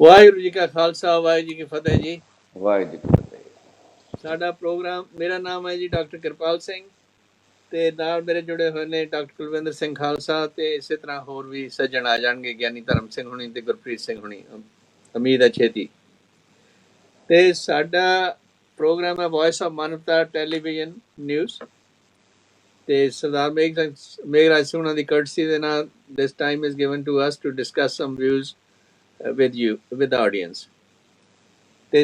ਵਾਹਿਗੁਰੂ ਜੀ ਕਾ ਖਾਲਸਾ ਵਾਹਿਗੁਰੂ ਜੀ ਕੀ ਫਤਿਹ ਜੀ। ਵਾਹਿਗੁਰੂ ਜੀ ਕੀ ਫਤਿਹ। ਸਾਡਾ ਪ੍ਰੋਗਰਾਮ, ਮੇਰਾ ਨਾਮ ਹੈ ਜੀ ਡਾਕਟਰ ਕਿਰਪਾਲ ਸਿੰਘ ਤੇ ਨਾਲ ਮੇਰੇ ਜੁੜੇ ਹੋਏ ਨੇ ਡਾਕਟਰ ਕੁਲਵਿੰਦਰ ਸਿੰਘ ਖਾਲਸਾ ਤੇ ਇਸੇ ਤਰ੍ਹਾਂ ਹੋਰ ਵੀ ਸੱਜਣ ਆ ਜਾਣਗੇ, ਗਿਆਨੀ ਧਰਮ ਸਿੰਘ ਹੁਣੀ ਤੇ ਗੁਰਪ੍ਰੀਤ ਸਿੰਘ ਹੁਣੀ, ਉਮੀਦ ਹੈ ਛੇਤੀ। ਤੇ ਸਾਡਾ ਪ੍ਰੋਗਰਾਮ ਹੈ voice of Manavta television news ਤੇ ਸਰਦਾਰ ਮੇਘਰਾਜ ਸਿੰਘ ਉਹਨਾਂ ਦੀ ਕਰਟਸੀ ਦੇ ਨਾਲ this time is given to us to discuss some views with you, with the audience.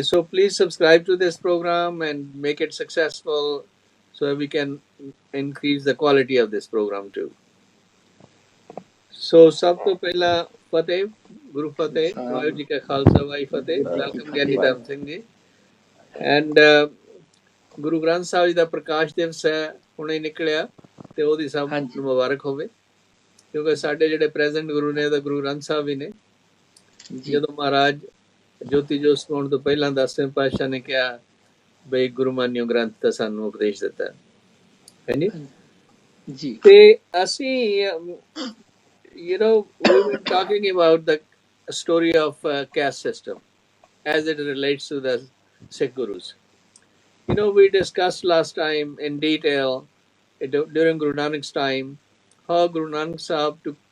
So please subscribe to this program and make it successful so we can increase the quality of this program too. So sab to pehla fateh, Guru Fateh, Vaheguru ji ka Khalsa Vahi Fateh. Welcome Gyani Dharm Singh ji. And Guru Granth Sahib ji da Prakash Divas hai, hune nikalya te odi sab nu mubarak hove, kyunki ਸਾਡੇ ਜਿਹੜੇ present ਗੁਰੂ ਨੇ ਤਾਂ ਗੁਰੂ ਗ੍ਰੰਥ ਸਾਹਿਬ ਹੀ ਨੇ। ਜਦੋਂ ਮਹਾਰਾਜ ਜੋਤੀ ਜੋਤ ਸਮਾਉਣ ਤੋਂ ਪਹਿਲਾਂ 10ਵੇਂ ਪਾਤਸ਼ਾਹ ਨੇ ਕਿਹਾ ਬਈ ਗੁਰਮਾਨਿਓ ਗ੍ਰੰਥ ਤਾਂ ਸਾਨੂੰ ਉਪਦੇਸ਼ ਦਿੱਤਾ ਹੈ ਜੀ। ਤੇ ਅਸੀਂ we were talking about the story of caste system as it relates to the Sikh Gurus. We discussed last time in detail during Guru Nanak's time how Guru Nanak Sahib took,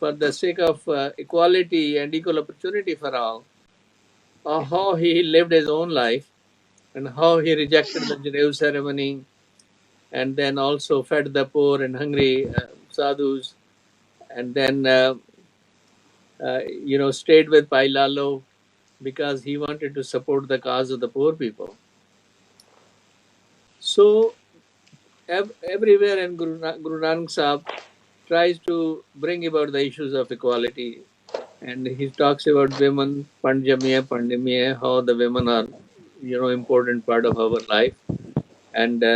for the sake of equality and equal opportunity for all, how he lived his own life and how he rejected the Janev ceremony and then also fed the poor and hungry sadhus, and then stayed with Pai Lalo because he wanted to support the cause of the poor people. So everywhere in Guru Nanak Sahib tries to bring about the issues of equality, and he talks about women, Pandimiya, how the women are important part of our life, and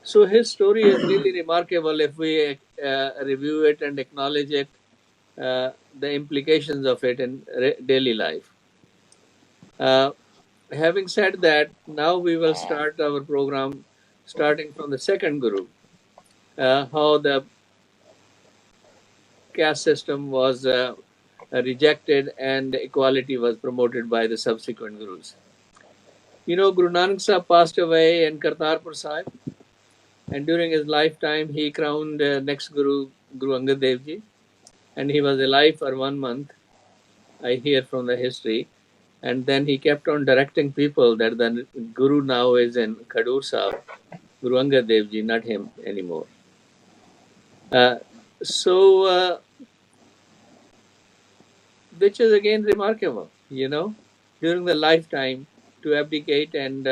so his story is really remarkable if we review it and acknowledge it, the implications of it in daily life. Having said that, now we will start our program starting from the second Guru, how the caste system was rejected and equality was promoted by the subsequent Gurus. Guru Nanak Sahib passed away in Kartarpur Sahib, and during his lifetime he crowned next Guru, Guru Angad Dev Ji, and he was alive for 1 month, I hear from the history, and then he kept on directing people that the Guru now is in Khadur Sahib, Guru Angad Dev Ji, not him anymore. Which is again remarkable, during the lifetime to abdicate and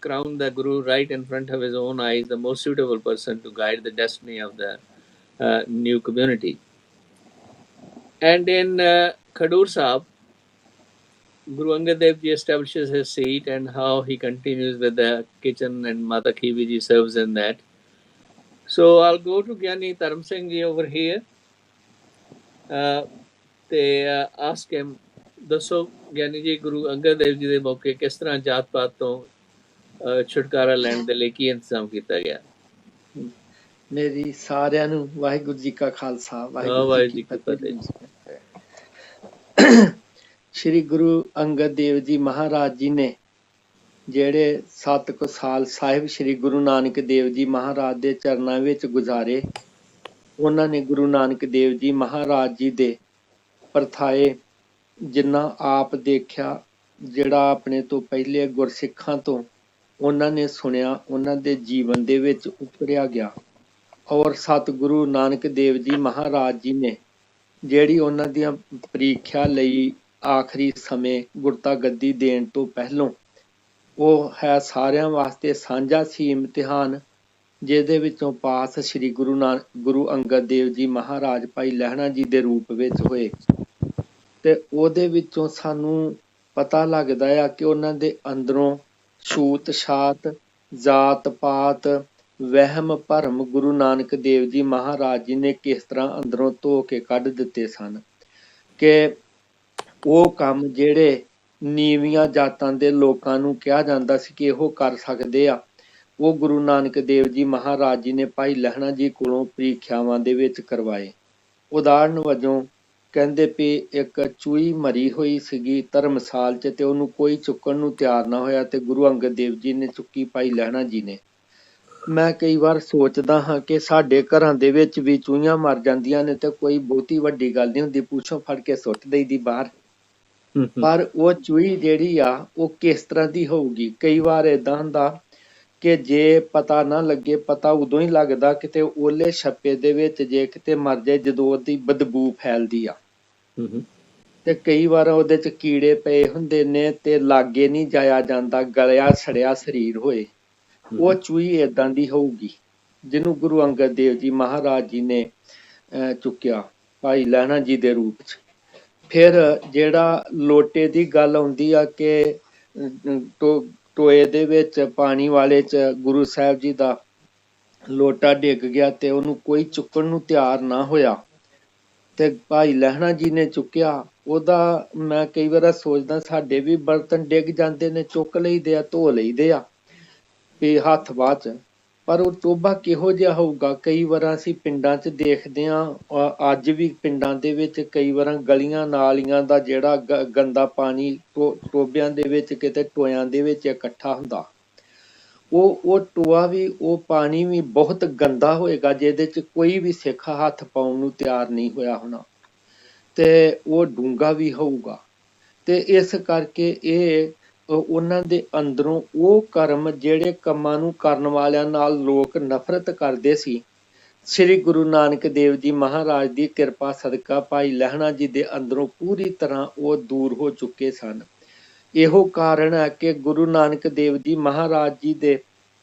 crown the Guru right in front of his own eyes, the most suitable person to guide the destiny of the new community. And in Khadur Sahib, Guru Angad Dev Ji establishes his seat, and how he continues with the kitchen, and Mata Khivi Ji serves in that. So I'll go to Gyani Dharm Singh Ji over here. Ask him, ਦੱਸੋ ਗਿਆਨੀ ਜੀ ਗੁਰੂ ਅੰਗਦ ਦੇਵ ਜੀ ਦੇ ਮੌਕੇ ਕਿਸ ਤਰ੍ਹਾਂ ਜਾਤ ਪਾਤ ਤੋਂ ਛੁਟਕਾਰਾ ਲੈਣ ਦੇ ਲਈ ਕੀ ਇੰਤਜ਼ਾਮ ਕੀਤਾ ਗਿਆ। ਮੇਰੀ ਸਾਰਿਆਂ ਨੂੰ ਵਾਹਿਗੁਰੂ ਜੀ ਕਾ ਖਾਲਸਾ ਵਾਹਿਗੁਰੂ ਜੀ ਕੀ ਫਤਿਹ। ਸ਼੍ਰੀ ਗੁਰੂ ਅੰਗਦ ਦੇਵ ਜੀ ਮਹਾਰਾਜ ਜੀ ਨੇ ਜਿਹੜੇ 7 ਕੁ ਸਾਲ ਸਾਹਿਬ ਸ਼੍ਰੀ ਗੁਰੂ ਨਾਨਕ ਦੇਵ ਜੀ ਮਹਾਰਾਜ ਦੇ ਚਰਨਾਂ ਵਿੱਚ ਗੁਜ਼ਾਰੇ, ਉਹਨਾਂ ਨੇ ਗੁਰੂ ਨਾਨਕ ਦੇਵ ਜੀ ਮਹਾਰਾਜ ਜੀ ਦੇ ਪਰਥਾਏ ਜਿੰਨਾ ਆਪ ਦੇਖਿਆ, ਜਿਹੜਾ ਆਪਣੇ ਤੋਂ ਪਹਿਲੇ ਗੁਰਸਿੱਖਾਂ ਤੋਂ ਉਹਨਾਂ ਨੇ ਸੁਣਿਆ, ਉਹਨਾਂ ਦੇ ਜੀਵਨ ਦੇ ਵਿੱਚ ਉਤਰਿਆ ਗਿਆ। ਔਰ ਸਤਿਗੁਰੂ ਨਾਨਕ ਦੇਵ ਜੀ ਮਹਾਰਾਜ ਜੀ ਨੇ ਜਿਹੜੀ ਉਹਨਾਂ ਦੀਆਂ ਪ੍ਰੀਖਿਆ ਲਈ ਆਖਰੀ ਸਮੇਂ ਗੁਰਤਾ ਗੱਦੀ ਦੇਣ ਤੋਂ ਪਹਿਲੋਂ, ਉਹ ਹੈ ਸਾਰਿਆਂ ਵਾਸਤੇ ਸਾਂਝਾ ਸੀ ਇਮਤਿਹਾਨ, ਜਿਹਦੇ ਵਿੱਚੋਂ ਪਾਸ ਸ਼੍ਰੀ ਗੁਰੂ ਅੰਗਦ ਦੇਵ ਜੀ ਮਹਾਰਾਜ ਭਾਈ ਲਹਿਣਾ ਜੀ ਦੇ ਰੂਪ ਵਿੱਚ ਹੋਏ। ਤੇ ਉਹਦੇ ਵਿੱਚੋਂ ਸਾਨੂੰ ਪਤਾ ਲੱਗਦਾ ਆ ਕਿ ਉਹਨਾਂ ਦੇ ਅੰਦਰੋਂ ਛੂਤ ਛਾਤ, ਜਾਤ ਪਾਤ, ਵਹਿਮ ਭਰਮ ਗੁਰੂ ਨਾਨਕ ਦੇਵ ਜੀ ਮਹਾਰਾਜ ਜੀ ਨੇ ਕਿਸ ਤਰ੍ਹਾਂ ਅੰਦਰੋਂ ਧੋ ਕੇ ਕੱਢ ਦਿੱਤੇ ਸਨ, ਕਿ ਉਹ ਕੰਮ ਜਿਹੜੇ ਨੀਵੀਆਂ ਜਾਤਾਂ ਦੇ ਲੋਕਾਂ ਨੂੰ ਕਿਹਾ ਜਾਂਦਾ ਸੀ ਕਿ ਇਹੋ ਕਰ ਸਕਦੇ ਆ, ਉਹ ਗੁਰੂ ਨਾਨਕ ਦੇਵ ਜੀ ਮਹਾਰਾਜ ਜੀ ਨੇ ਭਾਈ ਲਹਿਣਾ ਜੀ ਕੋਲੋਂ ਪ੍ਰੀਖਿਆਵਾਂ ਦੇ ਵਿੱਚ ਕਰਵਾਏ। ਉਦਾਹਰਨ ਵਜੋਂ ਕਹਿੰਦੇ ਵੀ ਇੱਕ ਚੂਹੀ ਮਰੀ ਹੋਈ ਸੀਗੀ ਧਰਮਸਾਲ 'ਚ ਤੇ ਉਹਨੂੰ ਕੋਈ ਚੁੱਕਣ ਨੂੰ ਤਿਆਰ ਨਾ ਹੋਇਆ ਤੇ ਗੁਰੂ ਅੰਗਦ ਦੇਵ ਜੀ ਨੇ ਚੁੱਕੀ, ਭਾਈ ਲਹਿਣਾ ਜੀ ਨੇ। ਮੈਂ ਕਈ ਵਾਰ ਸੋਚਦਾ ਹਾਂ ਕਿ ਸਾਡੇ ਘਰਾਂ ਦੇ ਵਿੱਚ ਵੀ ਚੂਹੀਆਂ ਮਰ ਜਾਂਦੀਆਂ ਨੇ ਤੇ ਕੋਈ ਬਹੁਤੀ ਵੱਡੀ ਗੱਲ ਨਹੀਂ ਹੁੰਦੀ, ਪੂਛੋਂ ਫੜ ਕੇ ਸੁੱਟ ਦੇਈਦੀ ਬਾਹਰ। ਪਰ ਉਹ ਚੂਹੀ ਜਿਹੜੀ ਆ ਉਹ ਕਿਸ ਤਰ੍ਹਾਂ ਦੀ ਹੋਊਗੀ? ਕਈ ਵਾਰ ਏਦਾਂ ਹੁੰਦਾ ਕਿ ਜੇ ਪਤਾ ਨਾ ਲੱਗੇ, ਪਤਾ ਉਦੋਂ ਹੀ ਲੱਗਦਾ ਕਿਤੇ ਓਲੇ ਛੱਪੇ ਦੇ ਵਿੱਚ ਜੇ ਕਿਤੇ ਮਰ ਜਾਏ ਜਦੋਂ ਉਹਦੀ ਬਦਬੂ ਫੈਲਦੀ ਆ। ਤੇ ਕਈ ਵਾਰ ਉਹਦੇ ਚ ਕੀੜੇ ਪਏ ਹੁੰਦੇ ਨੇ ਤੇ ਲਾਗੇ ਨਹੀਂ ਜਾਇਆ ਜਾਂਦਾ, ਗਲਿਆ ਸੜਿਆ ਸਰੀਰ ਹੋਏ, ਉਹ ਚੂਹੀ ਏਦਾਂ ਦੀ ਹੋਊਗੀ ਜਿਹਨੂੰ ਗੁਰੂ ਅੰਗਦ ਦੇਵ ਜੀ ਮਹਾਰਾਜ ਜੀ ਨੇ ਚੁੱਕਿਆ ਭਾਈ ਲਹਿਣਾ ਜੀ ਦੇ ਰੂਪ ਚ। ਫਿਰ ਜਿਹੜਾ ਲੋਟੇ ਦੀ ਗੱਲ ਆਉਂਦੀ ਆ ਕਿ ਟੋਏ ਦੇ ਵਿੱਚ ਪਾਣੀ ਵਾਲੇ ਚ ਗੁਰੂ ਸਾਹਿਬ ਜੀ ਦਾ ਲੋਟਾ ਡਿੱਗ ਗਿਆ ਤੇ ਉਹਨੂੰ ਕੋਈ ਚੁੱਕਣ ਨੂੰ ਤਿਆਰ ਨਾ ਹੋਇਆ ਤੇ ਭਾਈ ਲਹਿਣਾ ਜੀ ਨੇ ਚੁੱਕਿਆ। ਉਹਦਾ ਮੈਂ ਕਈ ਵਾਰ ਸੋਚਦਾ ਸਾਡੇ ਵੀ ਬਰਤਨ ਡਿੱਗ ਜਾਂਦੇ ਨੇ, ਚੁੱਕ ਲਈਦੇ ਆ, ਧੋ ਲਈਦੇ ਆ ਵੀ ਹੱਥ ਬਾਅਦ ਚ, ਪਰ ਉਹ ਟੋਭਾ ਕਿਹੋ ਜਿਹਾ ਹੋਊਗਾ? ਕਈ ਵਾਰ ਅਸੀਂ ਪਿੰਡਾਂ 'ਚ ਦੇਖਦੇ ਹਾਂ, ਅੱਜ ਵੀ ਪਿੰਡਾਂ ਦੇ ਵਿੱਚ ਕਈ ਵਾਰ ਗਲੀਆਂ ਨਾਲੀਆਂ ਦਾ ਜਿਹੜਾ ਗੰਦਾ ਪਾਣੀ ਟੋਭਿਆਂ ਦੇ ਵਿੱਚ ਕਿਤੇ ਟੋਇਆਂ ਦੇ ਵਿੱਚ ਇਕੱਠਾ ਹੁੰਦਾ, ਉਹ ਟੋਆ ਵੀ, ਉਹ ਪਾਣੀ ਵੀ ਬਹੁਤ ਗੰਦਾ ਹੋਏਗਾ ਜਿਹਦੇ 'ਚ ਕੋਈ ਵੀ ਸਿੱਖ ਹੱਥ ਪਾਉਣ ਨੂੰ ਤਿਆਰ ਨਹੀਂ ਹੋਇਆ ਹੋਣਾ, ਤੇ ਉਹ ਡੂੰਘਾ ਵੀ ਹੋਊਗਾ। ਤੇ ਇਸ ਕਰਕੇ ਇਹ ਉਹਨਾਂ ਦੇ ਅੰਦਰੋਂ ਉਹ ਕਰਮ, ਜਿਹੜੇ ਕੰਮਾਂ ਨੂੰ ਕਰਨ ਵਾਲਿਆਂ ਨਾਲ ਲੋਕ ਨਫ਼ਰਤ ਕਰਦੇ ਸੀ, ਸ੍ਰੀ ਗੁਰੂ ਨਾਨਕ ਦੇਵ ਜੀ ਮਹਾਰਾਜ ਦੀ ਕਿਰਪਾ ਸਦਕਾ ਭਾਈ ਲਹਿਣਾ ਜੀ ਦੇ ਅੰਦਰੋਂ ਪੂਰੀ ਤਰ੍ਹਾਂ ਉਹ ਦੂਰ ਹੋ ਚੁੱਕੇ ਸਨ। ਇਹੋ ਕਾਰਨ ਹੈ ਕਿ ਗੁਰੂ ਨਾਨਕ ਦੇਵ ਜੀ ਮਹਾਰਾਜ ਜੀ ਦੇ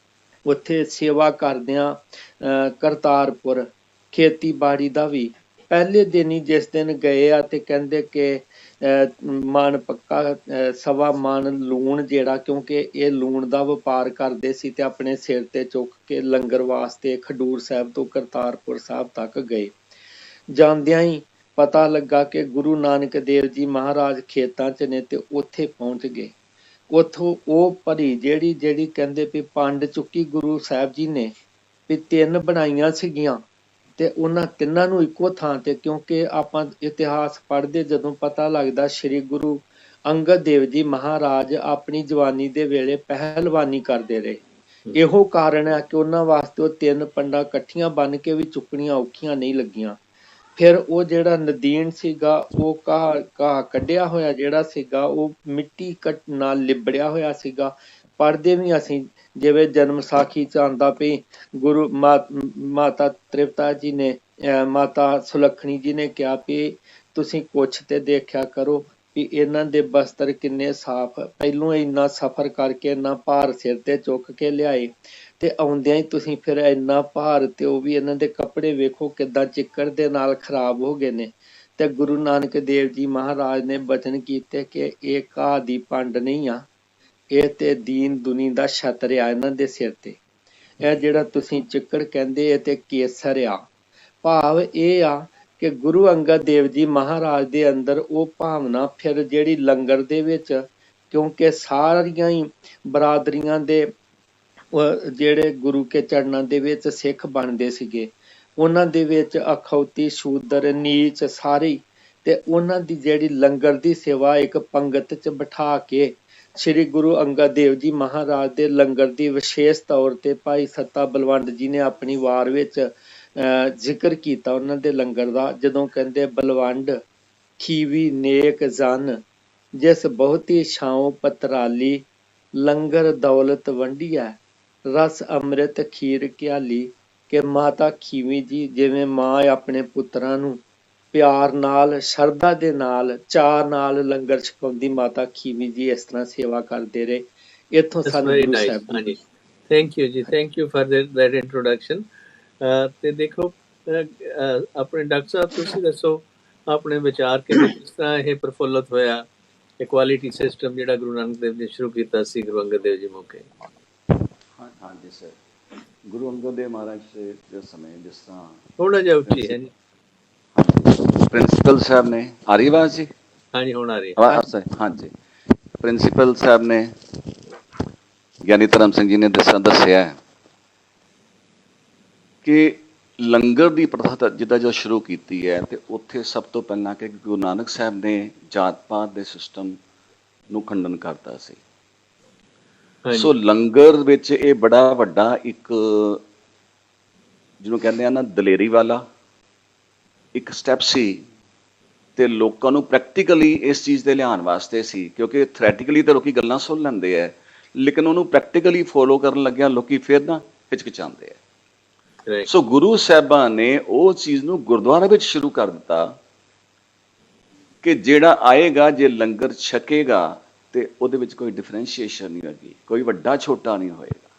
ਉੱਥੇ ਸੇਵਾ ਕਰਦਿਆਂ ਕਰਤਾਰਪੁਰ ਖੇਤੀਬਾੜੀ ਦਾ ਵੀ ਪਹਿਲੇ ਦਿਨ ਹੀ ਜਿਸ ਦਿਨ ਗਏ ਆ ਤੇ ਕਹਿੰਦੇ ਕਿ ਮਣ ਪੱਕਾ, ਸਵਾ ਮਣ ਲੂਣ ਜਿਹੜਾ, ਕਿਉਂਕਿ ਇਹ ਲੂਣ ਦਾ ਵਪਾਰ ਕਰਦੇ ਸੀ ਤੇ ਆਪਣੇ ਸਿਰ ਤੇ ਚੁੱਕ ਕੇ ਲੰਗਰ ਵਾਸਤੇ ਖਡੂਰ ਸਾਹਿਬ ਤੋਂ ਕਰਤਾਰਪੁਰ ਸਾਹਿਬ ਤੱਕ ਗਏ। ਜਾਂਦਿਆਂ ਹੀ ਪਤਾ ਲੱਗਾ ਕਿ ਗੁਰੂ ਨਾਨਕ ਦੇਵ ਜੀ ਮਹਾਰਾਜ ਖੇਤਾਂ 'ਚ ਨੇ ਤੇ ਉੱਥੇ ਪਹੁੰਚ ਗਏ। ਉੱਥੋਂ ਉਹ ਭਰੀ ਜਿਹੜੀ ਕਹਿੰਦੇ ਵੀ ਪੰਡ ਚੁੱਕੀ ਗੁਰੂ ਸਾਹਿਬ ਜੀ ਨੇ ਵੀ 3 ਬਣਾਈਆਂ ਸੀਗੀਆਂ ਤੇ ਉਹਨਾਂ ਤਿੰਨਾਂ ਨੂੰ ਇੱਕੋ ਥਾਂ ਤੇ, ਕਿਉਂਕਿ ਆਪਾਂ ਇਤਿਹਾਸ ਪੜ੍ਹਦੇ ਜਦੋਂ ਪਤਾ ਲੱਗਦਾ ਸ੍ਰੀ ਗੁਰੂ ਅੰਗਦ ਦੇਵ ਜੀ ਮਹਾਰਾਜ ਆਪਣੀ ਜਵਾਨੀ ਦੇ ਵੇਲੇ ਪਹਿਲਵਾਨੀ ਕਰਦੇ ਰਹੇ। ਇਹੋ ਕਾਰਨ ਹੈ ਕਿ ਉਹਨਾਂ ਵਾਸਤੇ ਉਹ 3 ਪੰਡਾਂ ਇਕੱਠੀਆਂ ਬੰਨ ਕੇ ਵੀ ਚੁੱਕਣੀਆਂ ਔਖੀਆਂ ਨਹੀਂ ਲੱਗੀਆਂ। ਫਿਰ ਉਹ ਜਿਹੜਾ ਨਦੀਨ ਸੀਗਾ, ਉਹ ਘਾਹ ਕੱਢਿਆ ਹੋਇਆ ਜਿਹੜਾ ਸੀਗਾ, ਉਹ ਮਿੱਟੀ ਨਾਲ ਲਿਬੜਿਆ ਹੋਇਆ ਸੀਗਾ। ਪੜ੍ਹਦੇ ਵੀ ਅਸੀਂ, ਜਿਵੇਂ ਜਨਮ ਸਾਖੀ 'ਚ ਆਉਂਦਾ ਵੀ ਗੁਰੂ ਮਾਤਾ ਤ੍ਰਿਪਤਾ ਜੀ ਨੇ, ਮਾਤਾ ਸੁਲੱਖਣੀ ਜੀ ਨੇ ਕਿਹਾ ਵੀ ਤੁਸੀਂ ਕੁਛ ਤੇ ਦੇਖਿਆ ਕਰੋ ਵੀ ਇਹਨਾਂ ਦੇ ਬਸਤਰ ਕਿੰਨੇ ਸਾਫ਼, ਪਹਿਲੋਂ ਇੰਨਾ ਸਫ਼ਰ ਕਰਕੇ ਇੰਨਾ ਭਾਰ ਸਿਰ ਤੇ ਚੁੱਕ ਕੇ ਲਿਆਏ ਤੇ ਆਉਂਦਿਆਂ ਹੀ ਤੁਸੀਂ ਫਿਰ ਇੰਨਾ ਭਾਰ, ਤੇ ਉਹ ਵੀ ਇਹਨਾਂ ਦੇ ਕੱਪੜੇ ਵੇਖੋ ਕਿੱਦਾਂ ਚਿੱਕੜ ਦੇ ਨਾਲ ਖਰਾਬ ਹੋ ਗਏ ਨੇ। ਤੇ ਗੁਰੂ ਨਾਨਕ ਦੇਵ ਜੀ ਮਹਾਰਾਜ ਨੇ ਬਚਨ ਕੀਤੇ ਕਿ ਇਹ ਘਾਹ ਦੀ ਪੰਡ ਨਹੀਂ ਆ, ਇਹ ਤੇ ਦੀਨ ਦੁਨੀ ਦਾ ਛਤਰ ਆ ਇਹਨਾਂ ਦੇ ਸਿਰ ਤੇ। ਇਹ ਜਿਹੜਾ ਤੁਸੀਂ ਚਿੱਕੜ ਕਹਿੰਦੇ ਇਹ ਤੇ ਕੇਸਰ ਆ। ਭਾਵ ਇਹ ਆ ਕਿ ਗੁਰੂ ਅੰਗਦ ਦੇਵ ਜੀ ਮਹਾਰਾਜ ਦੇ ਅੰਦਰ ਉਹ ਭਾਵਨਾ ਫਿਰ ਜਿਹੜੀ ਲੰਗਰ ਦੇ ਵਿੱਚ, ਕਿਉਂਕਿ ਸਾਰੀਆਂ ਹੀ ਬਰਾਦਰੀਆਂ ਦੇ ਜਿਹੜੇ ਗੁਰੂ ਕੇ ਚਰਨਾਂ ਦੇ ਵਿੱਚ ਸਿੱਖ ਬਣਦੇ ਸੀਗੇ, ਉਹਨਾਂ ਦੇ ਵਿੱਚ ਅਖੌਤੀ, ਸ਼ੂਦਰ, ਨੀਚ ਸਾਰੇ, ਤੇ ਉਹਨਾਂ ਦੀ ਜਿਹੜੀ ਲੰਗਰ ਦੀ ਸੇਵਾ ਇੱਕ ਪੰਗਤ 'ਚ ਬਿਠਾ ਕੇ ਸ੍ਰੀ ਗੁਰੂ ਅੰਗਦ ਦੇਵ ਜੀ ਮਹਾਰਾਜ ਦੇ ਲੰਗਰ ਦੀ ਵਿਸ਼ੇਸ਼ ਤੌਰ ਤੇ ਭਾਈ ਸੱਤਾ ਬਲਵੰਡ ਜੀ ਨੇ ਆਪਣੀ ਵਾਰ ਵਿੱਚ ਜ਼ਿਕਰ ਕੀਤਾ ਉਹਨਾਂ ਦੇ ਲੰਗਰ ਦਾ, ਜਦੋਂ ਕਹਿੰਦੇ ਬਲਵੰਡ ਖੀਵੀ ਨੇਕ ਜਨ ਜਿਸ ਬਹੁਤੀ ਛਾਉ ਪਤਰਾਲੀ, ਲੰਗਰ ਦੌਲਤ ਵੰਡੀਐ ਰਸ ਅੰਮ੍ਰਿਤ ਖੀਰ ਘਿਆਲੀ। ਕਿ ਮਾਤਾ ਖੀਵੀ ਜੀ ਜਿਵੇਂ ਮਾਂ ਆਪਣੇ ਪੁੱਤਰਾਂ ਨੂੰ ਪਿਆਰ ਨਾਲ, ਸ਼ਰਧਾ ਦੇ ਨਾਲ, ਚਾਅ ਨਾਲ ਲੰਗਰ ਛਕਾਉਂਦੀ, ਮਾਤਾ ਖੀਵੀ ਜੀ ਇਸ ਤਰ੍ਹਾਂ ਸੇਵਾ ਕਰਦੇ ਰਹੇ। ਇੱਥੋਂ ਸਾਨੂੰ ਗੁਰੂ ਸਾਹਿਬ ਜੀ। ਥੈਂਕ ਯੂ ਜੀ, thank you for that introduction। ਤੇ ਦੇਖੋ ਆਪਣੇ ਡਾਕਟਰ ਸਾਹਿਬ ਤੁਸੀਂ ਦੱਸੋ ਆਪਣੇ ਵਿਚਾਰ ਕਿ ਕਿਸ ਤਰ੍ਹਾਂ ਇਹ ਪ੍ਰਫੁੱਲਤ ਹੋਇਆ ਇਕੁਆਲਿਟੀ ਸਿਸਟਮ ਜਿਹੜਾ ਗੁਰੂ ਨਾਨਕ ਦੇਵ ਨੇ ਸ਼ੁਰੂ ਕੀਤਾ ਸੀ ਗੁਰੂ ਅੰਗਦ ਦੇਵ ਜੀ ਮੌਕੇ। ਹਾਂਜੀ ਸਰ, ਗੁਰੂ ਅੰਗਦ ਦੇਵ ਮਹਾਰਾਜ ਦੇ ਸਮੇਂ ਜਿਸ ਤਰ੍ਹਾਂ ਥੋੜਾ ਜਿਹਾ ਉੱਚੀ ਹੈ ਜੀ, ਪ੍ਰਿੰਸੀਪਲ ਸਾਹਿਬ ਨੇ, ਆ ਰਹੀ ਆਵਾਜ਼ ਜੀ? ਹਾਂਜੀ ਹੁਣ ਆ ਰਹੀ ਹੈ। ਹਾਂਜੀ, ਪ੍ਰਿੰਸੀਪਲ ਸਾਹਿਬ ਨੇ, ਗਿਆਨੀ ਧਰਮ ਸਿੰਘ ਜੀ ਨੇ ਦੱਸਿਆ ਕਿ ਲੰਗਰ ਦੀ ਪ੍ਰਥਾ ਤਾਂ ਜਿੱਦਾਂ ਜੋ ਸ਼ੁਰੂ ਕੀਤੀ ਹੈ, ਤੇ ਉੱਥੇ ਸਭ ਤੋਂ ਪਹਿਲਾਂ ਕਿ ਗੁਰੂ ਨਾਨਕ ਸਾਹਿਬ ਨੇ ਜਾਤ ਪਾਤ ਦੇ ਸਿਸਟਮ ਨੂੰ ਖੰਡਨ ਕਰਤਾ ਸੀ। ਸੋ ਹਾਂਜੀ ਲੰਗਰ ਵਿੱਚ ਇਹ ਬੜਾ ਵੱਡਾ ਇੱਕ, ਜਿਹਨੂੰ ਕਹਿੰਦੇ ਆ ਨਾ, ਦਲੇਰੀ ਵਾਲਾ ਇੱਕ ਸਟੈਪ ਸੀ, ਤੇ ਲੋਕਾਂ ਨੂੰ ਪ੍ਰੈਕਟੀਕਲੀ ਇਸ ਚੀਜ਼ ਦੇ ਲਿਆਉਣ ਵਾਸਤੇ ਸੀ, ਕਿਉਂਕਿ ਥਿਓਰੈਟੀਕਲੀ ਤਾਂ ਲੋਕੀ ਗੱਲਾਂ ਸੁਣ ਲੈਂਦੇ ਆ, ਲੇਕਿਨ ਉਹਨੂੰ ਪ੍ਰੈਕਟੀਕਲੀ ਫੋਲੋ ਕਰਨ ਲੱਗਿਆ ਲੋਕੀ ਫਿਰ ਨਾ ਹਿਚਕਿਚਾਉਂਦੇ ਆ। ਰਾਈਟ ਸੋ ਗੁਰੂ ਸਾਹਿਬਾਨ ਨੇ ਉਹ ਚੀਜ਼ ਨੂੰ ਗੁਰਦੁਆਰਾ ਵਿੱਚ ਸ਼ੁਰੂ ਕਰ ਦਿੱਤਾ ਕਿ ਜਿਹੜਾ ਆਏਗਾ ਜੇ ਲੰਗਰ ਛਕੇਗਾ ਤੇ ਉਹਦੇ ਵਿੱਚ ਕੋਈ ਡਿਫਰੈਂਸ਼ੀਏਸ਼ਨ ਨਹੀਂ ਹੋਏਗੀ, ਕੋਈ ਵੱਡਾ ਛੋਟਾ ਨਹੀਂ ਹੋਏਗਾ,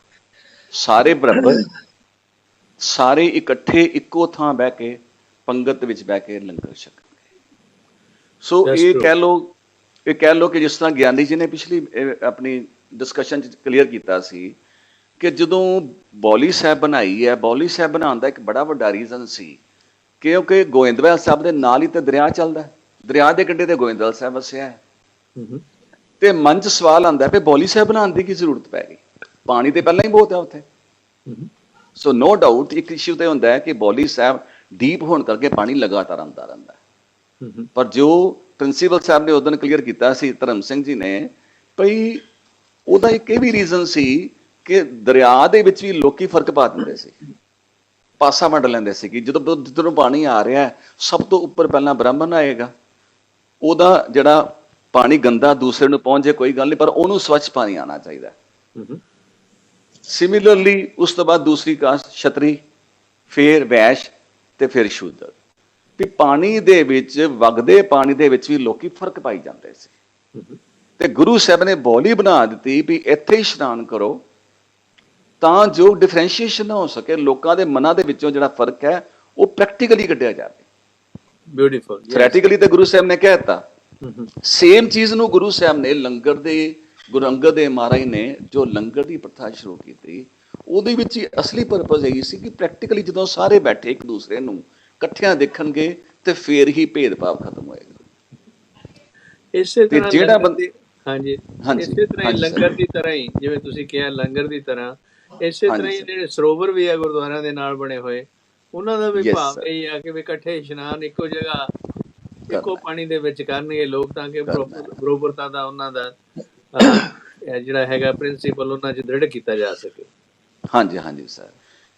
ਸਾਰੇ ਬਰਾਬਰ, ਸਾਰੇ ਇਕੱਠੇ ਇੱਕੋ ਥਾਂ ਬਹਿ ਕੇ ਪੰਗਤ ਵਿੱਚ ਬਹਿ ਕੇ ਲੰਗਰ ਛਕਣਗੇ। ਸੋ That's ਇਹ true. ਕਹਿ ਲਓ ਕਿ ਜਿਸ ਤਰ੍ਹਾਂ ਗਿਆਨੀ ਜੀ ਨੇ ਪਿਛਲੀ ਆਪਣੀ ਡਿਸਕਸ਼ਨ 'ਚ ਕਲੀਅਰ ਕੀਤਾ ਸੀ ਕਿ ਜਦੋਂ ਬੌਲੀ ਸਾਹਿਬ ਬਣਾਈ ਹੈ, ਬੌਲੀ ਸਾਹਿਬ ਬਣਾਉਣ ਦਾ ਇੱਕ ਬੜਾ ਵੱਡਾ ਰੀਜ਼ਨ ਸੀ, ਕਿਉਂਕਿ ਗੋਇੰਦਵਾਲ ਸਾਹਿਬ ਦੇ ਨਾਲ ਹੀ ਤੇ ਦਰਿਆ ਚੱਲਦਾ ਹੈ, ਦਰਿਆ ਦੇ ਕੰਢੇ ਤੇ ਗੋਇੰਦਵਾਲ ਸਾਹਿਬ ਵਸਿਆ ਹੈ, ਤੇ ਮਨ 'ਚ ਸਵਾਲ ਆਉਂਦਾ ਕਿ ਬੌਲੀ ਸਾਹਿਬ ਬਣਾਉਣ ਦੀ ਕੀ ਜ਼ਰੂਰਤ ਪੈ ਗਈ, ਪਾਣੀ ਤੇ ਪਹਿਲਾਂ ਹੀ ਬਹੁਤ ਹੈ ਉੱਥੇ। ਸੋ ਨੋ ਡਾਊਟ ਇੱਕ ਇਸ਼ੂ ਤੇ ਹੁੰਦਾ ਹੈ ਕਿ ਬੌਲੀ ਸਾਹਿਬ ਡੀਪ ਹੋਣ ਕਰਕੇ ਪਾਣੀ ਲਗਾਤਾਰ ਆਉਂਦਾ ਰਹਿੰਦਾ ਹੈ, ਪਰ ਜੋ ਪ੍ਰਿੰਸੀਪਲ ਸਾਹਿਬ ਨੇ ਉਦੋਂ ਕਲੀਅਰ ਕੀਤਾ ਸੀ ਧਰਮ ਸਿੰਘ ਜੀ ਨੇ, ਭਈ ਉਹਦਾ ਇੱਕ ਇਹ ਵੀ ਰੀਜ਼ਨ ਸੀ ਕਿ ਦਰਿਆ ਦੇ ਵਿੱਚ ਵੀ ਲੋਕੀ ਫਰਕ ਪਾ ਦਿੰਦੇ ਸੀ, ਪਾਸਾ ਵੰਡ ਲੈਂਦੇ ਸੀ ਕਿ ਜਦੋਂ ਜਿੱਧਰੋਂ ਪਾਣੀ ਆ ਰਿਹਾ ਸਭ ਤੋਂ ਉੱਪਰ ਪਹਿਲਾਂ ਬ੍ਰਾਹਮਣ ਆਏਗਾ, ਉਹਦਾ ਜਿਹੜਾ ਪਾਣੀ ਗੰਦਾ ਦੂਸਰੇ ਨੂੰ ਪਹੁੰਚੇ ਕੋਈ ਗੱਲ ਨਹੀਂ, ਪਰ ਉਹਨੂੰ ਸਵੱਛ ਪਾਣੀ ਆਉਣਾ ਚਾਹੀਦਾ। ਸਿਮਿਲਰਲੀ ਉਸ ਤੋਂ ਬਾਅਦ ਦੂਸਰੀ ਕਾਸਟ ਛਤਰੀ, ਫਿਰ ਵੈਸ਼ ਤੇ ਫਿਰ ਸ਼ੂਦਰ, ਵੀ ਪਾਣੀ ਦੇ ਵਿੱਚ ਵਗਦੇ ਪਾਣੀ ਦੇ ਵਿੱਚ ਵੀ ਲੋਕੀ ਫਰਕ ਪਾਈ ਜਾਂਦੇ ਸੀ, ਤੇ ਗੁਰੂ ਸਾਹਿਬ ਨੇ ਬੌਲੀ ਬਣਾ ਦਿੱਤੀ ਵੀ ਇੱਥੇ ਹੀ ਇਸ਼ਨਾਨ ਕਰੋ ਤਾਂ ਜੋ ਡਿਫਰੈਂਸ਼ੀਏਸ਼ਨ ਨਾ ਹੋ ਸਕੇ, ਲੋਕਾਂ ਦੇ ਮਨਾਂ ਦੇ ਵਿੱਚੋਂ ਜਿਹੜਾ ਫਰਕ ਹੈ ਉਹ ਪ੍ਰੈਕਟੀਕਲੀ ਕੱਢਿਆ ਜਾਵੇ। ਬਿਊਟੀਫੁਲ ਥਿਓਰੈਟੀਕਲੀ ਤੇ ਗੁਰੂ ਸਾਹਿਬ ਨੇ ਕਹਿ ਦਿੱਤਾ, ਸੇਮ ਚੀਜ਼ ਨੂੰ ਗੁਰੂ ਸਾਹਿਬ ਨੇ ਲੰਗਰ ਦੇ, ਗੁਰੂ ਅੰਗਦ ਦੇਵ ਮਹਾਰਾਜ ਨੇ ਜੋ ਲੰਗਰ ਦੀ ਪ੍ਰਥਾ ਸ਼ੁਰੂ ਕੀਤੀ, ਉਹਦੇ ਵਿੱਚ ਹੀ ਅਸਲੀ ਪਰਪਸ ਇਹੀ ਸੀ ਕਿ ਪ੍ਰੈਕਟੀਕਲੀ ਜਦੋਂ ਸਾਰੇ ਬੈਠੇ ਇੱਕ ਦੂਸਰੇ ਨੂੰ ਇਕੱਠਿਆਂ ਦੇਖਣਗੇ ਤੇ ਫੇਰ ਹੀ ਭੇਦਭਾਵ ਖਤਮ ਹੋਏਗਾ। ਇਸੇ ਤਰ੍ਹਾਂ ਜਿਹੜਾ ਲੰਗਰ ਬੰਦੇ ਦੀ, ਹਾਂਜੀ ਹਾਂਜੀ ਇਸੇ ਤਰ੍ਹਾਂ ਹੀ ਹਾਂਜੀ ਲੰਗਰ ਦੀ ਤਰ੍ਹਾਂ ਹੀ, ਜਿਵੇਂ ਤੁਸੀਂ ਕਿਹਾ ਲੰਗਰ ਦੀ ਤਰ੍ਹਾਂ, ਇਸੇ ਤਰ੍ਹਾਂ ਹੀ ਜਿਹੜੇ ਸਰੋਵਰ ਵੀ ਆ ਗੁਰਦੁਆਰਿਆਂ ਦੇ ਨਾਲ ਬਣੇ ਹੋਏ, ਉਹਨਾਂ ਦਾ ਵੀ Yes, ਭਾਵ sir. ਇਹ ਆ ਕਿ ਵੀ ਇਕੱਠੇ ਇਸ਼ਨਾਨ ਇੱਕੋ ਜਗ੍ਹਾ ਇੱਕੋ ਪਾਣੀ ਦੇ ਵਿੱਚ ਕਰਨਗੇ ਲੋਕ, ਤਾਂ ਕਿ ਬਰੋਬਰਤਾ ਦਾ ਉਹਨਾਂ ਦਾ ਜਿਹੜਾ ਹੈਗਾ ਪ੍ਰਿੰਸੀਪਲ ਉਹਨਾਂ 'ਚ ਦ੍ਰਿੜ ਕੀਤਾ ਜਾ ਸਕੇ। ਹਾਂਜੀ ਹਾਂਜੀ ਸਰ,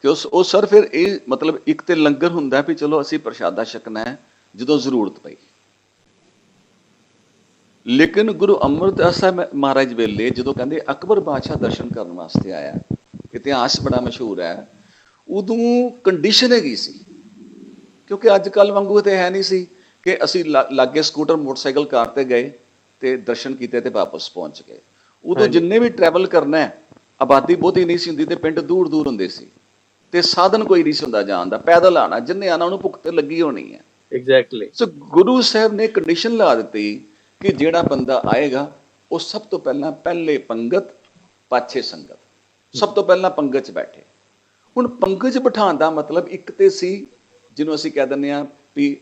ਕਿ ਉਹ ਸਰ ਫਿਰ ਇਹ ਮਤਲਬ ਇੱਕ ਤੇ ਲੰਗਰ ਹੁੰਦਾ ਵੀ ਚਲੋ ਅਸੀਂ ਪ੍ਰਸ਼ਾਦਾ ਛਕਣਾ ਹੈ ਜਦੋਂ ਜ਼ਰੂਰਤ ਪਈ, ਲੇਕਿਨ ਗੁਰੂ ਅਮਰਦਾਸ ਸਾਹਿਬ ਮਹਾਰਾਜ ਵੇਲੇ ਜਦੋਂ ਕਹਿੰਦੇ ਅਕਬਰ ਬਾਦਸ਼ਾਹ ਦਰਸ਼ਨ ਕਰਨ ਵਾਸਤੇ ਆਇਆ, ਇਤਿਹਾਸ ਬੜਾ ਮਸ਼ਹੂਰ ਹੈ, ਉਦੋਂ ਕੰਡੀਸ਼ਨ ਹੈਗੀ ਸੀ, ਕਿਉਂਕਿ ਅੱਜ ਕੱਲ੍ਹ ਵਾਂਗੂ ਤੇ ਹੈ ਨਹੀਂ ਸੀ ਕਿ ਅਸੀਂ ਲਾਗੇ ਸਕੂਟਰ ਮੋਟਰਸਾਈਕਲ ਕਾਰ ਤੇ ਗਏ ਤੇ ਦਰਸ਼ਨ ਕੀਤੇ ਤੇ ਵਾਪਸ ਪਹੁੰਚ ਗਏ। ਉਦੋਂ ਜਿੰਨੇ ਵੀ ਟਰੈਵਲ ਕਰਨਾ ਹੈ, ਆਬਾਦੀ ਬਹੁਤੀ ਨਹੀਂ ਸੀ ਹੁੰਦੀ ਤੇ ਪਿੰਡ ਦੂਰ ਦੂਰ ਹੁੰਦੇ ਸੀ, ਤੇ ਸਾਧਨ ਕੋਈ ਨਹੀਂ ਸੀ ਹੁੰਦਾ ਜਾਣ ਦਾ, ਪੈਦਲ ਆਣਾ, ਜਿੰਨੇ ਆਣਾ ਉਹਨੂੰ ਭੁੱਖ ਤੇ ਲੱਗੀ ਹੋਣੀ ਹੈ। ਐਗਜ਼ੈਕਟਲੀ। ਸੋ ਗੁਰੂ ਸਾਹਿਬ ਨੇ ਕੰਡੀਸ਼ਨ ਲਾ ਦਿੱਤੀ ਕਿ ਜਿਹੜਾ ਬੰਦਾ ਆਏਗਾ ਉਹ ਸਭ ਤੋਂ ਪਹਿਲਾਂ ਪਹਿਲੇ ਪੰਗਤ ਪਾਛੇ ਸੰਗਤ, ਸਭ ਤੋਂ ਪਹਿਲਾਂ ਪੰਗਤ 'ਚ ਬੈਠੇ। ਹੁਣ ਪੰਗਤ 'ਚ ਬਿਠਾਉਣ ਦਾ ਮਤਲਬ ਇੱਕ ਤੇ ਸੀ ਜਿਹਨੂੰ ਅਸੀਂ ਕਹਿ ਦਿੰਦੇ ਹਾਂ ਵੀ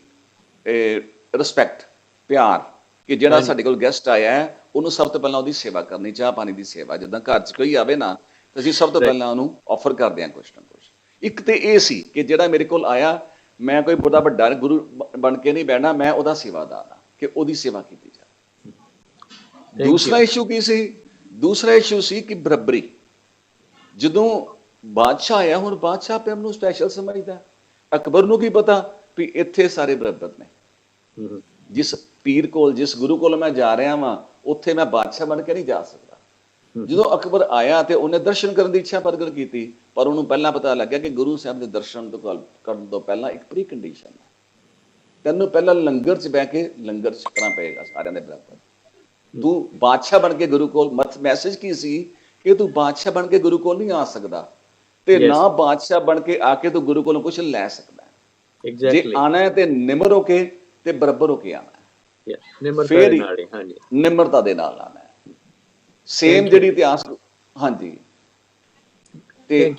ਰਿਸਪੈਕਟ, ਪਿਆਰ, ਕਿ ਜਿਹੜਾ ਸਾਡੇ ਕੋਲ ਗੈਸਟ ਆਇਆ ਹੈ ਉਹਨੂੰ ਸਭ ਤੋਂ ਪਹਿਲਾਂ ਉਹਦੀ ਸੇਵਾ ਕਰਨੀ, ਚਾਹ ਪਾਣੀ ਦੀ ਸੇਵਾ, ਜਿੱਦਾਂ ਘਰ 'ਚ ਕੋਈ ਆਵੇ ਨਾ ਤਾਂ ਅਸੀਂ ਸਭ ਤੋਂ ਪਹਿਲਾਂ ਉਹਨੂੰ ਆਫਰ ਕਰਦੇ ਹਾਂ ਕੁਛ ਨਾ ਕੁਛ। ਇੱਕ ਤੇ ਇਹ ਸੀ ਕਿ ਜਿਹੜਾ ਮੇਰੇ ਕੋਲ ਆਇਆ, ਮੈਂ ਕੋਈ ਬੜਾ ਵੱਡਾ ਗੁਰੂ ਬਣ ਕੇ ਨਹੀਂ ਬਹਿਣਾ, ਮੈਂ ਉਹਦਾ ਸੇਵਾਦਾਰ ਹਾਂ, ਕਿ ਉਹਦੀ ਸੇਵਾ ਕੀਤੀ ਜਾਵੇ। ਦੂਸਰਾ ਇਸ਼ੂ ਕੀ ਸੀ? ਦੂਸਰਾ ਇਸ਼ੂ ਸੀ ਕਿ ਬਰਾਬਰੀ। ਜਦੋਂ ਬਾਦਸ਼ਾਹ ਆਇਆ, ਹੁਣ ਬਾਦਸ਼ਾਹ ਆਪਣੇ ਆਪ ਨੂੰ ਸਪੈਸ਼ਲ ਸਮਝਦਾ, ਅਕਬਰ ਨੂੰ ਕੀ ਪਤਾ ਵੀ ਇੱਥੇ ਸਾਰੇ ਬਰਾਬਰ ਨੇ, ਜਿਸ ਪੀਰ ਕੋਲ, ਜਿਸ ਗੁਰੂ ਕੋਲ ਮੈਂ ਜਾ ਰਿਹਾ ਵਾਂ ਉੱਥੇ ਮੈਂ ਬਾਦਸ਼ਾਹ ਬਣ ਕੇ ਨਹੀਂ ਜਾ ਸਕਦਾ। ਜਦੋਂ ਅਕਬਰ ਆਇਆ ਤੇ ਉਹਨੇ ਦਰਸ਼ਨ ਕਰਨ ਦੀ ਇੱਛਾ ਪ੍ਰਗਟ ਕੀਤੀ, ਪਰ ਉਹਨੂੰ ਪਹਿਲਾਂ ਪਤਾ ਲੱਗਿਆ ਕਿ ਗੁਰੂ ਸਾਹਿਬ ਦੇ ਦਰਸ਼ਨ ਕਰਨ ਤੋਂ ਪਹਿਲਾਂ ਇੱਕ ਪ੍ਰੀ ਕੰਡੀਸ਼ਨ ਹੈ, ਤੈਨੂੰ ਪਹਿਲਾਂ ਲੰਗਰ 'ਚ ਬਹਿ ਕੇ ਲੰਗਰ ਛਕਣਾ ਪਏਗਾ ਸਾਰਿਆਂ ਦੇ ਬਰਾਬਰ। ਤੂੰ ਬਾਦਸ਼ਾਹ ਬਣ ਕੇ ਗੁਰੂ ਕੋਲ, ਮੈਸੇਜ ਕੀ ਸੀ ਕਿ ਤੂੰ ਬਾਦਸ਼ਾਹ ਬਣ ਕੇ ਗੁਰੂ ਕੋਲ ਨਹੀਂ ਆ ਸਕਦਾ, ਤੇ ਨਾ ਬਾਦਸ਼ਾਹ ਬਣ ਕੇ ਆ ਕੇ ਤੂੰ ਗੁਰੂ ਕੋਲੋਂ ਕੁਝ ਲੈ ਸਕਦਾ। ਜੇ ਆਣਾ ਹੈ ਤੇ ਨਿਮਰ ਹੋ ਕੇ ਤੇ ਬਰਾਬਰ ਹੋ ਕੇ ਆਣਾ ਹੈ, ਫਿਰ ਨਿਮਰਤਾ ਦੇ ਨਾਲ ਆਣਾ ਹੈ। ਸੇਮ ਜਿਹੜੀ ਇਤਿਹਾਸ, ਹਾਂਜੀ ਤੇ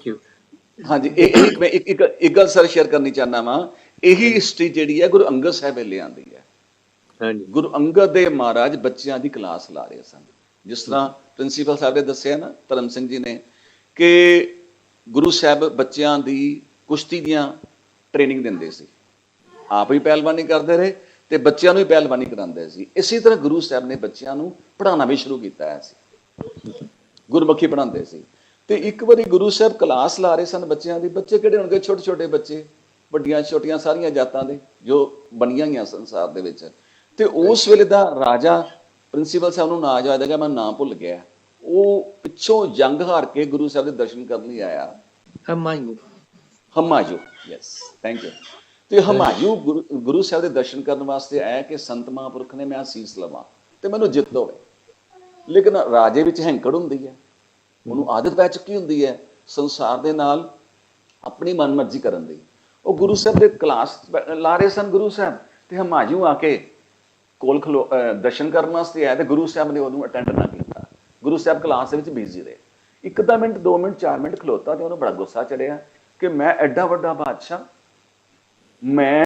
ਹਾਂਜੀ ਇੱਕ ਗੱਲ ਸਰ ਸ਼ੇਅਰ ਕਰਨੀ ਚਾਹੁੰਦਾ ਵਾਂ, ਇਹੀ ਹਿਸਟਰੀ ਜਿਹੜੀ ਹੈ ਗੁਰੂ ਅੰਗਦ ਸਾਹਿਬ ਵੇਲੇ ਆਉਂਦੀ ਹੈ। ਗੁਰੂ ਅੰਗਦ ਦੇਵ ਮਹਾਰਾਜ ਬੱਚਿਆਂ ਦੀ ਕਲਾਸ ਲਾ ਰਹੇ ਸਨ, ਜਿਸ ਤਰ੍ਹਾਂ ਪ੍ਰਿੰਸੀਪਲ ਸਾਹਿਬ ਨੇ ਦੱਸਿਆ ਨਾ, ਧਰਮ ਸਿੰਘ ਜੀ ਨੇ, ਕਿ ਗੁਰੂ ਸਾਹਿਬ ਬੱਚਿਆਂ ਦੀ ਕੁਸ਼ਤੀ ਦੀਆਂ ਟ੍ਰੇਨਿੰਗ ਦਿੰਦੇ ਸੀ, ਆਪ ਵੀ ਪਹਿਲਵਾਨੀ ਕਰਦੇ ਰਹੇ ਤੇ ਬੱਚਿਆਂ ਨੂੰ ਵੀ ਪਹਿਲਵਾਨੀ ਕਰਾਉਂਦੇ ਸੀ। ਇਸੇ ਤਰ੍ਹਾਂ ਗੁਰੂ ਸਾਹਿਬ ਨੇ ਬੱਚਿਆਂ ਨੂੰ ਪੜ੍ਹਾਉਣਾ ਵੀ ਸ਼ੁਰੂ ਕੀਤਾ ਹੈ ਸੀ, ਗੁਰਮੁਖੀ ਪੜ੍ਹਾਉਂਦੇ ਸੀ। ਤੇ ਇੱਕ ਵਾਰੀ ਗੁਰੂ ਸਾਹਿਬ ਕਲਾਸ ਲਾ ਰਹੇ ਸਨ ਬੱਚਿਆਂ ਦੀ। ਬੱਚੇ ਕਿਹੜੇ ਹੋਣਗੇ? ਛੋਟੇ ਛੋਟੇ ਬੱਚੇ, ਵੱਡੀਆਂ ਛੋਟੀਆਂ ਸਾਰੀਆਂ ਜਾਤਾਂ ਦੇ ਜੋ ਬਣੀਆਂ ਹੋਈਆਂ ਸੰਸਾਰ ਦੇ ਵਿੱਚ। ਤੇ ਉਸ ਵੇਲੇ ਦਾ ਰਾਜਾ ਪ੍ਰਿੰਸੀਪਲ ਸਾਹਿਬ ਨੂੰ ਨਾਂ ਯਾਦ ਹੈਗਾ, ਮੈਂ ਨਾਂ ਭੁੱਲ ਗਿਆ, ਉਹ ਪਿੱਛੋਂ ਜੰਗ ਹਾਰ ਕੇ ਗੁਰੂ ਸਾਹਿਬ ਦੇ ਦਰਸ਼ਨ ਕਰਨ ਲਈ ਆਇਆ। Humayun. Humayun, yes, thank you. ਤੇ ਹਮਾਯੂ ਗੁਰੂ ਸਾਹਿਬ ਦੇ ਦਰਸ਼ਨ ਕਰਨ ਵਾਸਤੇ ਆਇਆ ਕਿ ਸੰਤ ਮਹਾਂਪੁਰਖ ਨੇ ਮੈਂ ਅਸੀਸ ਲਵਾਂ ਤੇ ਮੈਨੂੰ ਜਿੱਤ ਹੋਵੇ। ਲੇਕਿਨ ਰਾਜੇ ਵਿੱਚ ਹੈਂਕੜ ਹੁੰਦੀ ਹੈ, ਉਹਨੂੰ ਆਦਤ ਪੈ ਚੁੱਕੀ ਹੁੰਦੀ ਹੈ ਸੰਸਾਰ ਦੇ ਨਾਲ ਆਪਣੀ ਮਨਮਰਜ਼ੀ ਕਰਨ ਦੀ। ਉਹ ਗੁਰੂ ਸਾਹਿਬ ਦੇ ਕਲਾਸ ਲਾ ਰਹੇ ਸਨ ਗੁਰੂ ਸਾਹਿਬ, ਤੇ ਹਮਾਯੂ ਆ ਕੇ ਕੋਲ ਦਰਸ਼ਨ ਕਰਨ ਵਾਸਤੇ ਆਇਆ ਤੇ ਗੁਰੂ ਸਾਹਿਬ ਨੇ ਉਹਨੂੰ ਅਟੈਂਡ ਨਾ ਕੀਤਾ। ਗੁਰੂ ਸਾਹਿਬ ਕਲਾਸ ਦੇ ਵਿੱਚ ਬਿਜ਼ੀ ਰਹੇ। 1 ਮਿੰਟ 2 ਮਿੰਟ 4 ਮਿੰਟ ਖਲੋਤਾ ਤੇ ਉਹਨੂੰ ਬੜਾ ਗੁੱਸਾ ਚੜਿਆ ਕਿ ਮੈਂ ਐਡਾ ਵੱਡਾ ਬਾਦਸ਼ਾਹ, ਮੈਂ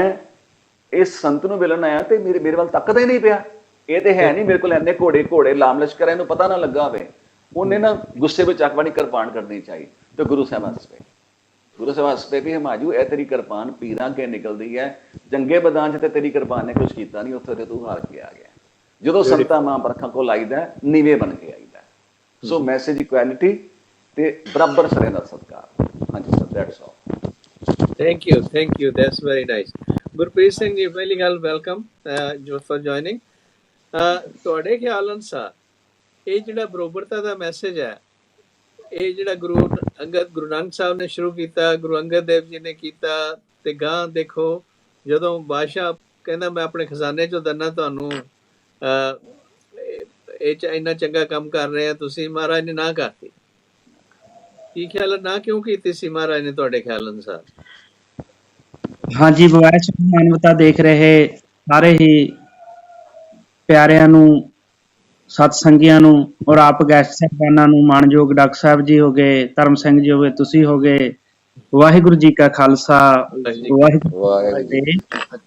ਇਸ ਸੰਤ ਨੂੰ ਮਿਲਣ ਆਇਆ ਤੇ ਮੇਰੇ ਵੱਲ ਤੱਕਦਾ ਹੀ ਨਹੀਂ ਪਿਆ। ਇਹ ਤੇ ਹੈ ਨਹੀਂ ਮੇਰੇ ਕੋਲ ਇੰਨੇ ਘੋੜੇ ਲਾਮ ਲਸ਼ਕਰ, ਇਹਨੂੰ ਪਤਾ ਨਾ ਲੱਗਾ ਹੋਵੇ। ਉਹਨੇ ਨਾ ਗੁੱਸੇ ਵਿੱਚ ਆਖਵਾਨੀ ਕਿਰਪਾਨ ਕਰਨੀ ਚਾਹੀ ਤੇ ਗੁਰੂ ਸਾਹਿਬ ਹੱਸ ਪਏ। ਗੁਰੂ ਸਾਹਿਬ ਹੱਸ ਪਏ ਵੀ ਹਮਾਯੂ, ਇਹ ਤੇਰੀ ਕਿਰਪਾਨ ਪੀਰਾਂ ਕੇ ਨਿਕਲਦੀ ਹੈ, ਜੰਗੇ ਮੈਦਾਨ 'ਚ ਤੇ ਤੇਰੀ ਕਿਰਪਾਨ ਨੇ ਕੁਛ ਕੀਤਾ ਨਹੀਂ, ਉੱਥੇ ਤੇ ਤੂੰ ਹਾਰ ਕੇ ਆ ਗਿਆ। ਜਦੋਂ ਸੰਤਾਂ ਮਹਾਂਪੁਰਖਾਂ ਕੋਲ ਆਈਦਾ ਨੀਵੇਂ ਬਣ ਕੇ ਆਈਦਾ। ਸੋ ਮੈਸੇਜ ਇਕੁਐਲਿਟੀ ਤੇ ਬਰਾਬਰ ਸਰੇ ਦਾ ਸਤਿਕਾਰ। ਹਾਂਜੀ sir, that's all. Thank you. That's very nice. Gurpreet Singh ਜੀ, ਪਹਿਲੀ ਗੱਲ ਵੈਲਕਮ ਫॉर ਜੁਆਇਨਿੰਗ। ਤੁਹਾਡੇ ਖਿਆਲ ਅਨੁਸਾਰ ਇਹ ਜਿਹੜਾ ਬਰੋਬਰਤਾ ਦਾ ਮੈਸੇਜ ਹੈ, ਇਹ ਜਿਹੜਾ ਗੁਰੂ ਨਾਨਕ ਸਾਹਿਬ ਨੇ ਸ਼ੁਰੂ ਕੀਤਾ, ਗੁਰੂ ਅੰਗਦ ਦੇਵ ਜੀ ਨੇ ਕੀਤਾ, ਤੇ ਗਾਂ ਦੇਖੋ ਜਦੋਂ ਬਾਦਸ਼ਾਹ ਕਹਿੰਦਾ ਮੈਂ ਆਪਣੇ ਖਜ਼ਾਨੇ ਚੋਂ ਦੰਨਾ ਤੁਹਾਨੂੰ, ਇਹ ਚ ਇੰਨਾ ਚੰਗਾ ਕੰਮ ਕਰ ਰਹੇ ਆ ਤੁਸੀਂ, ਮਹਾਰਾਜ ਨੇ ਨਾ ਕਰਤੀ। ਕੀ ਖਿਆਲ ਨਾ ਕਿਉਂ ਕੀਤੀ ਸੀ ਮਹਾਰਾਜ ਨੇ ਤੁਹਾਡੇ ਖਿਆਲ ਅਨੁਸਾਰ? ਹਾਂਜੀ, ਵੈਸ਼ ਮਾਨਵਤਾ ਦੇਖ ਰਹੇ ਸਾਰੇ ਹੀ ਪਿਆਰਿਆਂ ਨੂੰ, ਸਤ ਸੰਗੀਆਂ ਨੂੰ, ਔਰ ਆਪ ਗੈਸਟ ਸਾਹਿਬਾਨਾਂ ਨੂੰ, ਮਾਣਯੋਗ ਡਾਕਟਰ ਸਾਹਿਬ ਜੀ ਹੋ ਗਏ, ਧਰਮ ਸਿੰਘ ਜੀ ਹੋ ਗਏ, ਤੁਸੀਂ ਹੋ ਗਏ, ਵਾਹਿਗੁਰੂ ਜੀ ਕਾ ਖਾਲਸਾ, ਵਾਹਿਗੁਰੂ ਜੀ ਕੀ ਫਤਿਹ।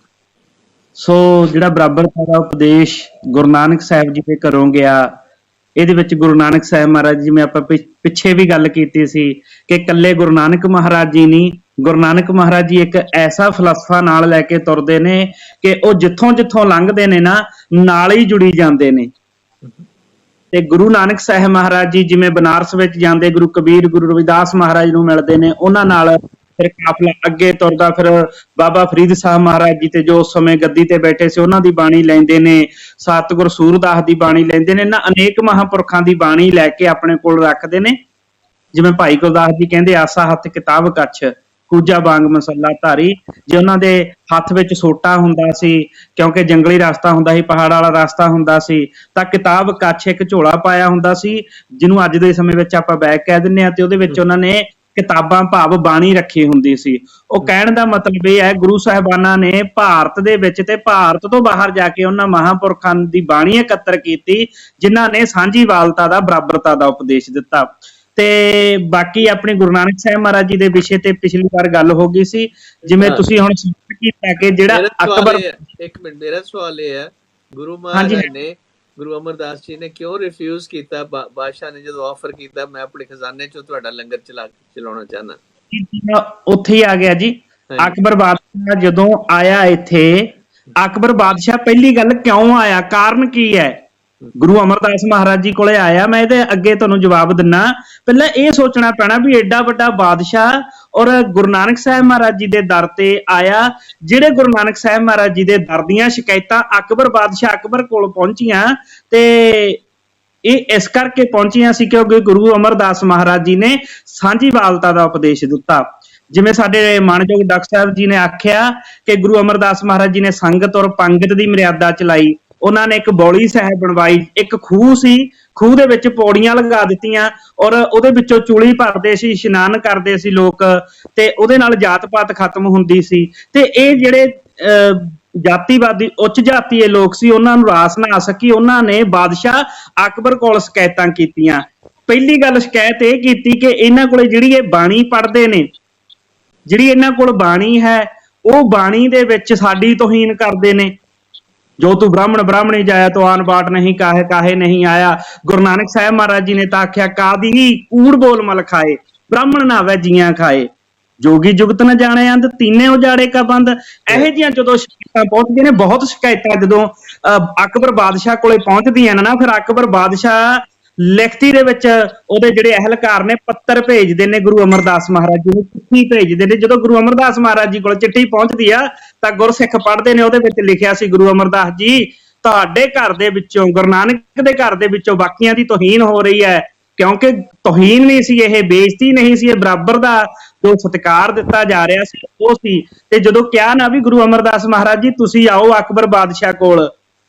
ਸੋ ਜਿਹੜਾ ਬਰਾਬਰਤਾ ਦਾ ਉਪਦੇਸ਼ ਗੁਰੂ ਨਾਨਕ ਸਾਹਿਬ ਜੀ ਦੇ ਘਰੋਂ ਗਿਆ, ਇਹਦੇ ਵਿੱਚ ਗੁਰੂ ਨਾਨਕ ਸਾਹਿਬ ਮਹਾਰਾਜ, ਜਿਵੇਂ ਆਪਾਂ ਪਿੱਛੇ ਵੀ ਗੱਲ ਕੀਤੀ ਸੀ ਕਿ ਇਕੱਲੇ ਗੁਰੂ ਨਾਨਕ ਮਹਾਰਾਜ ਜੀ ਨਹੀਂ, ਗੁਰੂ ਨਾਨਕ ਮਹਾਰਾਜ ਜੀ ਇੱਕ ਐਸਾ ਫਲਸਫਾ ਨਾਲ ਲੈ ਕੇ ਤੁਰਦੇ ਨੇ ਕਿ ਉਹ ਜਿੱਥੋਂ ਲੰਘਦੇ ਨੇ ਨਾ ਨਾਲ ਹੀ ਜੁੜੀ ਜਾਂਦੇ ਨੇ। ਤੇ ਗੁਰੂ ਨਾਨਕ ਸਾਹਿਬ ਮਹਾਰਾਜ ਜੀ ਜਿਵੇਂ ਬਨਾਰਸ ਵਿੱਚ ਜਾਂਦੇ, ਗੁਰੂ ਕਬੀਰ, ਗੁਰੂ ਰਵਿਦਾਸ ਮਹਾਰਾਜ ਨੂੰ ਮਿਲਦੇ ਨੇ, ਉਹਨਾਂ ਨਾਲ ਫਿਰ ਕਾਫਲਾ ਅੱਗੇ ਤੁਰਦਾ, ਫਿਰ ਬਾਬਾ ਫਰੀਦ ਸਾਹਿਬ ਮਹਾਰਾਜ ਜੀ ਤੇ ਜੋ ਉਸ ਸਮੇਂ ਗੱਦੀ ਤੇ ਬੈਠੇ ਸੀ ਉਹਨਾਂ ਦੀ ਬਾਣੀ ਲੈਂਦੇ ਨੇ, ਸਤਿਗੁਰ ਸੂਰਦਾਸ ਦੀ ਬਾਣੀ ਲੈਂਦੇ ਨੇ, ਨਾ ਅਨੇਕ ਮਹਾਂਪੁਰਖਾਂ ਦੀ ਬਾਣੀ ਲੈ ਕੇ ਆਪਣੇ ਕੋਲ ਰੱਖਦੇ ਨੇ। ਜਿਵੇਂ ਭਾਈ ਗੁਰਦਾਸ ਜੀ ਕਹਿੰਦੇ, ਆਸਾ ਹੱਥ ਕਿਤਾਬ ਕੱਛ, ਕੂਜਾ ਵਾਂਗ ਮਸੱਲਾ ਧਾਰੀ। ਜੇ ਉਹਨਾਂ ਦੇ ਹੱਥ ਵਿੱਚ ਸੋਟਾ ਹੁੰਦਾ ਸੀ, ਕਿਉਂਕਿ ਜੰਗਲੀ ਰਸਤਾ ਹੁੰਦਾ ਸੀ, ਪਹਾੜ ਵਾਲਾ ਰਸਤਾ ਹੁੰਦਾ ਸੀ, ਤਾਂ ਕਿਤਾਬ ਕੱਛ ਇੱਕ ਝੋਲਾ ਪਾਇਆ ਹੁੰਦਾ ਸੀ, ਜਿਹਨੂੰ ਅੱਜ ਦੇ ਸਮੇਂ ਵਿੱਚ ਆਪਾਂ ਬੈਗ ਕਹਿ ਦਿੰਦੇ ਹਾਂ, ਤੇ ਉਹਦੇ ਵਿੱਚ ਉਹਨਾਂ ਨੇ ਕਿਤਾਬਾਂ ਭਾਵ ਬਾਣੀ ਰੱਖੀ ਹੁੰਦੀ ਸੀ। ਉਹ ਕਹਿਣ ਦਾ ਮਤਲਬ ਇਹ ਹੈ, ਗੁਰੂ ਸਾਹਿਬਾਨਾਂ ਨੇ ਭਾਰਤ ਦੇ ਵਿੱਚ ਤੇ ਭਾਰਤ ਤੋਂ ਬਾਹਰ ਜਾ ਕੇ ਉਹਨਾਂ ਮਹਾਂਪੁਰਖਾਂ ਦੀ ਬਾਣੀ ਇਕੱਤਰ ਕੀਤੀ, ਜਿਨ੍ਹਾਂ ਨੇ ਸਾਂਝੀਵਾਲਤਾ ਦਾ, ਬਰਾਬਰਤਾ ਦਾ ਉਪਦੇਸ਼ ਦਿੱਤਾ। ਤੇ ਬਾਕੀ ਆਪਣੇ ਗੁਰੂ ਨਾਨਕ ਸਾਹਿਬ ਮਹਾਰਾਜ ਜੀ ਦੇ ਵਿਸ਼ੇ ਤੇ ਪਿਛਲੀ ਵਾਰ ਗੱਲ ਹੋ ਗਈ ਸੀ, ਜਿਵੇਂ ਤੁਸੀਂ ਹੁਣ ਕੀਤਾ ਕਿ ਜਿਹੜਾ ਅਕਬਰ। ਇੱਕ ਮਿੰਟ, ਮੇਰਾ ਸਵਾਲ ਇਹ ਹੈ, ਗੁਰੂ ਮਹਾਰਾਜ ਨੇ, ਗੁਰੂ ਅਮਰਦਾਸ ਜੀ ਨੇ ਕਿਉਂ ਰਿਫਿਊਜ਼ ਕੀਤਾ? ਬਾਦਸ਼ਾਹ ਨੇ ਜਦੋਂ ਆਫਰ ਕੀਤਾ, ਮੈਂ ਆਪਣੇ ਖਜ਼ਾਨੇ ਚੋਂ ਤੁਹਾਡਾ ਲੰਗਰ ਚਲਾਉਣਾ ਚਾਹੁੰਦਾ, ਉੱਥੇ ਹੀ ਆ ਗਿਆ ਜੀ। ਅਕਬਰ ਬਾਦਸ਼ਾਹ ਜਦੋਂ ਆਇਆ ਇੱਥੇ, ਅਕਬਰ ਬਾਦਸ਼ਾਹ ਪਹਿਲੀ ਗੱਲ ਕਿਉਂ ਆਇਆ, ਕਾਰਨ ਕੀ ਹੈ? ਗੁਰੂ ਅਮਰਦਾਸ ਮਹਾਰਾਜ ਜੀ ਕੋਲੇ ਆਇਆ। ਮੈਂ ਇਹਦੇ ਅੱਗੇ ਤੁਹਾਨੂੰ ਜਵਾਬ ਦਿੰਨਾ। ਪਹਿਲਾਂ ਇਹ ਸੋਚਣਾ ਪੈਣਾ ਵੀ ਐਡਾ ਵੱਡਾ ਬਾਦਸ਼ਾਹ ਔਰ ਗੁਰੂ ਨਾਨਕ ਸਾਹਿਬ ਮਹਾਰਾਜ ਜੀ ਦੇ ਦਰ ਤੇ ਆਇਆ, ਜਿਹੜੇ ਗੁਰੂ ਨਾਨਕ ਸਾਹਿਬ ਮਹਾਰਾਜ ਜੀ ਦੇ ਦਰ ਦੀਆਂ ਸ਼ਿਕਾਇਤਾਂ ਅਕਬਰ ਕੋਲ ਪਹੁੰਚੀਆਂ, ਤੇ ਇਹ ਇਸ ਕਰਕੇ ਪਹੁੰਚੀਆਂ ਸੀ ਕਿਉਂਕਿ ਗੁਰੂ ਅਮਰਦਾਸ ਮਹਾਰਾਜ ਜੀ ਨੇ ਸਾਂਝੀਵਾਲਤਾ ਦਾ ਉਪਦੇਸ਼ ਦਿੱਤਾ। ਜਿਵੇਂ ਸਾਡੇ ਮਾਣਯੋਗ ਡਾਕਟਰ ਸਾਹਿਬ ਜੀ ਨੇ ਆਖਿਆ ਕਿ ਗੁਰੂ ਅਮਰਦਾਸ ਮਹਾਰਾਜ ਜੀ ਨੇ ਸੰਗਤ ਔਰ ਪੰਗਤ ਦੀ ਮਰਿਆਦਾ ਚਲਾਈ। ਉਹਨਾਂ ਨੇ ਇੱਕ ਬੌਲੀ ਸਾਹਿਬ ਬਣਵਾਈ, ਇੱਕ ਖੂਹ ਸੀ, ਖੂਹ ਦੇ ਵਿੱਚ ਪੌੜੀਆਂ ਲਗਾ ਦਿੱਤੀਆਂ, ਔਰ ਉਹਦੇ ਵਿੱਚੋਂ ਚੂਲੀ ਭਰਦੇ ਸੀ, ਇਸ਼ਨਾਨ ਕਰਦੇ ਸੀ ਲੋਕ, ਤੇ ਉਹਦੇ ਨਾਲ ਜਾਤ ਪਾਤ ਖਤਮ ਹੁੰਦੀ ਸੀ। ਤੇ ਇਹ ਜਿਹੜੇ ਜਾਤੀਵਾਦੀ, ਉੱਚ ਜਾਤੀਏ ਲੋਕ ਸੀ, ਉਹਨਾਂ ਨੂੰ ਰਾਸ ਨਾ ਆ ਸਕੀ, ਉਹਨਾਂ ਨੇ ਬਾਦਸ਼ਾਹ ਅਕਬਰ ਕੋਲ ਸ਼ਿਕਾਇਤਾਂ ਕੀਤੀਆਂ। ਪਹਿਲੀ ਗੱਲ ਸ਼ਿਕਾਇਤ ਇਹ ਕੀਤੀ ਕਿ ਇਹਨਾਂ ਕੋਲੇ ਜਿਹੜੀ ਇਹ ਬਾਣੀ ਪੜ੍ਹਦੇ ਨੇ, ਜਿਹੜੀ ਇਹਨਾਂ ਕੋਲ ਬਾਣੀ ਹੈ, ਉਹ ਬਾਣੀ ਦੇ ਵਿੱਚ ਸਾਡੀ ਤੋਹੀਨ ਕਰਦੇ ਨੇ। ਜੋ ਤੂੰ ਬ੍ਰਾਹਮਣੀ ਜਾਇਆ ਤੋ ਆਨ ਬਾਟ ਨਹੀਂ ਕਾਹੇ ਨਹੀਂ ਆਇਆ। ਗੁਰੂ ਨਾਨਕ ਸਾਹਿਬ ਮਹਾਰਾਜ ਜੀ ਨੇ ਤਾਂ ਆਖਿਆ, ਕਾਦੀ ਕੂੜ ਬੋਲ ਮਲ ਖਾਏ, ਬ੍ਰਾਹਮਣ ਨਾ ਵੈ ਜੀਆਂ ਖਾਏ। ਜੋਗੀ ਜੁਗਤ ਨ ਜਾਣੇ ਅੰਧ ਤੀਨੇ ਉਜਾੜੇ ਕਾ ਬੰਦ। ਇਹੋ ਜਿਹੀਆਂ ਜਦੋਂ ਸ਼ਿਕਾਇਤਾਂ ਪਹੁੰਚਦੀਆਂ ਨੇ, ਬਹੁਤ ਸ਼ਿਕਾਇਤਾਂ ਜਦੋਂ ਅਕਬਰ ਬਾਦਸ਼ਾਹ ਕੋਲੇ ਪਹੁੰਚਦੀਆਂ ਨੇ ਨਾ, ਫਿਰ ਅਕਬਰ ਬਾਦਸ਼ਾਹ ਲਿਖਤੀ ਦੇ ਵਿੱਚ ਉਹਦੇ ਜਿਹੜੇ ਅਹਿਲਕਾਰ ਨੇ ਪੱਤਰ ਭੇਜਦੇ ਨੇ ਗੁਰੂ ਅਮਰਦਾਸ ਮਹਾਰਾਜ ਜੀ ਨੂੰ, ਚਿੱਠੀ ਭੇਜਦੇ ਨੇ। ਜਦੋਂ ਗੁਰੂ ਅਮਰਦਾਸ ਮਹਾਰਾਜ ਜੀ ਕੋਲ ਚਿੱਠੀ ਪਹੁੰਚਦੀ ਆ ਤਾਂ ਗੁਰਸਿੱਖ ਪੜ੍ਹਦੇ ਨੇ, ਉਹਦੇ ਵਿੱਚ ਲਿਖਿਆ ਸੀ, ਗੁਰੂ ਅਮਰਦਾਸ ਜੀ ਤੁਹਾਡੇ ਘਰ ਦੇ ਵਿੱਚੋਂ, ਗੁਰੂ ਨਾਨਕ ਦੇ ਘਰ ਦੇ ਵਿੱਚੋਂ ਬਾਕੀਆਂ ਦੀ ਤੋਹੀਨ ਹੋ ਰਹੀ ਹੈ, ਕਿਉਂਕਿ ਤੋਹੀਨ ਨਹੀਂ ਸੀ ਇਹ, ਬੇਇੱਜ਼ਤੀ ਨਹੀਂ ਸੀ ਇਹ, ਬਰਾਬਰ ਦਾ ਜੋ ਸਤਿਕਾਰ ਦਿੱਤਾ ਜਾ ਰਿਹਾ ਸੀ ਉਹ ਸੀ। ਤੇ ਜਦੋਂ ਕਿਹਾ ਨਾ ਵੀ ਗੁਰੂ ਅਮਰਦਾਸ ਮਹਾਰਾਜ ਜੀ ਤੁਸੀਂ ਆਓ ਅਕਬਰ ਬਾਦਸ਼ਾਹ ਕੋਲ,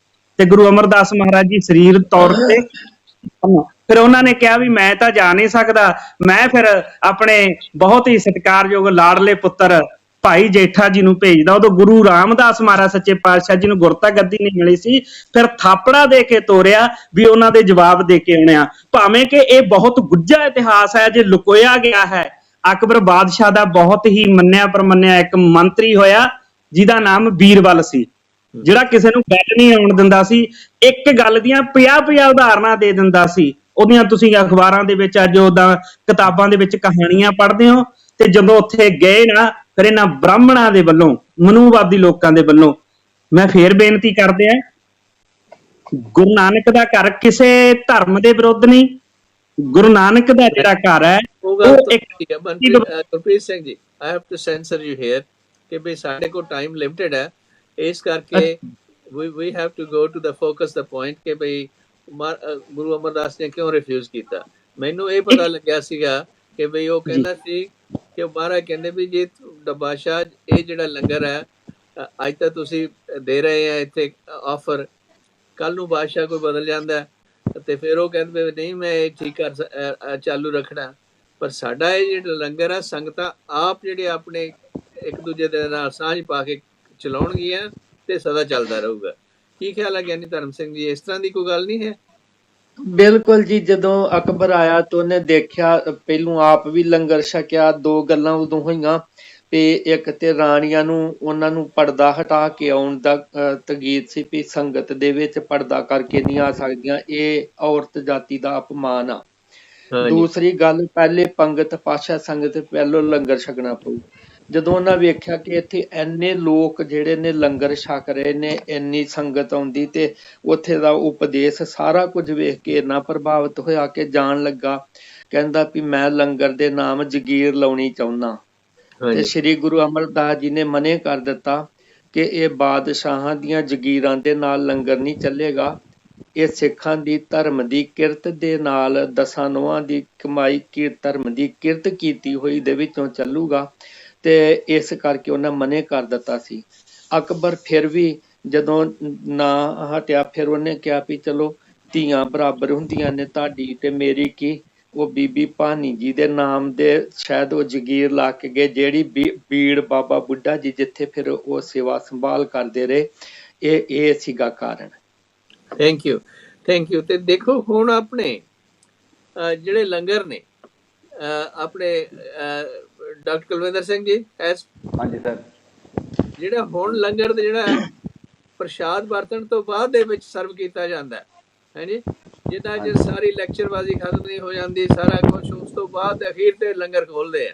ਤੇ ਗੁਰੂ ਅਮਰਦਾਸ ਮਹਾਰਾਜ ਜੀ ਸਰੀਰ ਤੌਰ ਤੇ, ਫਿਰ ਉਹਨਾਂ ਨੇ ਕਿਹਾ ਵੀ ਮੈਂ ਤਾਂ ਜਾ ਨਹੀਂ ਸਕਦਾ, ਮੈਂ ਫਿਰ ਆਪਣੇ ਬਹੁਤ ਹੀ ਸਤਿਕਾਰਯੋਗ ਲਾਡਲੇ ਪੁੱਤਰ ਭਾਈ ਜੇਠਾ ਜੀ ਨੂੰ ਭੇਜਦਾ। ਉਦੋਂ ਗੁਰੂ ਰਾਮਦਾਸ ਮਹਾਰਾਜ ਸੱਚੇ ਪਾਤਸ਼ਾਹ ਜੀ ਨੂੰ ਗੁਰਤਾ ਗੱਦੀ ਨਹੀਂ ਮਿਲੀ ਸੀ, ਫਿਰ ਥਾਪੜਾ ਦੇ ਕੇ ਤੋਰਿਆ ਵੀ ਉਹਨਾਂ ਦੇ ਜਵਾਬ ਦੇ ਕੇ ਆਉਣੇ ਆ। ਭਾਵੇਂ ਕਿ ਇਹ ਬਹੁਤ ਗੁੱਝਾ ਇਤਿਹਾਸ ਹੈ, ਜੇ ਲੁਕੋਇਆ ਗਿਆ ਹੈ। ਅਕਬਰ ਬਾਦਸ਼ਾਹ ਦਾ ਬਹੁਤ ਹੀ ਮੰਨਿਆ ਪ੍ਰਮੰਨਿਆ ਇੱਕ ਮੰਤਰੀ ਹੋਇਆ ਜਿਹਦਾ ਨਾਮ ਬੀਰਬਲ ਸੀ, ਜਿਹੜਾ ਕਿਸੇ ਨੂੰ ਗੱਲ ਨਹੀਂ ਆਉਣ ਦਿੰਦਾ ਸੀ, ਇੱਕ ਗੱਲ ਦੀਆਂ 50-50 ਉਦਾਹਰਨਾਂ ਦੇ ਦਿੰਦਾ ਸੀ। ਉਹਦੀਆਂ ਤੁਸੀਂ ਅਖਬਾਰਾਂ ਦੇ ਵਿੱਚ ਅੱਜ ਉਹਦਾ ਕਿਤਾਬਾਂ ਦੇ ਵਿੱਚ ਕਹਾਣੀਆਂ ਪੜ੍ਹਦੇ ਹੋ। ਤੇ ਜਦੋਂ ਉੱਥੇ ਗਏ ਨਾ, ਫਿਰ ਇਹਨਾਂ ਬ੍ਰਾਹਮਣਾਂ ਦੇ ਵੱਲੋਂ, ਮਨੂਵਾਦੀ ਲੋਕਾਂ ਦੇ ਵੱਲੋਂ, ਮੈਂ ਫੇਰ ਬੇਨਤੀ ਕਰਦੇ ਆ, ਗੁਰੂ ਨਾਨਕ ਦਾ ਘਰ ਕਿਸੇ ਧਰਮ ਦੇ ਵਿਰੁੱਧ ਨਹੀਂ। ਗੁਰੂ ਨਾਨਕ ਦਾ ਜਿਹੜਾ ਘਰ ਹੈ ਉਹ ਗੱਲ ਉਹ ਇੱਕ ਠੀਕ ਹੈ। Gurpreet Singh ji, I have to censor you here ਕਿ ਬਈ ਸਾਡੇ ਕੋਲ ਟਾਈਮ ਲਿਮਿਟਡ ਹੈ, ਇਸ ਕਰਕੇ we have to go to the focus the point ਕਿ ਬਈ ਗੁਰੂ ਅਮਰਦਾਸ ਨੇ ਕਿਉਂ ਰਿਫਿਊਜ਼ ਕੀਤਾ। ਮੈਨੂੰ ਇਹ ਪਤਾ ਲੱਗਿਆ ਸੀਗਾ ਕਿ ਬਈ ਉਹ ਕਹਿੰਦਾ ਸੀ ਕਿ ਮਹਾਰਾਜ ਕਹਿੰਦੇ ਵੀ ਜੇ ਬਾਦਸ਼ਾਹ ਇਹ ਜਿਹੜਾ ਲੰਗਰ ਹੈ ਅੱਜ ਤਾਂ ਤੁਸੀਂ ਦੇ ਰਹੇ ਆ ਇੱਥੇ ਆਫਰ, ਕੱਲ ਨੂੰ ਬਾਦਸ਼ਾਹ ਕੋਈ ਬਦਲ ਜਾਂਦਾ ਤੇ ਫਿਰ ਉਹ ਕਹਿੰਦੇ ਨਹੀਂ ਮੈਂ ਇਹ ਠੀਕ ਕਰ ਚਾਲੂ ਰੱਖਣਾ, ਪਰ ਸਾਡਾ ਇਹ ਜਿਹੜਾ ਲੰਗਰ ਹੈ ਸੰਗਤਾਂ ਆਪ ਜਿਹੜੇ ਆਪਣੇ ਇੱਕ ਦੂਜੇ ਦੇ ਨਾਲ ਸਾਂਝ ਪਾ ਕੇ ਚਲਾਉਣਗੀਆਂ ਤੇ ਸਦਾ ਚੱਲਦਾ ਰਹੂਗਾ। ਕੀ ਖਿਆਲ ਹੈ ਗਿਆਨੀ ਧਰਮ ਸਿੰਘ ਜੀ, ਇਸ ਤਰ੍ਹਾਂ ਦੀ ਕੋਈ ਗੱਲ ਨਹੀਂ ਹੈ? ਬਿਲਕੁਲ ਜੀ, ਜਦੋਂ ਅਕਬਰ ਆਇਆ ਤਾਂ ਉਹਨੇ ਦੇਖਿਆ, ਪਹਿਲੋਂ ਆਪ ਵੀ ਲੰਗਰ ਛਕਿਆ। ਦੋ ਗੱਲਾਂ ਉਦੋਂ ਹੋਈਆਂ ਵੀ ਇੱਕ ਤੇ ਰਾਣੀਆਂ ਨੂੰ ਉਹਨਾਂ ਨੂੰ ਪਰਦਾ ਹਟਾ ਕੇ ਆਉਣ ਦਾ ਤਗੀਦ ਸੀ ਵੀ ਸੰਗਤ ਦੇ ਵਿੱਚ ਪਰਦਾ ਕਰਕੇ ਨਹੀਂ ਆ ਸਕਦੀਆਂ, ਇਹ ਔਰਤ ਜਾਤੀ ਦਾ ਅਪਮਾਨ ਆ। ਦੂਸਰੀ ਗੱਲ, ਪਹਿਲੇ ਪੰਗਤ ਪਾਤਸ਼ਾਹ ਸੰਗਤ ਪਹਿਲੋਂ ਲੰਗਰ ਛਕਣਾ ਪਊ। ਜਦੋਂ ਉਹਨਾਂ ਵੇਖਿਆ ਕਿ ਇੱਥੇ ਇੰਨੇ ਲੋਕ ਜਿਹੜੇ ਨੇ ਲੰਗਰ ਛਕ ਰਹੇ ਨੇ, ਇੰਨੀ ਸੰਗਤ ਆਉਂਦੀ, ਤੇ ਉੱਥੇ ਦਾ ਉਪਦੇਸ਼ ਸਾਰਾ ਕੁਝ ਵੇਖ ਕੇ ਇੰਨਾ ਪ੍ਰਭਾਵਿਤ ਹੋਇਆ ਕਿ ਜਾਣ ਲੱਗਾ, ਕਹਿੰਦਾ ਵੀ ਮੈਂ ਲੰਗਰ ਦੇ ਨਾਮ ਜਗੀਰ ਲਾਉਣੀ ਚਾਹੁੰਦਾ। ਤੇ ਸ੍ਰੀ ਗੁਰੂ ਅਮਰਦਾਸ ਜੀ ਨੇ ਮਨੇ ਕਰ ਦਿੱਤਾ ਕਿ ਇਹ ਬਾਦਸ਼ਾਹਾਂ ਦੀਆਂ ਜਗੀਰਾਂ ਦੇ ਨਾਲ ਲੰਗਰ ਨਹੀਂ ਚੱਲੇਗਾ, ਇਹ ਸਿੱਖਾਂ ਦੀ ਧਰਮ ਦੀ ਕਿਰਤ ਦੇ ਨਾਲ, ਦਸਾਂ ਨੋਹਾਂ ਦੀ ਕਮਾਈ ਕੀ ਧਰਮ ਦੀ ਕਿਰਤ ਕੀਤੀ ਹੋਈ ਦੇ ਵਿੱਚੋਂ ਚੱਲੂਗਾ। ਤੇ ਇਸ ਕਰਕੇ ਉਹਨਾਂ ਮਨੇ ਕਰ ਦਿੱਤਾ ਸੀ। ਅਕਬਰ ਫਿਰ ਵੀ ਜਦੋਂ ਨਾ ਹਟਿਆ, ਫਿਰ ਉਹਨੇ ਕਿਹਾ ਵੀ ਚਲੋ ਧੀਆਂ ਬਰਾਬਰ ਹੁੰਦੀਆਂ ਨੇ, ਤੁਹਾਡੀ ਤੇ ਮੇਰੀ ਕੀ। ਉਹ ਬੀਬੀ ਭਾਨੀ ਜੀ ਦੇ ਨਾਮ ਦੇ ਸ਼ਾਇਦ ਉਹ ਜਗੀਰ ਲਾ ਕੇ ਗਏ, ਜਿਹੜੀ ਬੀੜ ਬਾਬਾ ਬੁੱਢਾ ਜੀ ਜਿੱਥੇ ਫਿਰ ਉਹ ਸੇਵਾ ਸੰਭਾਲ ਕਰਦੇ ਰਹੇ। ਇਹ ਸੀਗਾ ਕਾਰਨ। Thank you. ਤੇ ਦੇਖੋ ਹੁਣ ਆਪਣੇ ਜਿਹੜੇ ਲੰਗਰ ਨੇ, ਆਪਣੇ ਡਾਕਟਰ ਕੁਲਵਿੰਦਰ ਸਿੰਘ ਜੀ, ਹਾਂਜੀ ਸਰ, ਜਿਹੜਾ ਹੁਣ ਲੰਗਰ ਦੇ ਜਿਹੜਾ ਪ੍ਰਸ਼ਾਦ ਵਰਤਣ ਤੋਂ ਬਾਅਦ ਦੇ ਵਿੱਚ ਸਰਵ ਕੀਤਾ ਜਾਂਦਾ ਹੈ ਜੀ, ਜਿੱਦਾਂ ਜੇ ਸਾਰੀ ਲੈਕਚਰਬਾਜ਼ੀ ਖਤਮ ਨਹੀਂ ਹੋ ਜਾਂਦੀ, ਸਾਰਾ ਕੁਝ ਉਸ ਤੋਂ ਬਾਅਦ ਅਖੀਰ ਤੇ ਲੰਗਰ ਖੋਲਦੇ ਆ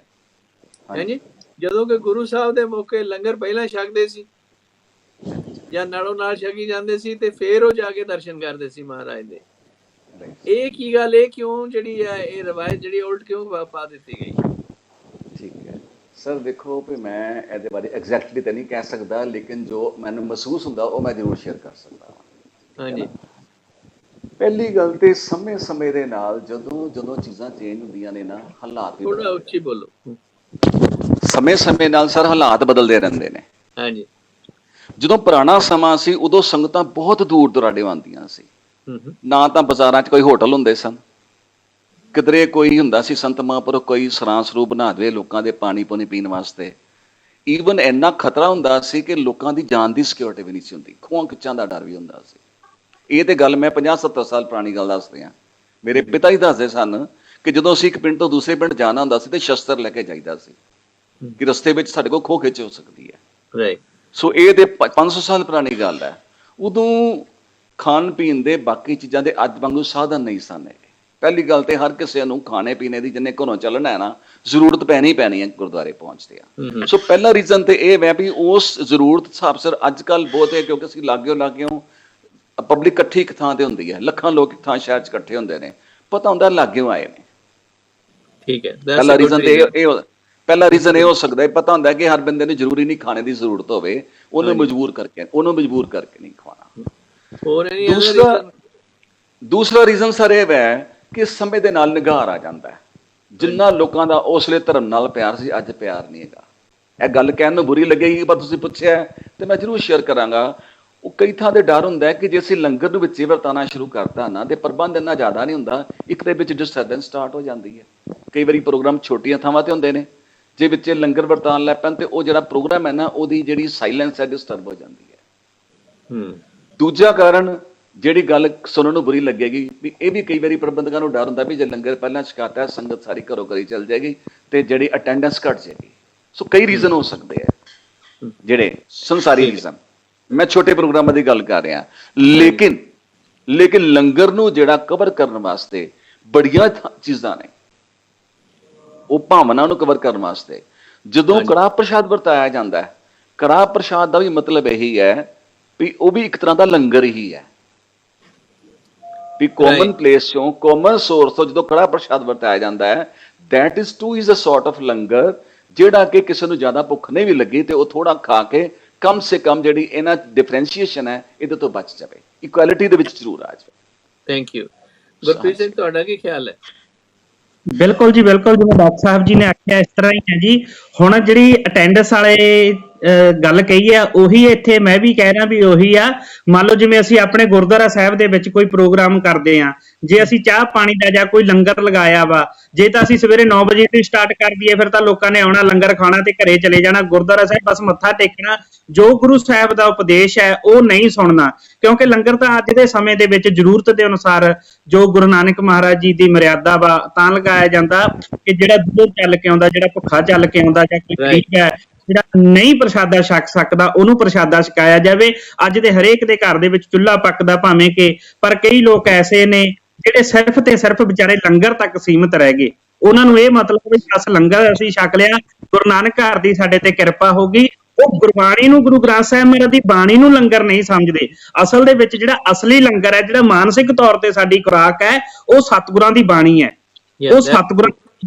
ਹੈ ਜੀ। ਜਦੋਂ ਕਿ ਗੁਰੂ ਸਾਹਿਬ ਦੇ ਮੌਕੇ ਲੰਗਰ ਪਹਿਲਾਂ ਛਕਦੇ ਸੀ ਜਾਂ ਨਾਲੋਂ ਨਾਲ ਛਕੀ ਜਾਂਦੇ ਸੀ ਤੇ ਫਿਰ ਉਹ ਜਾ ਕੇ ਦਰਸ਼ਨ ਕਰਦੇ ਸੀ ਮਹਾਰਾਜ ਦੇ। ਇਹ ਕੀ ਗੱਲ, ਇਹ ਕਿਉਂ ਜਿਹੜੀ ਹੈ ਇਹ ਰਵਾਇਤ ਜਿਹੜੀ ਉਲਟ ਕਿਉਂ ਪਾ ਦਿੱਤੀ ਗਈ? ਠੀਕ ਹੈ ਸਰ, ਦੇਖੋ ਵੀ ਮੈਂ ਇਹਦੇ ਬਾਰੇ ਐਗਜ਼ੈਕਟਲੀ ਤਾਂ ਨਹੀਂ ਕਹਿ ਸਕਦਾ, ਲੇਕਿਨ ਜੋ ਮੈਨੂੰ ਮਹਿਸੂਸ ਹੁੰਦਾ ਉਹ ਮੈਂ ਜ਼ਰੂਰ ਸ਼ੇਅਰ ਕਰ ਸਕਦਾ ਹਾਂ। ਹਾਂਜੀ, ਪਹਿਲੀ ਗੱਲ ਤੇ ਸਮੇਂ ਦੇ ਨਾਲ ਜਦੋਂ ਚੀਜ਼ਾਂ ਚੇਂਜ ਹੁੰਦੀਆਂ ਨੇ ਨਾ, ਹਾਲਾਤ ਵੀ ਥੋੜਾ ਉੱਚੀ ਬੋਲੋ। ਸਮੇਂ ਨਾਲ ਸਰ ਹਾਲਾਤ ਬਦਲਦੇ ਰਹਿੰਦੇ ਨੇ। ਹਾਂਜੀ, ਜਦੋਂ ਪੁਰਾਣਾ ਸਮਾਂ ਸੀ ਉਦੋਂ ਸੰਗਤਾਂ ਬਹੁਤ ਦੂਰ ਦੁਰਾਡੇ ਆਉਂਦੀਆਂ ਸੀ, ਨਾ ਤਾਂ ਬਾਜ਼ਾਰਾਂ 'ਚ ਕੋਈ ਹੋਟਲ ਹੁੰਦੇ ਸਨ, ਕਿਧਰੇ ਕੋਈ ਹੁੰਦਾ ਸੀ ਸੰਤ ਮਹਾਂਪੁਰਖ ਕੋਈ ਸਰਾਂ ਸਰੂਪ ਬਣਾ ਦੇਵੇ ਲੋਕਾਂ ਦੇ ਪਾਣੀ ਪੂਣੀ ਪੀਣ ਵਾਸਤੇ। ਈਵਨ ਇੰਨਾ ਖਤਰਾ ਹੁੰਦਾ ਸੀ ਕਿ ਲੋਕਾਂ ਦੀ ਜਾਨ ਦੀ ਸਿਕਿਉਰਿਟੀ ਵੀ ਨਹੀਂ ਸੀ ਹੁੰਦੀ, ਖੂਹਾਂ ਖਿੱਚਾਂ ਦਾ ਡਰ ਵੀ ਹੁੰਦਾ ਸੀ। ਇਹ ਤੇ ਗੱਲ ਮੈਂ 50-70 ਸਾਲ ਪੁਰਾਣੀ ਗੱਲ ਦੱਸ ਰਿਹਾ। ਮੇਰੇ ਪਿਤਾ ਜੀ ਦੱਸਦੇ ਸਨ ਕਿ ਜਦੋਂ ਅਸੀਂ ਇੱਕ ਪਿੰਡ ਤੋਂ ਦੂਸਰੇ ਪਿੰਡ ਜਾਣਾ ਹੁੰਦਾ ਸੀ ਤੇ ਸ਼ਸਤਰ ਲੈ ਕੇ ਜਾਈਦਾ ਸੀ ਕਿ ਰਸਤੇ ਵਿੱਚ ਸਾਡੇ ਕੋਲ ਖੋਹ ਖਿੱਚ ਹੋ ਸਕਦੀ ਹੈ। ਸੋ ਇਹ ਤੇ 500 ਸਾਲ ਪੁਰਾਣੀ ਗੱਲ ਹੈ। ਉਦੋਂ ਖਾਣ ਪੀਣ ਦੇ ਬਾਕੀ ਚੀਜ਼ਾਂ ਦੇ ਅੱਜ ਵਾਂਗੂ ਸਾਧਨ ਨਹੀਂ ਸਨ। ਪਹਿਲੀ ਗੱਲ ਤੇ ਹਰ ਕਿਸੇ ਨੂੰ ਖਾਣੇ ਪੀਣੇ ਦੀ ਜਿੰਨੇ ਘਰੋਂ ਚੱਲਣਾ ਹੈ ਨਾ, ਜ਼ਰੂਰਤ ਪੈਣੀ ਹੈ ਗੁਰਦੁਆਰੇ ਪਹੁੰਚਦੇ ਆ। ਸੋ ਪਹਿਲਾ ਰੀਜ਼ਨ ਤੇ ਇਹ ਹੈ ਵੀ ਉਸ ਜ਼ਰੂਰਤ ਹਿਸਾਬ ਸਿਰ ਅੱਜ ਕੱਲ੍ਹ ਬਹੁਤ ਹੈ, ਕਿਉਂਕਿ ਅਸੀਂ ਲਾਗਿਓ ਪਬਲਿਕ ਇਕੱਠੀ ਇੱਕ ਥਾਂ ਤੇ ਹੁੰਦੀ ਹੈ, ਲੱਖਾਂ ਲੋਕ ਇੱਕ ਥਾਂ ਸ਼ਹਿਰ 'ਚ ਇਕੱਠੇ ਹੁੰਦੇ ਨੇ, ਪਤਾ ਹੁੰਦਾ ਲਾਗਿਓ ਆਏ ਨੇ। ਠੀਕ ਹੈ, ਪਹਿਲਾ ਰੀਜ਼ਨ ਤੇ ਪਹਿਲਾ ਰੀਜ਼ਨ ਇਹ ਹੋ ਸਕਦਾ ਹੈ, ਪਤਾ ਹੁੰਦਾ ਕਿ ਹਰ ਬੰਦੇ ਨੂੰ ਜ਼ਰੂਰੀ ਨਹੀਂ ਖਾਣੇ ਦੀ ਜ਼ਰੂਰਤ ਹੋਵੇ, ਉਹਨੂੰ ਮਜਬੂਰ ਕਰਕੇ ਨਹੀਂ ਖਵਾਉਣਾ। ਦੂਸਰਾ ਰੀਜ਼ਨ ਸਰ ਇਹ ਹੈ ਕਿ ਸਮੇਂ ਦੇ ਨਾਲ ਨਿਗਾਰ ਆ ਜਾਂਦਾ ਹੈ। ਜਿੰਨਾ ਲੋਕਾਂ ਦਾ ਉਸ ਵੇਲੇ ਧਰਮ ਨਾਲ ਪਿਆਰ ਸੀ, ਅੱਜ ਪਿਆਰ ਨਹੀਂ ਹੈਗਾ। ਇਹ ਗੱਲ ਕਹਿਣ ਨੂੰ ਬੁਰੀ ਲੱਗੇਗੀ, ਪਰ ਤੁਸੀਂ ਪੁੱਛਿਆ ਤੇ ਮੈਂ ਜ਼ਰੂਰ ਸ਼ੇਅਰ ਕਰਾਂਗਾ। ਉਹ ਕਈ ਥਾਂ ਤੇ ਡਰ ਹੁੰਦਾ ਹੈ ਕਿ ਜੇ ਅਸੀਂ ਲੰਗਰ ਨੂੰ ਵਿੱਚ ਵਰਤਾਉਣਾ ਸ਼ੁਰੂ ਕਰਤਾ ਨਾ, ਤੇ ਪ੍ਰਬੰਧ ਇੰਨਾ ਜ਼ਿਆਦਾ ਨਹੀਂ ਹੁੰਦਾ, ਇੱਕ ਦੇ ਵਿੱਚ ਡਿਸਟਰਬੈਂਸ ਸਟਾਰਟ ਹੋ ਜਾਂਦੀ ਹੈ। ਕਈ ਵਾਰੀ ਪ੍ਰੋਗਰਾਮ ਛੋਟੀਆਂ ਥਾਵਾਂ ਤੇ ਹੁੰਦੇ ਨੇ, ਜੇ ਵਿੱਚ ਲੰਗਰ ਵਰਤਾਉਣ ਲੱਗ ਪੈਣ ਤੇ ਉਹ ਜਿਹੜਾ ਪ੍ਰੋਗਰਾਮ ਹੈ ਨਾ, ਉਹਦੀ ਜਿਹੜੀ ਸਾਇਲੈਂਸ ਹੈ ਡਿਸਟਰਬ ਹੋ ਜਾਂਦੀ ਹੈ। ਦੂਜਾ ਕਾਰਨ ਜਿਹੜੀ ਗੱਲ ਸੁਣਨ ਨੂੰ ਬੁਰੀ ਲੱਗੇਗੀ ਵੀ ਇਹ ਵੀ ਕਈ ਵਾਰੀ ਪ੍ਰਬੰਧਕਾਂ ਨੂੰ ਡਰ ਹੁੰਦਾ ਵੀ ਜੇ ਲੰਗਰ ਪਹਿਲਾਂ ਛਕਾਤਾ, ਸੰਗਤ ਸਾਰੀ ਘਰੋਂ ਘਰੀ ਚੱਲ ਜਾਏਗੀ ਤੇ ਜਿਹੜੀ ਅਟੈਂਡੈਂਸ ਘਟ ਜਾਏਗੀ। ਸੋ ਕਈ ਰੀਜ਼ਨ ਹੋ ਸਕਦੇ ਆ, ਜਿਹੜੇ ਸੰਸਾਰੀ ਰੀਜ਼ਨ। ਮੈਂ ਛੋਟੇ ਪ੍ਰੋਗਰਾਮਾਂ ਦੀ ਗੱਲ ਕਰ ਰਿਹਾ, ਲੇਕਿਨ ਲੰਗਰ ਨੂੰ ਜਿਹੜਾ ਕਵਰ ਕਰਨ ਵਾਸਤੇ ਬੜੀਆਂ ਚੀਜ਼ਾਂ ਨੇ। ਉਹ ਭਾਵਨਾ ਨੂੰ ਕਵਰ ਕਰਨ ਵਾਸਤੇ ਜਦੋਂ ਕੜਾਹ ਪ੍ਰਸ਼ਾਦ ਵਰਤਾਇਆ ਜਾਂਦਾ ਹੈ, ਕੜਾਹ ਪ੍ਰਸ਼ਾਦ ਦਾ ਵੀ ਮਤਲਬ ਇਹੀ ਹੈ ਵੀ ਉਹ ਵੀ ਇੱਕ ਤਰ੍ਹਾਂ ਦਾ ਲੰਗਰ ਹੀ ਹੈ। ਵੀ ਕਾਮਨ ਪਲੇਸ ਚੋਂ, ਕਾਮਨ ਸੋਰਸ ਤੋਂ ਜਦੋਂ ਕੜਾਹ ਪ੍ਰਸ਼ਾਦ ਵਰਤਾਇਆ ਜਾਂਦਾ ਹੈ, that is too is a sort of ਲੰਗਰ, ਜਿਹੜਾ ਕਿ ਕਿਸੇ ਨੂੰ ਜ਼ਿਆਦਾ ਭੁੱਖ ਨਹੀਂ ਵੀ ਲੱਗੀ ਤੇ ਉਹ ਥੋੜਾ ਖਾ ਕੇ ਕਮ ਸੇ ਕਮ ਜਿਹੜੀ ਇਹਨਾਂ ਡਿਫਰੈਂਸ਼ੀਏਸ਼ਨ ਹੈ ਇਹਦੇ ਤੋਂ ਬਚ ਜਾਵੇ, ਇਕੁਐਲਿਟੀ ਦੇ ਵਿੱਚ ਜ਼ਰੂਰ ਆ ਜਾਵੇ। Thank you. ਗੁਰਪ੍ਰੀਤ ਸਿੰਘ, ਤੁਹਾਡਾ ਕੀ ਖਿਆਲ ਹੈ? ਬਿਲਕੁਲ ਜੀ, ਬਿਲਕੁਲ ਜਿਵੇਂ ਡਾਕਟਰ ਸਾਹਿਬ ਜੀ ਨੇ ਆਖਿਆ ਇਸ ਤਰ੍ਹਾਂ ਹੀ ਹੈ ਜੀ। ਹੁਣ ਜਿਹੜੀ ਅਟੈਂਡੈਂਸ ਵਾਲੇ ਗੱਲ ਕਹੀ ਆ, ਉਹੀ ਇੱਥੇ ਮੈਂ ਵੀ ਕਹਿ ਰਿਹਾ ਵੀ ਉਹੀ ਆ। ਮੰਨ ਲਓ ਜਿਵੇਂ ਅਸੀਂ ਆਪਣੇ ਗੁਰਦੁਆਰਾ ਸਾਹਿਬ ਦੇ ਵਿੱਚ ਕੋਈ ਪ੍ਰੋਗਰਾਮ ਕਰਦੇ ਆ, ਜੇ ਅਸੀਂ ਚਾਹ ਪਾਣੀ ਦਾ ਜਾਂ ਕੋਈ ਲੰਗਰ ਲਗਾਇਆ ਵਾ, ਜੇ ਤਾਂ ਅਸੀਂ ਸਵੇਰੇ 9 ਵਜੇ ਤੋਂ ਸਟਾਰਟ ਕਰ ਦਈਏ, ਫਿਰ ਤਾਂ ਲੋਕਾਂ ਨੇ ਆਉਣਾ, ਲੰਗਰ ਖਾਣਾ ਤੇ ਘਰੇ ਚਲੇ ਜਾਣਾ। ਗੁਰਦੁਆਰਾ ਸਾਹਿਬ ਬਸ ਮੱਥਾ ਟੇਕਣਾ, ਜੋ ਗੁਰੂ ਸਾਹਿਬ ਦਾ ਉਪਦੇਸ਼ ਹੈ ਉਹ ਨਹੀਂ ਸੁਣਨਾ। ਕਿਉਂਕਿ ਲੰਗਰ ਤਾਂ ਅੱਜ ਦੇ ਸਮੇਂ ਦੇ ਵਿੱਚ ਜ਼ਰੂਰਤ ਦੇ ਅਨੁਸਾਰ ਜੋ ਗੁਰੂ ਨਾਨਕ ਮਹਾਰਾਜ ਜੀ ਦੀ ਮਰਿਆਦਾ ਵਾ ਤਾਂ ਲਗਾਇਆ ਜਾਂਦਾ ਕਿ ਜਿਹੜਾ ਦੂਰ ਚੱਲ ਕੇ ਆਉਂਦਾ, ਜਿਹੜਾ ਭੁੱਖਾ ਚੱਲ ਕੇ ਆਉਂਦਾ, ਜਾਂ ਕੋਈ ਗਰੀਬ ਹੈ ਜਿਹੜਾ ਨਹੀਂ ਪ੍ਰਸ਼ਾਦਾ ਛਕ ਸਕਦਾ, ਉਹਨੂੰ ਪ੍ਰਸ਼ਾਦਾ ਛਕਾਇਆ ਜਾਵੇ। ਅੱਜ ਦੇ ਹਰੇਕ ਦੇ ਘਰ ਦੇ ਵਿੱਚ ਚੁੱਲ੍ਹਾ ਪੱਕਦਾ ਭਾਵੇਂ ਕਿ, ਪਰ ਕਈ ਲੋਕ ਐਸੇ ਨੇ ਜਿਹੜੇ ਸਿਰਫ ਤੇ ਸਿਰਫ ਵਿਚਾਰੇ ਲੰਗਰ ਤੱਕ ਸੀਮਿਤ ਰਹਿ ਗਏ। ਉਹਨਾਂ ਨੂੰ ਇਹ ਮਤਲਬ ਵੀ ਬਸ ਲੰਗਰ ਅਸੀਂ ਛਕ ਲਿਆ, ਗੁਰੂ ਨਾਨਕ ਘਰ ਦੀ ਸਾਡੇ ਤੇ ਕਿਰਪਾ ਹੋ ਗਈ। ਉਹ ਗੁਰਬਾਣੀ ਨੂੰ, ਗੁਰੂ ਗ੍ਰੰਥ ਸਾਹਿਬ ਮਹਾਰਾਜ ਦੀ ਬਾਣੀ ਨੂੰ ਲੰਗਰ ਨਹੀਂ ਸਮਝਦੇ। ਅਸਲ ਦੇ ਵਿੱਚ ਜਿਹੜਾ ਅਸਲੀ ਲੰਗਰ ਹੈ, ਜਿਹੜਾ ਮਾਨਸਿਕ ਤੌਰ ਤੇ ਸਾਡੀ ਖੁਰਾਕ ਹੈ, ਉਹ ਸਤਿਗੁਰਾਂ ਦੀ ਬਾਣੀ ਹੈ, ਉਹ ਸਤਿਗੁਰਾਂ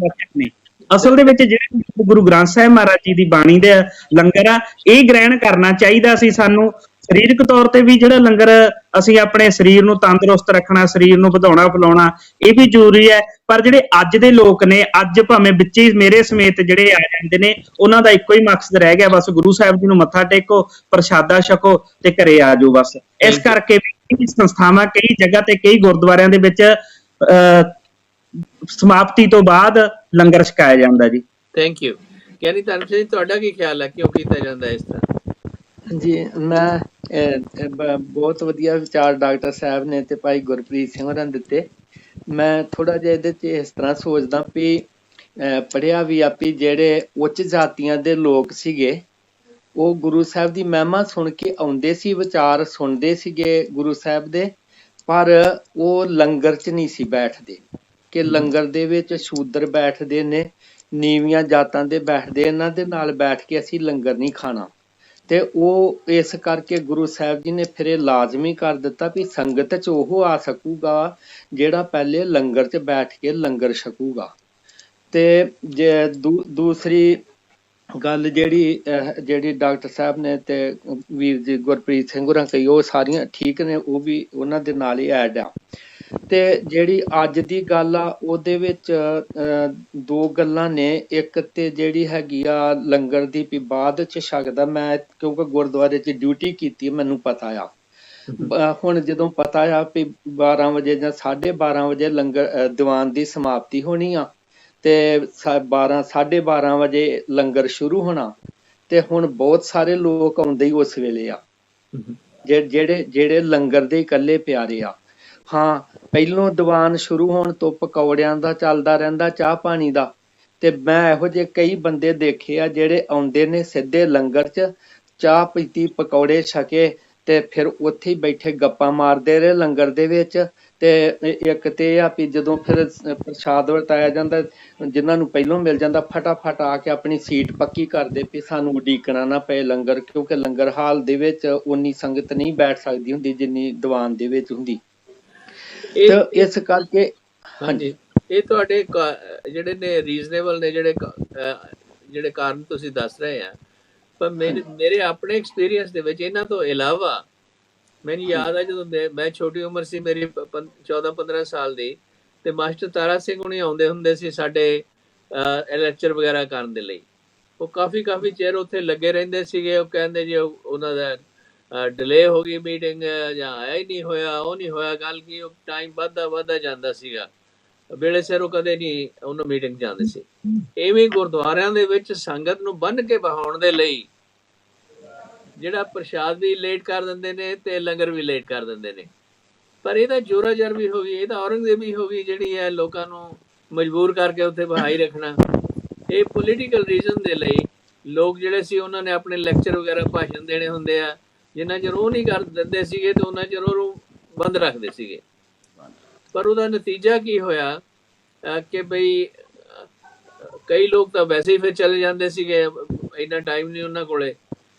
ਨੇ। ਅਸਲ ਦੇ ਵਿੱਚ ਜਿਹੜੇ ਗੁਰੂ ਗ੍ਰੰਥ ਸਾਹਿਬ ਮਹਾਰਾਜ ਜੀ ਦੀ ਬਾਣੀ ਦੇ ਲੰਗਰ ਆ, ਇਹ ਗ੍ਰਹਿਣ ਕਰਨਾ ਚਾਹੀਦਾ ਸੀ ਸਾਨੂੰ। ਸਰੀਰਕ ਤੌਰ ਤੇ ਵੀ ਜਿਹੜਾ ਲੰਗਰ ਅਸੀਂ ਆਪਣੇ ਸਰੀਰ ਨੂੰ ਤੰਦਰੁਸਤ ਰੱਖਣਾ, ਸਰੀਰ ਨੂੰ ਵਧਾਉਣਾ ਫੁਲਾਉਣਾ, ਇਹ ਵੀ ਜ਼ਰੂਰੀ ਹੈ। ਪਰ ਜਿਹੜੇ ਅੱਜ ਦੇ ਲੋਕ ਨੇ, ਅੱਜ ਭਾਵੇਂ ਵਿੱਚ ਹੀ ਮੇਰੇ ਸਮੇਤ ਜਿਹੜੇ ਆ ਜਾਂਦੇ ਨੇ, ਉਹਨਾਂ ਦਾ ਇੱਕੋ ਹੀ ਮਕਸਦ ਰਹਿ ਗਿਆ, ਬਸ ਗੁਰੂ ਸਾਹਿਬ ਜੀ ਨੂੰ ਮੱਥਾ ਟੇਕੋ, ਪ੍ਰਸ਼ਾਦਾ ਛਕੋ ਤੇ ਘਰੇ ਆ ਜਾਓ ਬਸ। ਇਸ ਕਰਕੇ ਕਈ ਸੰਸਥਾਵਾਂ, ਕਈ ਜਗ੍ਹਾ ਤੇ, ਕਈ ਗੁਰਦੁਆਰਿਆਂ ਦੇ ਵਿੱਚ ਸਮਾਪਤੀ ਤੋਂ ਬਾਅਦ ਲੰਗਰ ਛਕਾਇਆ ਜਾਂਦਾ ਜੀ। Thank you. ਗਿਆਨੀ ਧਰਮ ਸਿੰਘ, ਤੁਹਾਡਾ ਕੀ ਖਿਆਲ ਹੈ, ਕਿਉਂ ਕੀਤਾ ਜਾਂਦਾ ਇਸ ਤਰ੍ਹਾਂ? ਜੀ, ਮੈਂ ਬਹੁਤ ਵਧੀਆ ਵਿਚਾਰ ਡਾਕਟਰ ਸਾਹਿਬ ਨੇ ਤੇ ਭਾਈ ਗੁਰਪ੍ਰੀਤ ਸਿੰਘ ਹੋਰਾਂ ਦਿੱਤੇ। ਮੈਂ ਥੋੜਾ ਜਿਹਾ ਇਹਦੇ 'ਚ ਇਸ ਤਰ੍ਹਾਂ ਸੋਚਦਾ ਵੀ ਪੜ੍ਹਿਆ ਵੀ ਆ ਵੀ ਜਿਹੜੇ ਉੱਚ ਜਾਤੀਆਂ ਦੇ ਲੋਕ ਸੀਗੇ, ਉਹ ਗੁਰੂ ਸਾਹਿਬ ਦੀ ਮਹਿਮਾ ਸੁਣ ਕੇ ਆਉਂਦੇ ਸੀ, ਵਿਚਾਰ ਸੁਣਦੇ ਸੀਗੇ ਗੁਰੂ ਸਾਹਿਬ ਦੇ, ਪਰ ਉਹ ਲੰਗਰ 'ਚ ਨਹੀਂ ਸੀ ਬੈਠਦੇ। ਕਿ ਲੰਗਰ ਦੇ ਵਿੱਚ ਸ਼ੂਦਰ ਬੈਠਦੇ ਨੇ, ਨੀਵੀਆਂ ਜਾਤਾਂ ਦੇ ਬੈਠਦੇ, ਇਹਨਾਂ ਦੇ ਨਾਲ ਬੈਠ ਕੇ ਅਸੀਂ ਲੰਗਰ ਨਹੀਂ ਖਾਣਾ। ਤੇ ਉਹ ਇਸ ਕਰਕੇ ਗੁਰੂ ਸਾਹਿਬ ਜੀ ਨੇ ਫਿਰ ਇਹ ਲਾਜ਼ਮੀ ਕਰ ਦਿੱਤਾ ਵੀ ਸੰਗਤ 'ਚ ਉਹ ਆ ਸਕੂਗਾ ਜਿਹੜਾ ਪਹਿਲੇ ਲੰਗਰ 'ਚ ਬੈਠ ਕੇ ਲੰਗਰ ਛਕੂਗਾ। ਤੇ ਜੇ ਦੂਸਰੀ ਗੱਲ ਜਿਹੜੀ ਡਾਕਟਰ ਸਾਹਿਬ ਨੇ ਤੇ ਵੀਰ ਜੀ ਗੁਰਪ੍ਰੀਤ ਸਿੰਘ ਹੋਰਾਂ ਕਹੀ, ਉਹ ਸਾਰੀਆਂ ਠੀਕ ਨੇ, ਉਹ ਵੀ ਉਹਨਾਂ ਦੇ ਨਾਲ ਹੀ ਐਡ ਆ। ਤੇ ਜਿਹੜੀ ਅੱਜ ਦੀ ਗੱਲ ਆ, ਉਹਦੇ ਵਿੱਚ ਦੋ ਗੱਲਾਂ ਨੇ। ਇੱਕ ਤੇ ਜਿਹੜੀ ਹੈਗੀ ਆ ਲੰਗਰ ਦੀ ਵੀ ਬਾਅਦ 'ਚ ਛਕਦਾ, ਮੈਂ ਕਿਉਂਕਿ ਗੁਰਦੁਆਰੇ 'ਚ ਡਿਊਟੀ ਕੀਤੀ, ਮੈਨੂੰ ਪਤਾ ਆ। ਹੁਣ ਜਦੋਂ ਪਤਾ ਆ ਵੀ 12 ਵਜੇ ਜਾਂ 12:30 ਵਜੇ ਲੰਗਰ ਦੀਵਾਨ ਦੀ ਸਮਾਪਤੀ ਹੋਣੀ ਆ ਤੇ 12:30 ਵਜੇ ਲੰਗਰ ਸ਼ੁਰੂ ਹੋਣਾ, ਤੇ ਹੁਣ ਬਹੁਤ ਸਾਰੇ ਲੋਕ ਆਉਂਦੇ ਹੀ ਉਸ ਵੇਲੇ ਆ, ਜਿਹੜੇ ਲੰਗਰ ਦੇ ਇਕੱਲੇ ਪਿਆਰੇ ਆ। ਹਾਂ, ਪਹਿਲੋਂ ਦੀਵਾਨ ਸ਼ੁਰੂ ਹੋਣ ਤੋਂ ਪਕੌੜਿਆਂ ਦਾ ਚੱਲਦਾ ਰਹਿੰਦਾ, ਚਾਹ ਪਾਣੀ ਦਾ। ਤੇ ਮੈਂ ਇਹੋ ਜਿਹੇ ਕਈ ਬੰਦੇ ਦੇਖੇ ਆ ਜਿਹੜੇ ਆਉਂਦੇ ਨੇ ਸਿੱਧੇ ਲੰਗਰ 'ਚ, ਚਾਹ ਪੀਤੀ, ਪਕੌੜੇ ਛਕੇ ਤੇ ਫਿਰ ਉੱਥੇ ਹੀ ਬੈਠੇ ਗੱਪਾਂ ਮਾਰਦੇ ਰਹੇ ਲੰਗਰ ਦੇ ਵਿੱਚ। ਤੇ ਇੱਕ ਤੇ ਇਹ ਆ ਵੀ ਜਦੋਂ ਫਿਰ ਪ੍ਰਸ਼ਾਦ ਵਰਤਾਇਆ ਜਾਂਦਾ, ਜਿਨ੍ਹਾਂ ਨੂੰ ਪਹਿਲੋਂ ਮਿਲ ਜਾਂਦਾ ਫਟਾਫਟ ਆ ਕੇ ਆਪਣੀ ਸੀਟ ਪੱਕੀ ਕਰਦੇ ਵੀ ਸਾਨੂੰ ਉਡੀਕਣਾ ਨਾ ਪਏ ਲੰਗਰ, ਕਿਉਂਕਿ ਲੰਗਰ ਹਾਲ ਦੇ ਵਿੱਚ ਉਨੀ ਸੰਗਤ ਨਹੀਂ ਬੈਠ ਸਕਦੀ ਹੁੰਦੀ ਜਿੰਨੀ ਦੀਵਾਨ ਦੇ ਵਿੱਚ ਹੁੰਦੀ। ਤੇ ਇਹ ਇਸ ਕਰਕੇ ਹਾਂਜੀ, ਇਹ ਤੁਹਾਡੇ ਜਿਹੜੇ ਨੇ ਰੀਜ਼ਨੇਬਲ ਨੇ, ਜਿਹੜੇ ਕਾਰਨ ਤੁਸੀਂ ਦੱਸ ਰਹੇ ਆ। ਪਰ ਮੇਰੇ ਆਪਣੇ ਐਕਸਪੀਰੀਅੰਸ ਦੇ ਵਿੱਚ ਇਹਨਾਂ ਤੋਂ ਇਲਾਵਾ ਮੈਨੂੰ ਯਾਦ ਆ ਜਦੋਂ ਮੈਂ ਛੋਟੀ ਉਮਰ ਸੀ, ਮੇਰੀ 14-15 ਸਾਲ ਦੀ, ਤੇ ਮਾਸਟਰ ਤਾਰਾ ਸਿੰਘ ਹੁਣੀ ਆਉਂਦੇ ਹੁੰਦੇ ਸੀ ਸਾਡੇ ਲੈਕਚਰ ਵਗੈਰਾ ਕਰਨ ਦੇ ਲਈ। ਉਹ ਕਾਫੀ ਚਿਰ ਉੱਥੇ ਲੱਗੇ ਰਹਿੰਦੇ ਸੀਗੇ। ਉਹ ਕਹਿੰਦੇ ਜੀ ਉਹਨਾਂ ਦਾ ਡਿਲੇ ਹੋ ਗਈ ਮੀਟਿੰਗ, ਜਾਂ ਆਇਆ ਹੀ ਨਹੀਂ ਹੋਇਆ, ਉਹ ਨਹੀਂ ਹੋਇਆ। ਗੱਲ ਕੀ, ਉਹ ਟਾਈਮ ਵੱਧਦਾ ਜਾਂਦਾ ਸੀਗਾ, ਵੇਲੇ ਸਿਰ ਉਹ ਕਦੇ ਨਹੀਂ ਉਹਨਾਂ ਮੀਟਿੰਗ ਜਾਂਦੇ ਸੀ। ਇਵੇਂ ਗੁਰਦੁਆਰਿਆਂ ਦੇ ਵਿੱਚ ਸੰਗਤ ਨੂੰ ਬੰਨ੍ਹ ਕੇ ਬਹਾਉਣ ਦੇ ਲਈ ਜਿਹੜਾ ਪ੍ਰਸ਼ਾਦ ਵੀ ਲੇਟ ਕਰ ਦਿੰਦੇ ਨੇ ਤੇ ਲੰਗਰ ਵੀ ਲੇਟ ਕਰ ਦਿੰਦੇ ਨੇ। ਪਰ ਇਹਦਾ ਜੋਰਾ ਜਰ ਵੀ ਹੋ ਗਈ, ਇਹ ਤਾਂ ਔਰੰਗਜ਼ੇਬੀ ਹੋ ਗਈ ਜਿਹੜੀ ਹੈ ਲੋਕਾਂ ਨੂੰ ਮਜਬੂਰ ਕਰਕੇ ਉੱਥੇ ਬਹਾਈ ਰੱਖਣਾ। ਇਹ ਪੋਲੀਟੀਕਲ ਰੀਜ਼ਨ ਦੇ ਲਈ ਲੋਕ ਜਿਹੜੇ ਸੀ ਉਹਨਾਂ ਨੇ ਆਪਣੇ ਲੈਕਚਰ ਵਗੈਰਾ ਭਾਸ਼ਣ ਦੇਣੇ ਹੁੰਦੇ ਆ, ਜਿੰਨਾ ਚਿਰ ਉਹ ਨਹੀਂ ਕਰ ਦਿੰਦੇ ਸੀਗੇ ਤੇ ਉਹਨਾਂ ਚਿਰ ਉਹਨੂੰ ਬੰਦ ਰੱਖਦੇ ਸੀਗੇ। ਪਰ ਉਹਦਾ ਨਤੀਜਾ ਕੀ ਹੋਇਆ ਕਿ ਬਈ ਕਈ ਲੋਕ ਤਾਂ ਵੈਸੇ ਹੀ ਫਿਰ ਚਲੇ ਜਾਂਦੇ ਸੀਗੇ, ਇੰਨਾ ਟਾਈਮ ਨਹੀਂ ਉਹਨਾਂ ਕੋਲੇ।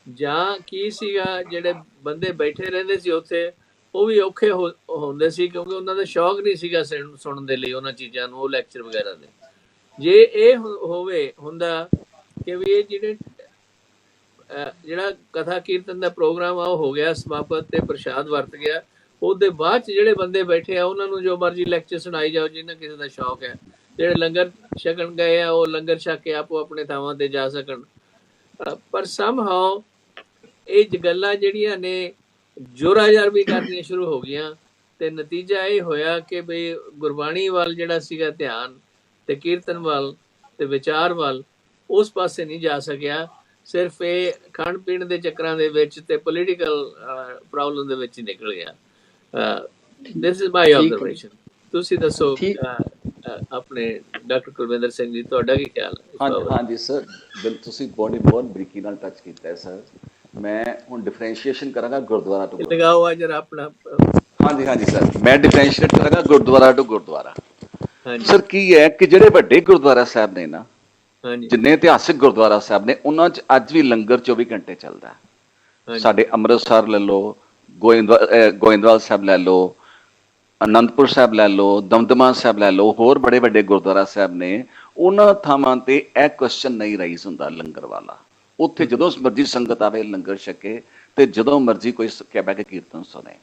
ਜਾਂ ਕੀ ਸੀਗਾ, ਜਿਹੜੇ ਬੰਦੇ ਬੈਠੇ ਰਹਿੰਦੇ ਸੀ ਉੱਥੇ ਉਹ ਵੀ ਔਖੇ ਹੁੰਦੇ ਸੀ, ਕਿਉਂਕਿ ਉਹਨਾਂ ਦਾ ਸ਼ੌਕ ਨਹੀਂ ਸੀਗਾ ਸੁਣਨ ਦੇ ਲਈ ਉਹਨਾਂ ਚੀਜ਼ਾਂ ਨੂੰ, ਉਹ ਲੈਕਚਰ ਵਗੈਰਾ ਦੇ। ਜੇ ਇਹ ਹੁੰਦਾ ਕਿ ਵੀ ਇਹ ਜਿਹੜਾ ਕਥਾ ਕੀਰਤਨ ਦਾ ਪ੍ਰੋਗਰਾਮ ਆ ਉਹ ਹੋ ਗਿਆ ਸਮਾਪਤ ਤੇ ਪ੍ਰਸ਼ਾਦ ਵਰਤ ਗਿਆ, ਉਹਦੇ ਬਾਅਦ ਚ ਜਿਹੜੇ ਬੰਦੇ ਬੈਠੇ ਆ ਉਹਨਾਂ ਨੂੰ ਜੋ ਮਰਜ਼ੀ ਲੈਕਚਰ ਸੁਣਾਈ ਜਾਓ, ਜਿੰਨਾ ਕਿਸੇ ਦਾ ਸ਼ੌਕ ਹੈ। ਜਿਹੜੇ ਲੰਗਰ ਛਕਣ ਗਏ ਆ ਉਹ ਲੰਗਰ ਛਕ ਕੇ ਆਪੋ ਆਪਣੇ ਥਾਵਾਂ ਤੇ ਜਾ ਸਕਣ। ਪਰ ਸਮਹਾਉ ਇਹ ਗੱਲਾਂ ਜਿਹੜੀਆਂ ਨੇ ਜ਼ੋਰਾ-ਜ਼ਾਰ ਵੀ ਕਰਨੀਆਂ ਸ਼ੁਰੂ ਹੋ ਗਈਆਂ, ਤੇ ਨਤੀਜਾ ਇਹ ਹੋਇਆ ਕਿ ਬਈ ਗੁਰਬਾਣੀ ਵੱਲ ਜਿਹੜਾ ਸੀਗਾ ਧਿਆਨ, ਤੇ ਕੀਰਤਨ ਵੱਲ ਤੇ ਵਿਚਾਰ ਵੱਲ ਉਸ ਪਾਸੇ ਨਹੀਂ ਜਾ ਸਕਿਆ। ਸਿਰਫ ਇਹ ਖਾਣ ਪੀਣ ਦੇ ਚੱਕਰਾਂ ਦੇ ਵਿੱਚ ਤੇ ਪੋਲੀਟੀਕਲ ਪ੍ਰੋਬਲਮ ਦੇ ਵਿੱਚ ਹੀ ਨਿਕਲ ਗਿਆ। This is my observation. ਤੁਸੀਂ ਦੱਸੋ ਆਪਣੇ ਡਾਕਟਰ ਕੁਲਵਿੰਦਰ ਸਿੰਘ ਜੀ, ਤੁਹਾਡਾ ਕੀ ਖਿਆਲ ਹੈ? ਹਾਂਜੀ ਸਰ, ਤੁਸੀਂ ਬਹੁਤ ਬਰੀਕੀ ਨਾਲ ਟੱਚ ਕੀਤਾ ਹੈ ਸਰ। ਮੈਂ ਹੁਣ ਡਿਫਰੈਂਸ਼ੀਏਸ਼ਨ ਕਰਾਂਗਾ ਗੁਰਦੁਆਰਾ ਟੂ ਲਗਾਓ ਜਰਾ ਆਪਣਾ। ਹਾਂਜੀ ਸਰ, ਮੈਂ ਡਿਫਰੈਂਸ਼ੀਏਟ ਕਰਾਂਗਾ ਗੁਰਦੁਆਰਾ ਟੂ ਗੁਰਦੁਆਰਾ। ਸਰ ਕੀ ਹੈ ਕਿ ਜਿਹੜੇ ਵੱਡੇ ਗੁਰਦੁਆਰਾ ਸਾਹਿਬ ਨੇ ਨਾ, ਜਿੰਨੇ ਇਤਿਹਾਸਿਕ ਗੁਰਦੁਆਰਾ ਸਾਹਿਬ ਨੇ, ਉਹਨਾਂ 'ਚ ਅੱਜ ਵੀ ਲੰਗਰ 24 ਘੰਟੇ ਚੱਲਦਾ। ਸਾਡੇ ਅੰਮ੍ਰਿਤਸਰ ਲੈ ਲਓ, ਗੋਇੰਦਵਾਲ ਸਾਹਿਬ ਲੈ ਲਓ, ਅਨੰਦਪੁਰ ਸਾਹਿਬ ਲੈ ਲਓ, ਦਮਦਮਾ ਸਾਹਿਬ ਲੈ ਲਓ, ਹੋਰ ਬੜੇ ਵੱਡੇ ਗੁਰਦੁਆਰਾ ਸਾਹਿਬ ਨੇ, ਉਹਨਾਂ ਥਾਵਾਂ ਤੇ ਇਹ ਕੁਐਸਚਨ ਨਹੀਂ ਰਾਈਜ਼ ਹੁੰਦਾ ਲੰਗਰ ਵਾਲਾ। ਉੱਥੇ ਜਦੋਂ ਮਰਜ਼ੀ ਸੰਗਤ ਆਵੇ ਲੰਗਰ ਛਕੇ, ਤੇ ਜਦੋਂ ਮਰਜ਼ੀ ਕੋਈ ਕਹਿ ਬਹਿ ਕੇ ਕੀਰਤਨ ਸੁਣੇ।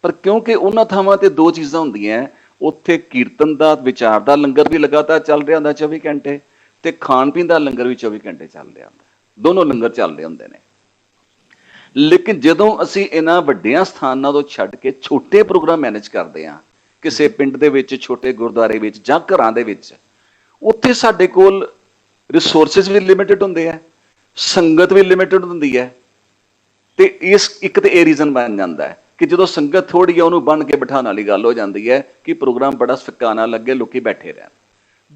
ਪਰ ਕਿਉਂਕਿ ਉਹਨਾਂ ਥਾਵਾਂ ਤੇ ਦੋ ਚੀਜ਼ਾਂ ਹੁੰਦੀਆਂ, ਉੱਥੇ ਕੀਰਤਨ ਦਾ ਵਿਚਾਰ ਦਾ ਲੰਗਰ ਵੀ ਲਗਾਤਾਰ ਚੱਲ ਰਿਹਾ ਹੁੰਦਾ 24 ਘੰਟੇ, ਤੇ ਖਾਣ ਪੀਣ ਦਾ ਲੰਗਰ ਵੀ 24 ਘੰਟੇ ਚੱਲ ਰਿਹਾ ਹੁੰਦਾ, ਦੋਨੋਂ ਲੰਗਰ ਚੱਲ ਰਹੇ ਹੁੰਦੇ ਨੇ। ਲੇਕਿਨ ਜਦੋਂ ਅਸੀਂ ਇਹਨਾਂ ਵੱਡਿਆਂ ਸਥਾਨਾਂ ਤੋਂ ਛੱਡ ਕੇ ਛੋਟੇ ਪ੍ਰੋਗਰਾਮ ਮੈਨੇਜ ਕਰਦੇ ਹਾਂ, ਕਿਸੇ ਪਿੰਡ ਦੇ ਵਿੱਚ, ਛੋਟੇ ਗੁਰਦੁਆਰੇ ਵਿੱਚ ਜਾਂ ਘਰਾਂ ਦੇ ਵਿੱਚ, ਉੱਥੇ ਸਾਡੇ ਕੋਲ ਰਿਸੋਰਸਿਸ ਵੀ ਲਿਮਿਟਡ ਹੁੰਦੇ ਆ, ਸੰਗਤ ਵੀ ਲਿਮਿਟਡ ਹੁੰਦੀ ਹੈ। ਤੇ ਇੱਕ ਤੇ ਇਹ ਰੀਜ਼ਨ ਬਣ ਜਾਂਦਾ ਹੈ ਕਿ ਜਦੋਂ ਸੰਗਤ ਥੋੜੀ ਹੈ ਉਹਨੂੰ ਬੰਨ ਕੇ ਬਿਠਾਉਣ ਵਾਲੀ ਗੱਲ ਹੋ ਜਾਂਦੀ ਹੈ ਕਿ ਪ੍ਰੋਗਰਾਮ ਬੜਾ ਫਿੱਕਾ ਲੱਗੇ, ਲੋਕੀ ਬੈਠੇ ਰਹਿਣ।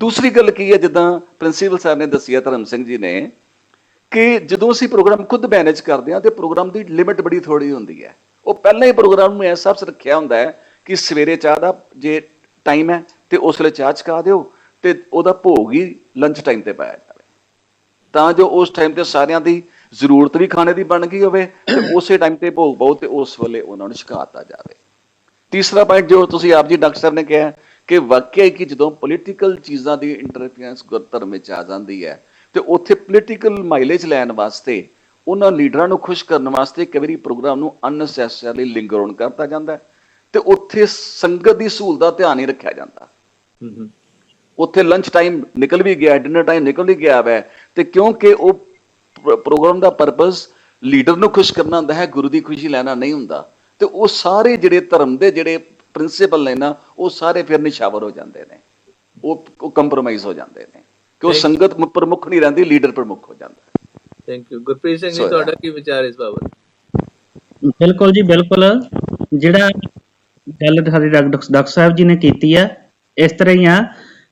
ਦੂਸਰੀ ਗੱਲ ਕੀ ਹੈ, ਜਿੱਦਾਂ ਪ੍ਰਿੰਸੀਪਲ ਸਾਹਿਬ ਨੇ ਦੱਸਿਆ, ਧਰਮ ਸਿੰਘ ਜੀ ਨੇ, ਕਿ ਜਦੋਂ ਅਸੀਂ ਪ੍ਰੋਗਰਾਮ ਖੁਦ ਮੈਨੇਜ ਕਰਦੇ ਹਾਂ ਤੇ ਪ੍ਰੋਗਰਾਮ ਦੀ ਲਿਮਿਟ ਬੜੀ ਥੋੜੀ ਹੁੰਦੀ ਹੈ। ਉਹ ਪਹਿਲਾਂ ਹੀ ਪ੍ਰੋਗਰਾਮ ਨੂੰ ਐਸਾ ਰੱਖਿਆ ਹੁੰਦਾ ਹੈ ਕਿ ਸਵੇਰੇ ਚਾਹ ਦਾ ਜੇ ਟਾਈਮ ਹੈ ਤੇ ਉਸ ਵੇਲੇ ਚਾਹ ਚਕਾ ਦਿਓ, ਤੇ ਉਹਦਾ ਭੋਗ ਹੀ ਲੰਚ ਟਾਈਮ ਤੇ ਪਾਇਆ ਜਾਵੇ, ਤਾਂ ਜੋ ਉਸ ਟਾਈਮ ਤੇ ਸਾਰਿਆਂ ਦੀ ਜ਼ਰੂਰਤ ਵੀ ਖਾਣੇ ਦੀ ਬਣ ਗਈ ਹੋਵੇ, ਤੇ ਉਸੇ ਟਾਈਮ ਤੇ ਭੋਗ ਪਾਓ ਤੇ ਉਸ ਵੇਲੇ ਉਹਨਾਂ ਨੂੰ ਛਕਾਤਾ ਜਾਵੇ। ਤੀਸਰਾ ਪੁਆਇੰਟ ਜੋ ਤੁਸੀਂ ਆਪ ਜੀ ਡਾਕਟਰ ਸਾਹਿਬ ਨੇ ਕਿਹਾ ਕਿ ਵਾਕਿਆ ਕਿ ਜਦੋਂ ਪੋਲੀਟੀਕਲ ਚੀਜ਼ਾਂ ਦੀ ਇੰਟਰਫੀਰੈਂਸ ਗੁਰਧਰਮ ਵਿੱਚ ਆ ਜਾਂਦੀ ਹੈ, ਤੇ ਉੱਥੇ ਪੋਲੀਟੀਕਲ ਮਾਈਲੇਜ ਲੈਣ ਵਾਸਤੇ, ਉਹਨਾਂ ਲੀਡਰਾਂ ਨੂੰ ਖੁਸ਼ ਕਰਨ ਵਾਸਤੇ ਕਈ ਵਾਰੀ ਪ੍ਰੋਗਰਾਮ ਨੂੰ ਅਨਨੈਸੈਸਰੀ ਲਿੰਗਰ ਔਨ ਕਰਤਾ ਜਾਂਦਾ, ਤੇ ਉੱਥੇ ਸੰਗਤ ਦੀ ਸਹੂਲਤ ਦਾ ਧਿਆਨ ਨਹੀਂ ਰੱਖਿਆ ਜਾਂਦਾ। ਉੱਥੇ ਲੰਚ ਟਾਈਮ ਨਿਕਲ ਵੀ ਗਿਆ, ਡਿਨਰ ਟਾਈਮ ਨਿਕਲ ਵੀ ਗਿਆ ਵੈ, ਤੇ ਕਿਉਂਕਿ ਉਹ ਪ੍ਰੋਗਰਾਮ ਦਾ ਪਰਪਸ ਲੀਡਰ ਨੂੰ ਖੁਸ਼ ਕਰਨਾ ਹੁੰਦਾ ਹੈ, ਗੁਰੂ ਦੀ ਖੁਸ਼ੀ ਲੈਣਾ ਨਹੀਂ ਹੁੰਦਾ, ਤੇ ਉਹ ਸਾਰੇ ਜਿਹੜੇ ਧਰਮ ਦੇ ਜਿਹੜੇ ਪ੍ਰਿੰਸੀਪਲ ਨੇ ਨਾ, ਉਹ ਸਾਰੇ ਫਿਰ ਨਿਸ਼ਾਵਰ ਹੋ ਜਾਂਦੇ ਨੇ, ਉਹ ਕੰਪਰੋਮਾਈਜ਼ ਹੋ ਜਾਂਦੇ ਨੇ, ਕਿ ਉਹ ਸੰਗਤ ਪ੍ਰਮੁੱਖ ਨਹੀਂ ਰਹਿੰਦੀ, ਲੀਡਰ ਪ੍ਰਮੁੱਖ ਹੋ ਜਾਂਦਾ। Thank you. ਗੁਰਪ੍ਰੀਤ ਸਿੰਘ ਜੀ, ਤੁਹਾਡਾ ਕੀ ਵਿਚਾਰ ਇਸ ਬਾਬਤ? ਬਿਲਕੁਲ ਜੀ, ਬਿਲਕੁਲ। ਜਿਹੜਾ ਗੱਲ ਸਾਡੇ ਡਾਕਟਰ ਸਾਹਿਬ ਜੀ ਨੇ ਕੀਤੀ ਆ, ਇਸ ਤਰ੍ਹਾਂ ਹੀ ਆ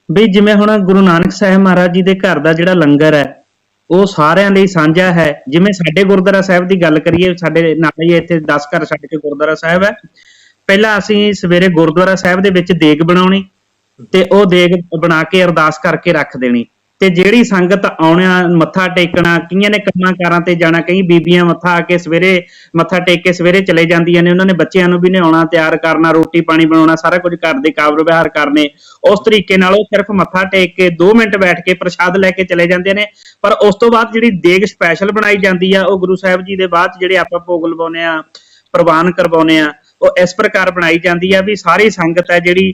ਵੀ ਜਿਵੇਂ ਹੁਣ ਗੁਰੂ ਨਾਨਕ ਸਾਹਿਬ ਮਹਾਰਾਜ ਜੀ ਦੇ ਘਰ ਦਾ ਜਿਹੜਾ ਲੰਗਰ ਹੈ, ਉਹ ਸਾਰਿਆਂ ਲਈ ਸਾਂਝਾ ਹੈ। ਜਿਵੇਂ ਸਾਡੇ ਗੁਰਦੁਆਰਾ ਸਾਹਿਬ ਦੀ ਗੱਲ ਕਰੀਏ, ਸਾਡੇ ਨਾਲ ਹੀ ਇੱਥੇ 10 ਘਰ ਛੱਡ ਕੇ ਗੁਰਦੁਆਰਾ ਸਾਹਿਬ ਹੈ। ਪਹਿਲਾਂ ਅਸੀਂ ਸਵੇਰੇ ਗੁਰਦੁਆਰਾ ਸਾਹਿਬ ਦੇ ਵਿੱਚ ਦੇਗ ਬਣਾਉਣੀ ਤੇ ਉਹ ਦੇਗ ਬਣਾ ਕੇ ਅਰਦਾਸ ਕਰਕੇ ਰੱਖ ਦੇਣੀ, ਤੇ ਜਿਹੜੀ ਸੰਗਤ ਆਉਣਾ ਮੱਥਾ ਟੇਕਣਾ, ਕਈਆਂ ਨੇ ਕੰਮਾਂ ਕਾਰਾਂ ਤੇ ਜਾਣਾ, ਕਈ ਬੀਬੀਆਂ ਮੱਥਾ ਆ ਕੇ ਸਵੇਰੇ ਮੱਥਾ ਟੇਕ ਕੇ ਸਵੇਰੇ ਚਲੇ ਜਾਂਦੀਆਂ ਨੇ, ਉਹਨਾਂ ਨੇ ਬੱਚਿਆਂ ਨੂੰ ਵੀ ਨਹਾਉਣਾ, ਤਿਆਰ ਕਰਨਾ, ਰੋਟੀ ਪਾਣੀ ਬਣਾਉਣਾ, ਸਾਰਾ ਕੁਝ ਘਰ ਦੇ ਕਾਬਲ ਵਿਹਾਰ ਕਰਨੇ। ਉਸ ਤਰੀਕੇ ਨਾਲ ਉਹ ਸਿਰਫ ਮੱਥਾ ਟੇਕ ਕੇ 2 ਮਿੰਟ ਬੈਠ ਕੇ ਪ੍ਰਸ਼ਾਦ ਲੈ ਕੇ ਚਲੇ ਜਾਂਦੇ ਨੇ। ਪਰ ਉਸ ਤੋਂ ਬਾਅਦ ਜਿਹੜੀ ਦੇਗ ਸਪੈਸ਼ਲ ਬਣਾਈ ਜਾਂਦੀ ਆ, ਉਹ ਗੁਰੂ ਸਾਹਿਬ ਜੀ ਦੇ ਬਾਅਦ ਜਿਹੜੇ ਆਪਾਂ ਭੋਗ ਲਵਾਉਂਦੇ ਆ, ਪ੍ਰਵਾਨ ਕਰਵਾਉਂਦੇ ਆ, ਉਹ ਇਸ ਪ੍ਰਕਾਰ ਬਣਾਈ ਜਾਂਦੀ ਆ ਵੀ ਸਾਰੀ ਸੰਗਤ ਹੈ ਜਿਹੜੀ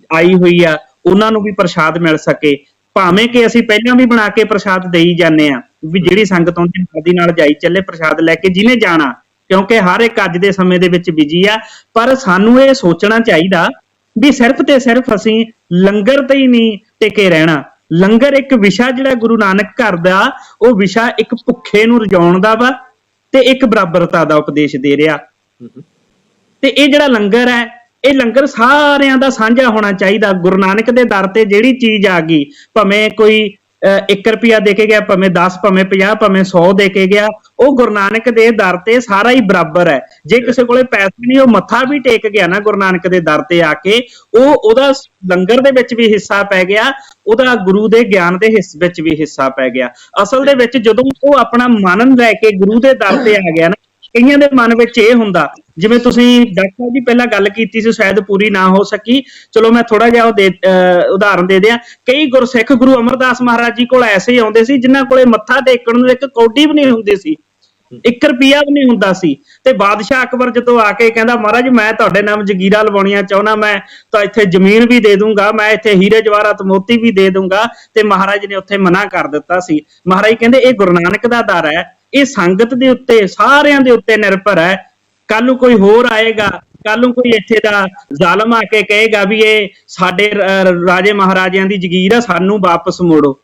ਆਈ ਹੋਈ ਆ ਉਹਨਾਂ ਨੂੰ ਵੀ ਪ੍ਰਸ਼ਾਦ ਮਿਲ ਸਕੇ। ਭਾਵੇਂ ਕਿ ਅਸੀਂ ਪਹਿਲਾਂ ਵੀ ਬਣਾ ਕੇ ਪ੍ਰਸ਼ਾਦ ਦੇਈ ਜਾਂਦੇ ਆ ਵੀ ਜਿਹੜੀ ਸੰਗਤ ਆਉਂਦੀ ਨਾਲ ਦੀ ਨਾਲ ਜਾਈ ਚੱਲੇ ਪ੍ਰਸ਼ਾਦ ਲੈ ਕੇ ਜਿਹਨੇ ਜਾਣਾ, ਕਿਉਂਕਿ ਹਰ ਇੱਕ ਅੱਜ ਦੇ ਸਮੇਂ ਦੇ ਵਿੱਚ ਬਿਜੀ ਆ। ਪਰ ਸਾਨੂੰ ਇਹ ਸੋਚਣਾ ਚਾਹੀਦਾ ਵੀ ਸਿਰਫ ਤੇ ਸਿਰਫ ਅਸੀਂ ਲੰਗਰ ਤੇ ਹੀ ਨਹੀਂ ਟਿਕੇ ਰਹਿਣਾ। ਲੰਗਰ ਇੱਕ ਵਿਸ਼ਾ ਜਿਹੜਾ ਗੁਰੂ ਨਾਨਕ ਘਰ ਦਾ, ਉਹ ਵਿਸ਼ਾ ਇੱਕ ਭੁੱਖੇ ਨੂੰ ਰਜਾਉਣ ਦਾ ਵਾ ਤੇ ਇੱਕ ਬਰਾਬਰਤਾ ਦਾ ਉਪਦੇਸ਼ ਦੇ ਰਿਹਾ। ਤੇ ਇਹ ਜਿਹੜਾ ਲੰਗਰ ਹੈ, ਇਹ ਲੰਗਰ ਸਾਰਿਆਂ ਦਾ ਸਾਂਝਾ ਹੋਣਾ ਚਾਹੀਦਾ। ਗੁਰੂ ਨਾਨਕ ਦੇ ਦਰ ਤੇ ਜਿਹੜੀ ਚੀਜ਼ ਆ ਗਈ, ਭਾਵੇਂ ਕੋਈ 1 ਰੁਪਿਆ ਦੇ ਕੇ ਗਿਆ, ਭਾਵੇਂ 10, ਭਾਵੇਂ 50, ਭਾਵੇਂ 100 ਦੇ ਕੇ ਗਿਆ, ਉਹ ਗੁਰੂ ਨਾਨਕ ਦੇ ਦਰ ਤੇ ਸਾਰਾ ਹੀ ਬਰਾਬਰ ਹੈ। ਜੇ ਕਿਸੇ ਕੋਲੇ ਪੈਸੇ ਨਹੀਂ, ਉਹ ਮੱਥਾ ਵੀ ਟੇਕ ਗਿਆ ਨਾ ਗੁਰੂ ਨਾਨਕ ਦੇ ਦਰ ਤੇ ਆ ਕੇ, ਉਹਦਾ ਲੰਗਰ ਦੇ ਵਿੱਚ ਵੀ ਹਿੱਸਾ ਪੈ ਗਿਆ, ਉਹਦਾ ਗੁਰੂ ਦੇ ਗਿਆਨ ਦੇ ਵਿੱਚ ਵੀ ਹਿੱਸਾ ਪੈ ਗਿਆ। ਅਸਲ ਦੇ ਵਿੱਚ ਜਦੋਂ ਉਹ ਆਪਣਾ ਮਨ ਲੈ ਕੇ ਗੁਰੂ ਦੇ ਦਰ ਤੇ ਆ ਗਿਆ ਨਾ, ਕਈਆਂ ਦੇ ਮਨ ਵਿੱਚ ਇਹ ਹੁੰਦਾ, ਜਿਵੇਂ ਤੁਸੀਂ ਡਾਕਟਰ ਸਾਹਿਬ ਜੀ ਪਹਿਲਾਂ ਗੱਲ ਕੀਤੀ ਸੀ, ਸ਼ਾਇਦ ਪੂਰੀ ਨਾ ਹੋ ਸਕੀ, ਚਲੋ ਮੈਂ ਥੋੜਾ ਜਿਹਾ ਉਦਾਹਰਨ ਦੇ ਦਿਆਂ। ਕਈ ਗੁਰਸਿੱਖ ਗੁਰੂ ਅਮਰਦਾਸ ਮਹਾਰਾਜ ਜੀ ਕੋਲ ਐਸੇ ਆਉਂਦੇ ਸੀ ਜਿਨ੍ਹਾਂ ਕੋਲੇ ਮੱਥਾ ਟੇਕਣ ਨੂੰ 1 ਕੌਡੀ ਵੀ ਨਹੀਂ ਹੁੰਦੀ ਸੀ, 1 ਰੁਪਿਆ ਵੀ ਨਹੀਂ ਹੁੰਦਾ ਸੀ। ਤੇ ਬਾਦਸ਼ਾਹ ਅਕਬਰ ਜਦੋਂ ਆ ਕੇ ਕਹਿੰਦਾ, ਮਹਾਰਾਜ ਮੈਂ ਤੁਹਾਡੇ ਨਾਮ ਜਗੀਰਾਂ ਲਵਾਉਣੀਆਂ ਚਾਹੁੰਦਾ, ਮੈਂ ਤਾਂ ਇੱਥੇ ਜ਼ਮੀਨ ਵੀ ਦੇ ਦੂੰਗਾ, ਮੈਂ ਇੱਥੇ ਹੀਰੇ ਜਵਾਹਰਾਤ ਮੋਤੀ ਵੀ ਦੇ ਦੂੰਗਾ, ਤੇ ਮਹਾਰਾਜ ਨੇ ਉੱਥੇ ਮਨਾ ਕਰ ਦਿੱਤਾ ਸੀ। ਮਹਾਰਾਜ ਕਹਿੰਦੇ ਇਹ ਗੁਰੂ ਨਾਨਕ ਦਾ ਦਰ ਹੈ, ਇਹ ਸੰਗਤ ਦੇ ਉੱਤੇ ਸਾਰਿਆਂ ਦੇ ਉੱਤੇ ਨਿਰਭਰ ਹੈ। ਕੱਲ ਨੂੰ ਕੋਈ ਹੋਰ ਆਏਗਾ, ਕੱਲ ਨੂੰ ਕੋਈ ਇੱਥੇ ਦਾ ਜ਼ਾਲਮ ਆ ਕੇ ਕਹੇਗਾ ਵੀ ਇਹ ਸਾਡੇ ਰਾਜੇ ਮਹਾਰਾਜਿਆਂ ਦੀ ਜਗੀਰ ਆ, ਸਾਨੂੰ ਵਾਪਸ ਮੋੜੋ,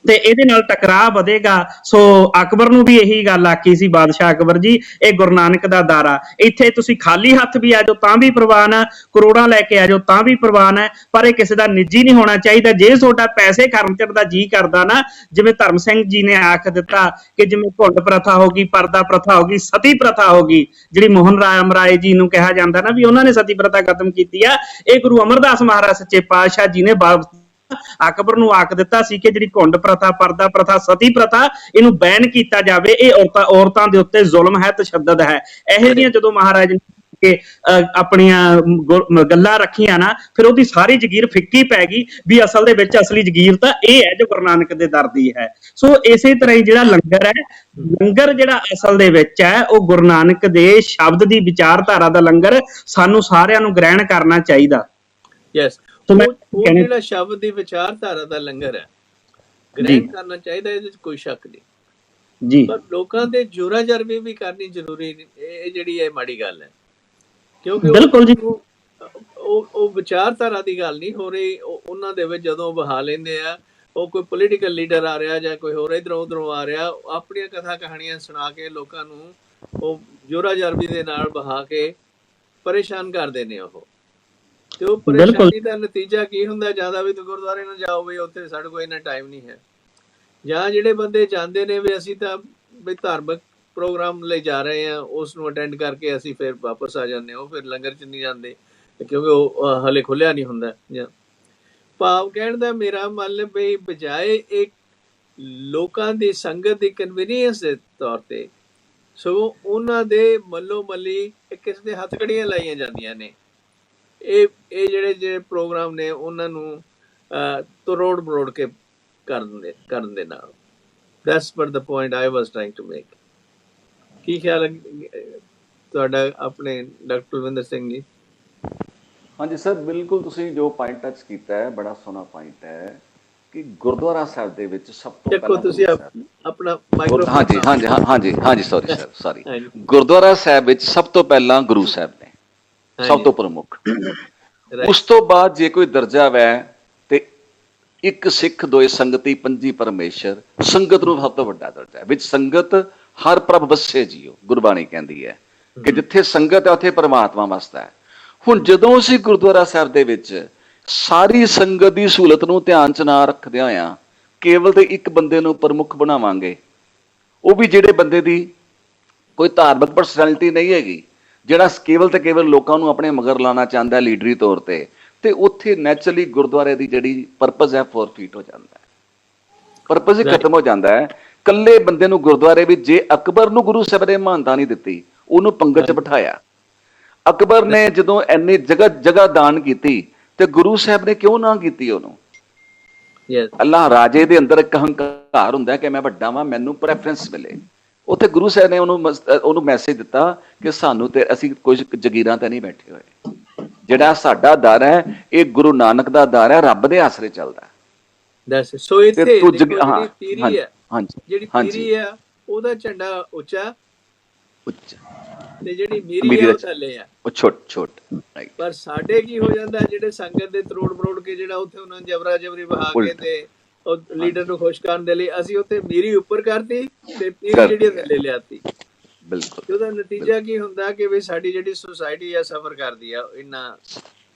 ਤੇ ਇਹਦੇ ਨਾਲ ਟਕਰਾਅ ਵਧੇਗਾ। ਸੋ ਅਕਬਰ ਨੂੰ ਵੀ ਇਹੀ ਗੱਲ ਆਖੀ ਸੀ ਬਾਦਸ਼ਾਹ ਅਕਬਰ ਜੀ, ਇਹ ਗੁਰੂ ਨਾਨਕ ਦਾ ਦਰ ਆ, ਇੱਥੇ ਤੁਸੀਂ ਖਾਲੀ ਹੱਥ ਵੀ ਆ ਜਾਓ ਤਾਂ ਵੀ ਪ੍ਰਵਾਨ ਆ, ਕਰੋੜਾਂ ਲੈ ਕੇ ਆ ਜਾਓ ਤਾਂ ਵੀ ਪ੍ਰਵਾਨ ਹੈ, ਪਰ ਇਹ ਕਿਸੇ ਦਾ ਨਿੱਜੀ ਨਹੀਂ ਹੋਣਾ ਚਾਹੀਦਾ। ਜੇ ਤੁਹਾਡਾ ਪੈਸੇ ਖਰਚਣ ਦਾ ਜੀ ਕਰਦਾ ਨਾ, ਜਿਵੇਂ ਧਰਮ ਸਿੰਘ ਜੀ ਨੇ ਆਖ ਦਿੱਤਾ ਕਿ ਜਿਵੇਂ ਘੁੰਡ ਪ੍ਰਥਾ ਹੋ ਗਈ, ਪਰਦਾ ਪ੍ਰਥਾ ਹੋ ਗਈ, ਸਤੀ ਪ੍ਰਥਾ ਹੋ ਗਈ, ਜਿਹੜੀ ਮੋਹਨ ਰਾਮ ਰਾਏ ਜੀ ਨੂੰ ਕਿਹਾ ਜਾਂਦਾ ਨਾ ਵੀ ਉਹਨਾਂ ਨੇ ਸਤੀ ਪ੍ਰਥਾ ਖਤਮ ਕੀਤੀ ਆ, ਇਹ ਗੁਰੂ ਅਮਰਦਾਸ ਮਹਾਰਾਜ ਸੱਚੇ ਪਾਤਸ਼ਾਹ ਜੀ ਨੇ ਅਕਬਰ ਨੂੰ ਆਖ ਦਿੱਤਾ ਸੀ ਕਿ ਜਿਹੜੀ ਘੁੰਡ ਪ੍ਰਥਾ, ਪਰਦਾ ਪ੍ਰਥਾ, ਸਤੀ ਪ੍ਰਥਾ, ਇਹਨੂੰ ਬੈਨ ਕੀਤਾ ਜਾਵੇ, ਇਹ ਔਰਤਾਂ ਦੇ ਉੱਤੇ ਜ਼ੁਲਮ ਹੈ, ਤਸ਼ੱਦਦ ਹੈ। ਇਹੋ ਜਿਹੀਆਂ ਜਦੋਂ ਮਹਾਰਾਜ ਨੇ ਆਪਣੀਆਂ ਗੱਲਾਂ ਰੱਖੀਆਂ ਨਾ, ਫਿਰ ਉਹਦੀ ਸਾਰੀ ਜਗੀਰ ਫਿੱਕੀ ਪੈ ਗਈ ਵੀ ਅਸਲ ਦੇ ਵਿੱਚ ਅਸਲੀ ਜਗੀਰ ਤਾਂ ਇਹ ਹੈ ਜੋ ਗੁਰੂ ਨਾਨਕ ਦੇ ਦਰ ਦੀ ਹੈ। ਸੋ ਇਸੇ ਤਰ੍ਹਾਂ ਹੀ ਜਿਹੜਾ ਲੰਗਰ ਹੈ, ਲੰਗਰ ਜਿਹੜਾ ਅਸਲ ਦੇ ਵਿੱਚ ਹੈ, ਉਹ ਗੁਰੂ ਨਾਨਕ ਦੇ ਸ਼ਬਦ ਦੀ ਵਿਚਾਰਧਾਰਾ ਦਾ ਲੰਗਰ ਸਾਨੂੰ ਸਾਰਿਆਂ ਨੂੰ ਗ੍ਰਹਿਣ ਕਰਨਾ ਚਾਹੀਦਾ। ਯੈਸ, ਉਹ ਜਿਹੜਾ ਸ਼ਬਦ ਦੀ ਵਿਚਾਰਧਾਰਾ ਦਾ ਲੰਗਰ ਹੈ, ਗ੍ਰਹਿਣ ਕਰਨਾ ਚਾਹੀਦਾ, ਇਹਦੇ ਵਿੱਚ ਕੋਈ ਸ਼ੱਕ ਨਹੀਂ ਜੀ। ਪਰ ਲੋਕਾਂ ਦੇ ਜੋਰਾ ਜਰਬੀ ਵੀ ਕਰਨੀ ਜ਼ਰੂਰੀ ਨਹੀਂ, ਇਹ ਜਿਹੜੀ ਇਹ ਮਾੜੀ ਗੱਲ ਹੈ, ਕਿਉਂਕਿ ਬਿਲਕੁਲ ਜੀ ਉਹ ਵਿਚਾਰਧਾਰਾ ਦੀ ਗੱਲ ਨਹੀਂ ਹੋ ਰਹੀ। ਉਹਨਾਂ ਦੇ ਵਿੱਚ ਜਦੋਂ ਬਹਾ ਲੈਂਦੇ ਆ, ਉਹ ਕੋਈ ਪੋਲੀਟੀਕਲ ਲੀਡਰ ਆ ਰਿਹਾ ਜਾਂ ਕੋਈ ਹੋਰ ਇਧਰੋਂ ਉਧਰੋਂ ਆ ਰਿਹਾ, ਆਪਣੀਆਂ ਕਥਾ ਕਹਾਣੀਆਂ ਸੁਣਾ ਕੇ ਲੋਕਾਂ ਨੂੰ ਉਹ ਜੋਰਾ ਜਰਬੀ ਦੇ ਨਾਲ ਬਹਾ ਕੇ ਪਰੇਸ਼ਾਨ ਕਰਦੇ ਨੇ ਉਹ। ਤੇ ਉਹ ਪਰੇਸ਼ਾਨੀ ਦਾ ਨਤੀਜਾ ਕੀ ਹੁੰਦਾ, ਜਿਆਦਾ ਵੀ ਗੁਰਦੁਆਰੇ ਨਾ ਜਾਓ ਵੀ ਉੱਥੇ ਸਾਡੇ ਕੋਲ ਇੰਨਾ ਟਾਈਮ ਨਹੀਂ ਹੈ, ਜਾਂ ਜਿਹੜੇ ਬੰਦੇ ਜਾਂਦੇ ਨੇ ਵੀ ਅਸੀਂ ਤਾਂ ਵੀ ਧਾਰਮਿਕ ਪ੍ਰੋਗਰਾਮ ਲਈ ਜਾ ਰਹੇ ਆ, ਉਸ ਨੂੰ ਅਟੈਂਡ ਕਰਕੇ ਅਸੀਂ ਫਿਰ ਵਾਪਸ ਆ ਜਾਂਦੇ, ਉਹ ਫਿਰ ਲੰਗਰ ਚ ਨਹੀਂ ਜਾਂਦੇ ਕਿਉਂਕਿ ਉਹ ਹਲੇ ਖੁੱਲਿਆ ਨਹੀਂ ਹੁੰਦਾ। ਜਾਂ ਭਾਵ ਕਹਿਣ ਦਾ ਮੇਰਾ ਮਤਲਬ ਵੀ ਬਜਾਏ ਇੱਕ ਲੋਕਾਂ ਦੀ ਸੰਗਤ ਦੀ ਕਨਵੀਨੀਅੰਸ ਦੇ ਤੌਰ ਤੇ, ਸਗੋਂ ਉਹਨਾਂ ਦੇ ਮੱਲੋ ਮੱਲੀ ਕਿਸੇ ਦੇ ਹੱਥਕੜੀਆਂ ਲਾਈਆਂ ਜਾਂਦੀਆਂ ਨੇ। ਇਹ ਜਿਹੜੇ ਪ੍ਰੋਗਰਾਮ ਨੇ ਉਹਨਾਂ ਨੂੰ ਤਰੋੜ ਮਰੋੜ ਕੇ ਕਰਨ ਦੇ ਨਾਲ। That's what the point I was trying to make. ਕੀ ਖਿਆਲ ਹੈ ਤੁਹਾਡਾ ਆਪਣੇ ਡਾਕਟਰ ਕੁਲਵਿੰਦਰ ਸਿੰਘ ਜੀ? ਹਾਂਜੀ ਸਰ, ਬਿਲਕੁਲ ਤੁਸੀਂ ਜੋ ਪੁਆਇੰਟ ਟੱਚ ਕੀਤਾ ਹੈ ਬੜਾ ਸੋਹਣਾ ਪੁਆਇੰਟ ਹੈ ਕਿ ਗੁਰਦੁਆਰਾ ਸਾਹਿਬ ਦੇ ਵਿੱਚ ਸਭ ਤੋਂ ਪਹਿਲਾਂ ਤੁਸੀਂ ਆਪਣਾ ਮਾਈਕਰੋਫੋਨ ਹਾਂਜੀ ਸੌਰੀ ਗੁਰਦੁਆਰਾ ਸਾਹਿਬ ਵਿੱਚ ਸਭ ਤੋਂ ਪਹਿਲਾਂ ਗੁਰੂ ਸਾਹਿਬ ਨੇ ਸਭ ਤੋਂ ਪ੍ਰਮੁੱਖ। ਉਸ ਤੋਂ ਬਾਅਦ ਜੇ ਕੋਈ ਦਰਜਾ ਵੈ ਤੇ ਇੱਕ ਸਿੱਖ, ਦੋਏ ਸੰਗਤੀ, ਪੰਜੀ ਪਰਮੇਸ਼ਰ, ਸੰਗਤ ਨੂੰ ਸਭ ਤੋਂ ਵੱਡਾ ਦਰਜਾ ਹੈ, ਵਿੱਚ ਸੰਗਤ ਹਰ ਪ੍ਰਭ ਵਸੇ ਜੀਓ। ਗੁਰਬਾਣੀ ਕਹਿੰਦੀ ਹੈ ਕਿ ਜਿੱਥੇ ਸੰਗਤ ਹੈ ਉੱਥੇ ਪਰਮਾਤਮਾ ਵਸਦਾ ਹੈ। ਹੁਣ ਜਦੋਂ ਅਸੀਂ ਗੁਰਦੁਆਰਾ ਸਾਹਿਬ ਦੇ ਵਿੱਚ ਸਾਰੀ ਸੰਗਤ ਦੀ ਸਹੂਲਤ ਨੂੰ ਧਿਆਨ ਚ ਨਾ ਰੱਖਦਿਆਂ ਹੋਇਆਂ ਕੇਵਲ ਤੇ ਇੱਕ ਬੰਦੇ ਨੂੰ ਪ੍ਰਮੁੱਖ ਬਣਾਵਾਂਗੇ, ਉਹ ਵੀ ਜਿਹੜੇ ਬੰਦੇ ਦੀ ਕੋਈ ਧਾਰਮਿਕ ਪਰਸਨੈਲਿਟੀ ਨਹੀਂ ਹੈਗੀ, ਜਿਹੜਾ ਕੇਵਲ ਤੇ ਕੇਵਲ ਲੋਕਾਂ ਨੂੰ ਆਪਣੇ ਮਗਰ ਲਾਉਣਾ ਚਾਹੁੰਦਾ ਲੀਡਰੀ ਤੌਰ ਤੇ ਉੱਥੇ ਨੈਚੁਰਲੀ ਗੁਰਦੁਆਰੇ ਦੀ ਜਿਹੜੀ ਪਰਪਸ ਹੈ ਫੋਰਫੀਟ ਹੋ ਜਾਂਦਾ ਹੈ, ਪਰਪਸ ਹੀ ਖਤਮ ਹੋ ਜਾਂਦਾ ਹੈ। ਇਕੱਲੇ ਬੰਦੇ ਨੂੰ ਗੁਰਦੁਆਰੇ ਵਿੱਚ, ਜੇ ਅਕਬਰ ਨੂੰ ਗੁਰੂ ਸਾਹਿਬ ਨੇ ਮਾਨਤਾ ਨਹੀਂ ਦਿੱਤੀ, ਉਹਨੂੰ ਪੰਗਤ 'ਚ ਬਿਠਾਇਆ। ਅਕਬਰ ਨੇ ਜਦੋਂ ਇੰਨੀ ਜਗ੍ਹਾ ਦਾਨ ਕੀਤੀ ਤੇ ਗੁਰੂ ਸਾਹਿਬ ਨੇ ਕਿਉਂ ਨਾ ਕੀਤੀ ਉਹਨੂੰ? ਅੱਲਾਹ ਰਾਜੇ ਦੇ ਅੰਦਰ ਇੱਕ ਹੰਕਾਰ ਹੁੰਦਾ ਕਿ ਮੈਂ ਵੱਡਾ ਵਾਂ, ਮੈਨੂੰ ਪ੍ਰੈਫਰੈਂਸ ਮਿਲੇ। ਉੱਥੇ ਗੁਰੂ ਸਾਹਿਬ ਨੇ ਉਹਨੂੰ ਮੈਸੇਜ ਦਿੱਤਾ ਕਿ ਸਾਨੂੰ ਤੇ ਅਸੀਂ ਕੁਝ ਜਗੀਰਾਂ ਤੇ ਨਹੀਂ ਬੈਠੇ ਹੋਏ, ਜਿਹੜਾ ਸਾਡਾ ਦਰ ਹੈ ਇਹ ਗੁਰੂ ਨਾਨਕ ਦਾ ਦਰ ਹੈ, ਰੱਬ ਦੇ ਆਸਰੇ ਚੱਲਦਾ। ਸੋ ਇੱਥੇ ਜਿਹੜੀ ਪੀਰੀ ਹੈ, ਜਿਹੜੀ ਪੀਰੀ ਹੈ ਉਹਦਾ ਝੰਡਾ ਉੱਚਾ ਤੇ ਜਿਹੜੀ ਮੀਰੀ ਹੈ ਉਹ ਥੱਲੇ ਆ, ਉਹ ਛੋਟ। ਪਰ ਸਾਡੇ ਕੀ ਹੋ ਜਾਂਦਾ, ਜਿਹੜੇ ਸੰਗਤ ਦੇ ਤਰੋੜ ਮਰੋੜ ਕੇ ਜਿਹੜਾ ਉੱਥੇ ਉਹਨਾਂ ਜਬਰਾ ਜਬਰੀ ਬਹਾ ਕੇ ਤੇ ਉਹ ਲੀਡਰ ਨੂੰ ਖੁਸ਼ ਕਰਨ ਦੇ ਲਈ ਅਸੀਂ ਉੱਥੇ ਮੀਰੀ ਉੱਪਰ ਕਰਤੀ ਤੇ ਪੀਰੀ ਜਿਹੜੀ ਥੱਲੇ ਲਿਆਤੀ। ਬਿਲਕੁਲ। ਉਹਦਾ ਨਤੀਜਾ ਕੀ ਹੁੰਦਾ ਕਿ ਵੀ ਸਾਡੀ ਜਿਹੜੀ ਸੁਸਾਇਟੀ ਆ ਸਫਰ ਕਰਦੀ ਆ ਇਹਨਾਂ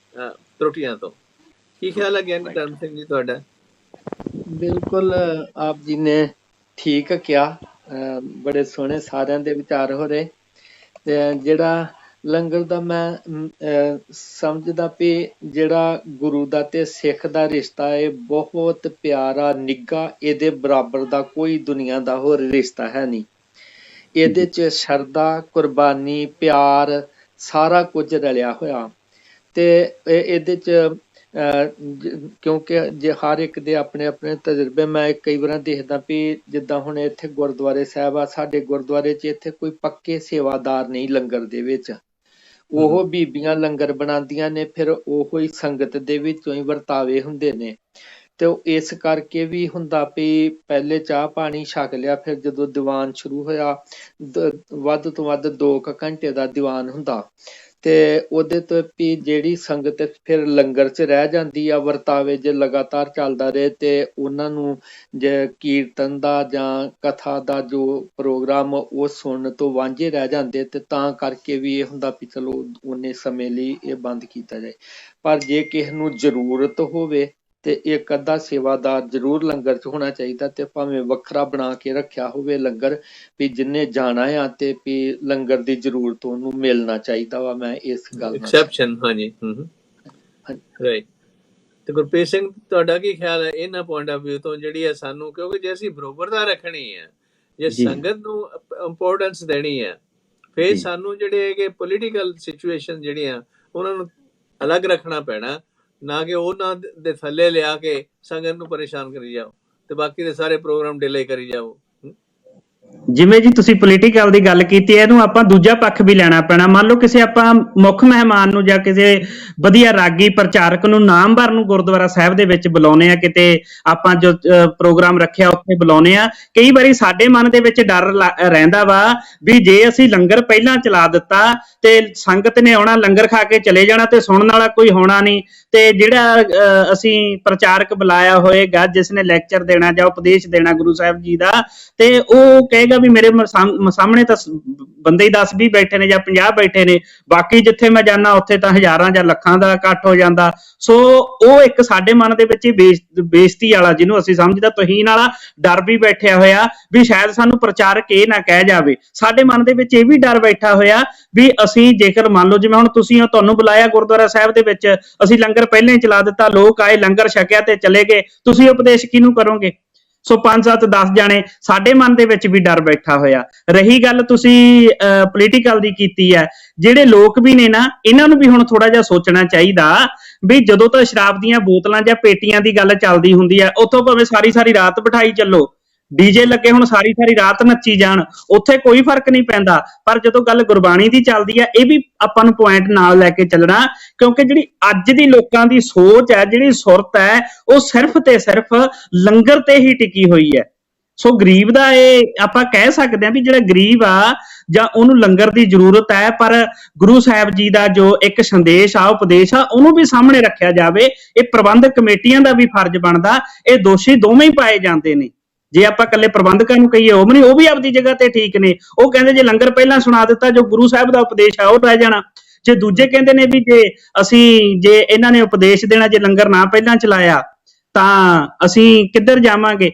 ਤਰੁੱਟੀਆਂ ਤੋਂ। ਕੀ ਖਿਆਲ ਹੈ ਗਿਆਨੀ ਧਰਮ ਸਿੰਘ ਜੀ ਤੁਹਾਡਾ? ਬਿਲਕੁਲ, ਆਪ ਜੀ ਨੇ ਠੀਕ ਕਿਹਾ, ਬੜੇ ਸੋਹਣੇ ਸਾਰਿਆਂ ਦੇ ਵਿਚਾਰ ਹੋ ਰਹੇ। ਤੇ ਜਿਹੜਾ ਲੰਗਰ ਦਾ ਮੈਂ ਸਮਝਦਾ ਵੀ ਜਿਹੜਾ ਗੁਰੂ ਦਾ ਤੇ ਸਿੱਖ ਦਾ ਰਿਸ਼ਤਾ ਹੈ ਬਹੁਤ ਪਿਆਰਾ, ਨਿੱਘਾ, ਇਹਦੇ ਬਰਾਬਰ ਦਾ ਕੋਈ ਦੁਨੀਆ ਦਾ ਹੋਰ ਰਿਸ਼ਤਾ ਹੈ ਨਹੀਂ। ਇਹਦੇ 'ਚ ਸ਼ਰਧਾ, ਕੁਰਬਾਨੀ, ਪਿਆਰ ਸਾਰਾ ਕੁਝ ਰਲਿਆ ਹੋਇਆ। ਤੇ ਇਹਦੇ 'ਚ ਕਿਉਂਕਿ ਜੇ ਹਰ ਇੱਕ ਦੇ ਆਪਣੇ ਆਪਣੇ ਤਜਰਬੇ, ਮੈਂ ਕਈ ਵਾਰ ਦੇਖਦਾ ਵੀ ਜਿੱਦਾਂ ਹੁਣ ਇੱਥੇ ਗੁਰਦੁਆਰੇ ਸਾਹਿਬ ਆ, ਸਾਡੇ ਗੁਰਦੁਆਰੇ 'ਚ ਇੱਥੇ ਕੋਈ ਪੱਕੇ ਸੇਵਾਦਾਰ ਨਹੀਂ ਲੰਗਰ ਦੇ ਵਿੱਚ, ਉਹ ਬੀਬੀਆਂ ਲੰਗਰ ਬਣਾਉਂਦੀਆਂ ਨੇ, ਫਿਰ ਉਹੋ ਹੀ ਸੰਗਤ ਦੇ ਵਿੱਚੋਂ ਹੀ ਵਰਤਾਵੇ ਹੁੰਦੇ ਨੇ। ਤੇ ਇਸ ਕਰਕੇ ਵੀ ਹੁੰਦਾ ਵੀ ਪਹਿਲੇ ਚਾਹ ਪਾਣੀ ਛਕ ਲਿਆ, ਫਿਰ ਜਦੋਂ ਦੀਵਾਨ ਸ਼ੁਰੂ ਹੋਇਆ, ਵੱਧ ਤੋਂ ਵੱਧ 2 ਘੰਟੇ ਦਾ ਦੀਵਾਨ ਹੁੰਦਾ, ਤੇ ਉਹਦੇ ਤੋਂ ਵੀ ਜਿਹੜੀ ਸੰਗਤ ਫਿਰ ਲੰਗਰ 'ਚ ਰਹਿ ਜਾਂਦੀ ਆ, ਵਰਤਾਵੇ ਜੇ ਲਗਾਤਾਰ ਚੱਲਦਾ ਰਹੇ ਤੇ ਉਹਨਾਂ ਨੂੰ ਜੇ ਕੀਰਤਨ ਦਾ ਜਾਂ ਕਥਾ ਦਾ ਜੋ ਪ੍ਰੋਗਰਾਮ ਉਹ ਸੁਣਨ ਤੋਂ ਵਾਂਝੇ ਰਹਿ ਜਾਂਦੇ, ਤੇ ਤਾਂ ਕਰਕੇ ਵੀ ਇਹ ਹੁੰਦਾ ਵੀ ਚਲੋ ਉਨੇ ਸਮੇਂ ਲਈ ਇਹ ਬੰਦ ਕੀਤਾ ਜਾਏ। ਪਰ ਜੇ ਕਿਸੇ ਨੂੰ ਜ਼ਰੂਰਤ ਹੋਵੇ ਤੇ ਇੱਕ ਅੱਧਾ ਸੇਵਾਦਾਰ ਜ਼ਰੂਰ ਲੰਗਰ 'ਚ ਹੋਣਾ ਚਾਹੀਦਾ, ਤੇ ਭਾਵੇਂ ਵੱਖਰਾ ਬਣਾ ਕੇ ਰੱਖਿਆ ਹੋਵੇ ਲੰਗਰ, ਵੀ ਜਿੰਨੇ ਜਾਣਾ ਆ ਤੇ ਵੀ ਲੰਗਰ ਦੀ ਜ਼ਰੂਰਤ ਉਹਨੂੰ ਮਿਲਣਾ ਚਾਹੀਦਾ ਵਾ। ਮੈਂ ਇਸ ਗੱਲ ਐਕਸੈਪਸ਼ਨ। ਹਾਂਜੀ, ਰਾਈਟ। ਤੇ ਗੁਰਪ੍ਰੀਤ ਸਿੰਘ, ਤੁਹਾਡਾ ਕੀ ਖਿਆਲ ਹੈ ਇਹਨਾਂ ਪੁਆਇੰਟ ਆਫ ਵਿਊ ਤੋਂ, ਜਿਹੜੀ ਹੈ ਸਾਨੂੰ, ਕਿਉਂਕਿ ਜੇ ਅਸੀਂ ਬਰੋਬਰਤਾ ਰੱਖਣੀ ਹੈ, ਜੇ ਸੰਗਤ ਨੂੰ ਇੰਪੋਰਟੈਂਸ ਦੇਣੀ ਹੈ, ਫਿਰ ਸਾਨੂੰ ਜਿਹੜੇ ਹੈਗੇ ਪੋਲੀਟੀਕਲ ਸਿਚੁਏਸ਼ਨ ਜਿਹੜੀਆਂ ਉਹਨਾਂ ਨੂੰ ਅਲੱਗ ਰੱਖਣਾ ਪੈਣਾ, ਨਾ ਕਿ ਉਹਨਾਂ ਦੇ ਥੱਲੇ ਲਿਆ ਕੇ ਸੰਗਤ ਨੂੰ ਪਰੇਸ਼ਾਨ ਕਰੀ ਜਾਓ ਤੇ ਬਾਕੀ ਦੇ ਸਾਰੇ ਪ੍ਰੋਗਰਾਮ ਡਿਲੇ ਕਰੀ ਜਾਓ। ਜਿਵੇਂ ਜੀ ਤੁਸੀਂ ਪੋਲੀਟੀਕਲ ਦੀ ਗੱਲ ਕੀਤੀ, ਇਹਨੂੰ ਆਪਾਂ ਦੂਜਾ ਪੱਖ ਵੀ ਲੈਣਾ ਪੈਣਾ। ਮੰਨ ਲਓ ਕਿਸੇ ਆਪਾਂ ਮੁੱਖ ਮਹਿਮਾਨ ਨੂੰ ਜਾਂ ਕਿਸੇ ਵਧੀਆ ਰਾਗੀ ਪ੍ਰਚਾਰਕ ਨੂੰ ਨਾਮਵਰ ਨੂੰ ਗੁਰਦੁਆਰਾ ਸਾਹਿਬ ਦੇ ਵਿੱਚ ਬੁਲਾਉਂਦੇ ਆ, ਕਿਤੇ ਆਪਾਂ ਜੋ ਪ੍ਰੋਗਰਾਮ ਰੱਖਿਆ ਉੱਥੇ ਬੁਲਾਉਂਦੇ ਆ, ਕਈ ਵਾਰੀ ਸਾਡੇ ਮਨ ਦੇ ਵਿੱਚ ਡਰ ਰਹਿੰਦਾ ਵਾ ਵੀ ਜੇ ਅਸੀਂ ਲੰਗਰ ਪਹਿਲਾਂ ਚਲਾ ਦਿੱਤਾ ਤੇ ਸੰਗਤ ਨੇ ਆਉਣਾ, ਲੰਗਰ ਖਾ ਕੇ ਚਲੇ ਜਾਣਾ ਤੇ ਸੁਣਨ ਵਾਲਾ ਕੋਈ ਹੋਣਾ ਨਹੀਂ, ਤੇ ਜਿਹੜਾ ਅਸੀਂ ਪ੍ਰਚਾਰਕ ਬੁਲਾਇਆ ਹੋਏਗਾ ਜਿਸ ਨੇ ਲੈਕਚਰ ਦੇਣਾ ਜਾਂ ਉਪਦੇਸ਼ ਦੇਣਾ ਗੁਰੂ ਸਾਹਿਬ ਜੀ ਦਾ, ਤੇ ਉਹ ਕਹੇਗਾ ਵੀ ਮੇਰੇ ਸਾਹਮਣੇ ਤਾਂ ਬੰਦੇ 10-20 ਬੈਠੇ ਨੇ ਜਾਂ 50 ਬੈਠੇ ਨੇ, ਬਾਕੀ ਜਿੱਥੇ ਮੈਂ ਜਾਣਾ ਉੱਥੇ ਤਾਂ ਹਜ਼ਾਰਾਂ ਜਾਂ ਲੱਖਾਂ ਦਾ ਇਕੱਠ ਹੋ ਜਾਂਦਾ। ਸੋ ਉਹ ਇੱਕ ਸਾਡੇ ਮਨ ਦੇ ਵਿੱਚ ਬੇਇੱਜ਼ਤੀ ਵਾਲਾ, ਜਿਹਨੂੰ ਅਸੀਂ ਸਮਝਦਾ ਤੋਹੀਨ ਵਾਲਾ ਡਰ ਵੀ ਬੈਠਿਆ ਹੋਇਆ ਵੀ ਸ਼ਾਇਦ ਸਾਨੂੰ ਪ੍ਰਚਾਰਕ ਇਹ ਨਾ ਕਹਿ ਜਾਵੇ। ਸਾਡੇ ਮਨ ਦੇ ਵਿੱਚ ਇਹ ਵੀ ਡਰ ਬੈਠਾ ਹੋਇਆ ਵੀ ਅਸੀਂ ਜੇਕਰ ਮੰਨ ਲਓ ਜਿਵੇਂ ਹੁਣ ਤੁਸੀਂ ਤੁਹਾਨੂੰ ਬੁਲਾਇਆ ਗੁਰਦੁਆਰਾ ਸਾਹਿਬ ਦੇ ਵਿੱਚ, ਅਸੀਂ ਲੰਗਰ ਪਹਿਲਾਂ ਹੀ ਚਲਾ ਦਿੱਤਾ, ਲੋਕ ਆਏ, ਲੰਗਰ ਛਕਿਆ ਤੇ ਚਲੇ ਗਏ, ਤੁਸੀਂ ਉਪਦੇਸ਼ ਕਿਹਨੂੰ ਕਰੋਗੇ? ਸੋ 5-7-10 ਜਾਣੇ, ਸਾਡੇ ਮਨ ਦੇ ਵਿੱਚ ਵੀ ਡਰ ਬੈਠਾ ਹੋਇਆ। ਰਹੀ ਗੱਲ ਤੁਸੀਂ ਪੋਲੀਟੀਕਲ ਦੀ ਕੀਤੀ ਹੈ, ਜਿਹੜੇ ਲੋਕ ਵੀ ਨੇ ਨਾ, ਇਹਨਾਂ ਨੂੰ ਵੀ ਹੁਣ ਥੋੜਾ ਜਿਹਾ ਸੋਚਣਾ ਚਾਹੀਦਾ ਵੀ ਜਦੋਂ ਤਾਂ ਸ਼ਰਾਬ ਦੀਆਂ ਬੋਤਲਾਂ ਜਾਂ ਪੇਟੀਆਂ ਦੀ ਗੱਲ ਚੱਲਦੀ ਹੁੰਦੀ ਹੈ, ਉੱਥੋਂ ਭਾਵੇਂ ਸਾਰੀ ਰਾਤ ਬਿਠਾਈ ਚੱਲੋ, ਡੀਜੇ ਲੱਗੇ ਹੁਣ ਸਾਰੀ ਰਾਤ ਨੱਚੀ ਜਾਣ, ਉੱਥੇ ਕੋਈ ਫਰਕ ਨਹੀਂ ਪੈਂਦਾ। ਪਰ ਜਦੋਂ ਗੱਲ ਗੁਰਬਾਣੀ ਦੀ ਚੱਲਦੀ ਹੈ, ਇਹ ਵੀ ਆਪਾਂ ਨੂੰ ਪੁਆਇੰਟ ਨਾਲ ਲੈ ਕੇ ਚੱਲਣਾ, ਕਿਉਂਕਿ ਜਿਹੜੀ ਅੱਜ ਦੀ ਲੋਕਾਂ ਦੀ ਸੋਚ ਹੈ, ਜਿਹੜੀ ਸੁਰਤ ਹੈ, ਉਹ ਸਿਰਫ ਤੇ ਸਿਰਫ ਲੰਗਰ ਤੇ ਹੀ ਟਿਕੀ ਹੋਈ ਹੈ। ਸੋ ਗਰੀਬ ਦਾ ਇਹ ਆਪਾਂ ਕਹਿ ਸਕਦੇ ਹਾਂ ਵੀ ਜਿਹੜਾ ਗਰੀਬ ਆ ਜਾਂ ਉਹਨੂੰ ਲੰਗਰ ਦੀ ਜ਼ਰੂਰਤ ਹੈ, ਪਰ ਗੁਰੂ ਸਾਹਿਬ ਜੀ ਦਾ ਜੋ ਇੱਕ ਸੰਦੇਸ਼ ਆ, ਉਪਦੇਸ਼ ਆ, ਉਹਨੂੰ ਵੀ ਸਾਹਮਣੇ ਰੱਖਿਆ ਜਾਵੇ। ਇਹ ਪ੍ਰਬੰਧਕ ਕਮੇਟੀਆਂ ਦਾ ਵੀ ਫਰਜ਼ ਬਣਦਾ। ਇਹ ਦੋਸ਼ੀ ਦੋਵੇਂ ਹੀ ਪਾਏ ਜਾਂਦੇ ਨੇ। ਜੇ ਆਪਾਂ ਇਕੱਲੇ ਪ੍ਰਬੰਧਕਾਂ ਨੂੰ ਕਹੀਏ ਉਹ ਵੀ ਆਪਦੀ ਜਗ੍ਹਾ ਤੇ ਠੀਕ ਨੇ। ਉਹ ਕਹਿੰਦੇ ਜੇ ਲੰਗਰ ਪਹਿਲਾਂ ਸੁਣਾ ਦਿੱਤਾ, ਜੋ ਗੁਰੂ ਸਾਹਿਬ ਦਾ ਉਪਦੇਸ਼ ਆ ਉਹ ਰਹਿ ਜਾਣਾ। ਜੇ ਦੂਜੇ ਕਹਿੰਦੇ ਨੇ ਵੀ ਜੇ ਇਹਨਾਂ ਨੇ ਉਪਦੇਸ਼ ਦੇਣਾ, ਜੇ ਲੰਗਰ ਨਾ ਪਹਿਲਾਂ ਚਲਾਇਆ ਤਾਂ ਅਸੀਂ ਕਿੱਧਰ ਜਾਵਾਂਗੇ?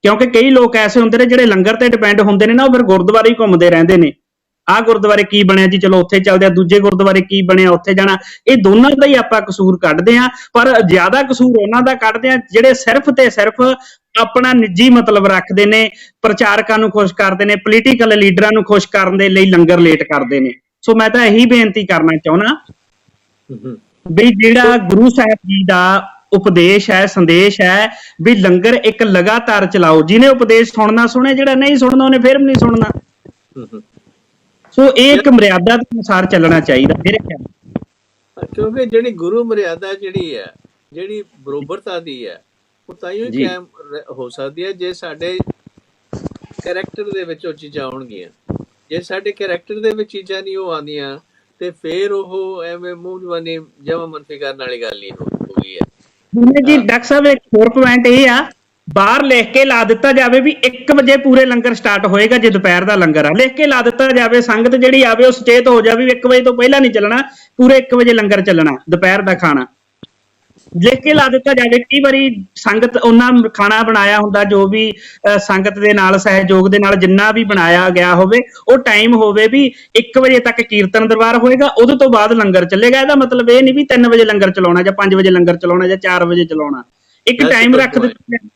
ਕਿਉਂਕਿ ਕਈ ਲੋਕ ਐਸੇ ਹੁੰਦੇ ਨੇ ਜਿਹੜੇ ਲੰਗਰ ਤੇ ਡਿਪੈਂਡ ਹੁੰਦੇ ਨੇ ਨਾ, ਉਹ ਫਿਰ ਗੁਰਦੁਆਰੇ ਹੀ ਘੁੰਮਦੇ ਰਹਿੰਦੇ ਨੇ। ਆਹ ਗੁਰਦੁਆਰੇ ਕੀ ਬਣਿਆ ਜੀ, ਚਲੋ ਉੱਥੇ ਚੱਲਦੇ ਆ, ਦੂਜੇ ਗੁਰਦੁਆਰੇ ਕੀ ਬਣਿਆ, ਉੱਥੇ ਜਾਣਾ। ਇਹ ਦੋਨਾਂ ਦਾ ਹੀ ਆਪਾਂ ਕਸੂਰ ਕੱਢਦੇ ਹਾਂ, ਪਰ ਜ਼ਿਆਦਾ ਕਸੂਰ ਉਹਨਾਂ ਦਾ ਕੱਢਦੇ ਆ ਜਿਹੜੇ ਸਿਰਫ ਤੇ ਸਿਰਫ ਆਪਣਾ ਨਿੱਜੀ ਮਤਲਬ ਰੱਖਦੇ ਨੇ, ਪ੍ਰਚਾਰਕਾਂ ਨੂੰ ਖੁਸ਼ ਕਰਦੇ ਨੇ, ਪੋਲੀਟੀਕਲ ਲੀਡਰਾਂ ਨੂੰ ਖੁਸ਼ ਕਰਨ ਦੇ ਲਈ ਲੰਗਰ ਲੇਟ ਕਰਦੇ ਨੇ। ਸੋ ਮੈਂ ਤਾਂ ਇਹੀ ਬੇਨਤੀ ਕਰਨਾ ਚਾਹੁੰਦਾ ਵੀ ਜਿਹੜਾ ਗੁਰੂ ਸਾਹਿਬ ਜੀ ਦਾ ਉਪਦੇਸ਼ ਹੈ, ਸੰਦੇਸ਼ ਹੈ, ਵੀ ਲੰਗਰ ਇੱਕ ਲਗਾਤਾਰ ਚਲਾਓ। ਜਿਹਨੇ ਉਪਦੇਸ਼ ਸੁਣਨਾ ਸੁਣੇ, ਜਿਹੜਾ ਨਹੀਂ ਸੁਣਨਾ ਉਹਨੇ ਫਿਰ ਵੀ ਨਹੀਂ ਸੁਣਨਾ। ਸੋ ਇਹ ਇੱਕ ਮਰਿਆਦਾ ਦੇ ਅਨੁਸਾਰ ਚੱਲਣਾ ਚਾਹੀਦਾ ਮੇਰੇ ਖਿਆਲ। ਕਿਉਂਕਿ ਜਿਹੜੀ ਗੁਰੂ ਮਰਿਆਦਾ ਜਿਹੜੀ ਹੈ, ਜਿਹੜੀ ਬਰੋਬਰਤਾ ਦੀ ਹੈ, ਉਹ ਤਾਂ ਹੀ ਕਾਇਮ ਹੋ ਸਕਦੀ ਹੈ ਜੇ ਸਾਡੇ ਕਰੈਕਟਰ ਦੇ ਵਿੱਚ ਉਹ ਚੀਜ਼ਾਂ ਆਉਣਗੀਆਂ। ਜੇ ਸਾਡੇ ਕਰੈਕਟਰ ਦੇ ਵਿੱਚ ਚੀਜ਼ਾਂ ਨਹੀਂ ਉਹ ਆਉਂਦੀਆਂ ਤੇ ਫਿਰ ਉਹ ਐਵੇਂ ਮੂੰਹ ਜਵਾਨੀ ਜਮਾ ਮਨਫੀ ਕਰਨ ਵਾਲੀ ਗੱਲ ਹੀ ਹੋ ਗਈ ਹੈ। ਜੀ ਡਾਕਟਰ ਸਾਹਿਬ ਇੱਕ ਹੋਰ ਪੁਆਇੰਟ ਇਹ ਆ, ਬਾਹਰ ਲਿਖ ਕੇ ਲਾ ਦਿੱਤਾ ਜਾਵੇ ਵੀ 1 ਵਜੇ ਪੂਰੇ ਲੰਗਰ ਸਟਾਰਟ ਹੋਏਗਾ। ਜੇ ਦੁਪਹਿਰ ਦਾ ਲੰਗਰ ਆ, ਲਿਖ ਕੇ ਲਾ ਦਿੱਤਾ ਜਾਵੇ, ਸੰਗਤ ਜਿਹੜੀ ਆਵੇ ਉਹ ਸੁਚੇਤ ਹੋ ਜਾਵੇ ਵੀ 1 ਵਜੇ ਤੋਂ ਪਹਿਲਾਂ ਨਹੀਂ ਚੱਲਣਾ, ਪੂਰੇ 1 ਵਜੇ ਲੰਗਰ ਚੱਲਣਾ, ਦੁਪਹਿਰ ਦਾ ਖਾਣਾ ਲਿਖ ਕੇ ਲਾ ਦਿੱਤਾ ਜਾਵੇ। ਕਈ ਵਾਰੀ ਸੰਗਤ ਉਹਨਾਂ ਖਾਣਾ ਬਣਾਇਆ ਹੁੰਦਾ, ਜੋ ਵੀ ਸੰਗਤ ਦੇ ਨਾਲ ਸਹਿਯੋਗ ਦੇ ਨਾਲ ਜਿੰਨਾ ਵੀ ਬਣਾਇਆ ਗਿਆ ਹੋਵੇ, ਉਹ ਟਾਈਮ ਹੋਵੇ ਵੀ 1 ਵਜੇ ਤੱਕ ਕੀਰਤਨ ਦਰਬਾਰ ਹੋਏਗਾ, ਉਹਦੇ ਤੋਂ ਬਾਅਦ ਲੰਗਰ ਚੱਲੇਗਾ। ਇਹਦਾ ਮਤਲਬ ਇਹ ਨਹੀਂ ਵੀ 3 ਵਜੇ ਲੰਗਰ ਚਲਾਉਣਾ ਜਾਂ 5 ਵਜੇ ਲੰਗਰ ਚਲਾਉਣਾ ਜਾਂ 4 ਵਜੇ ਚਲਾਉਣਾ। ਇੱਕ ਟਾਈਮ ਰੱਖ ਦਿੱਤਾ,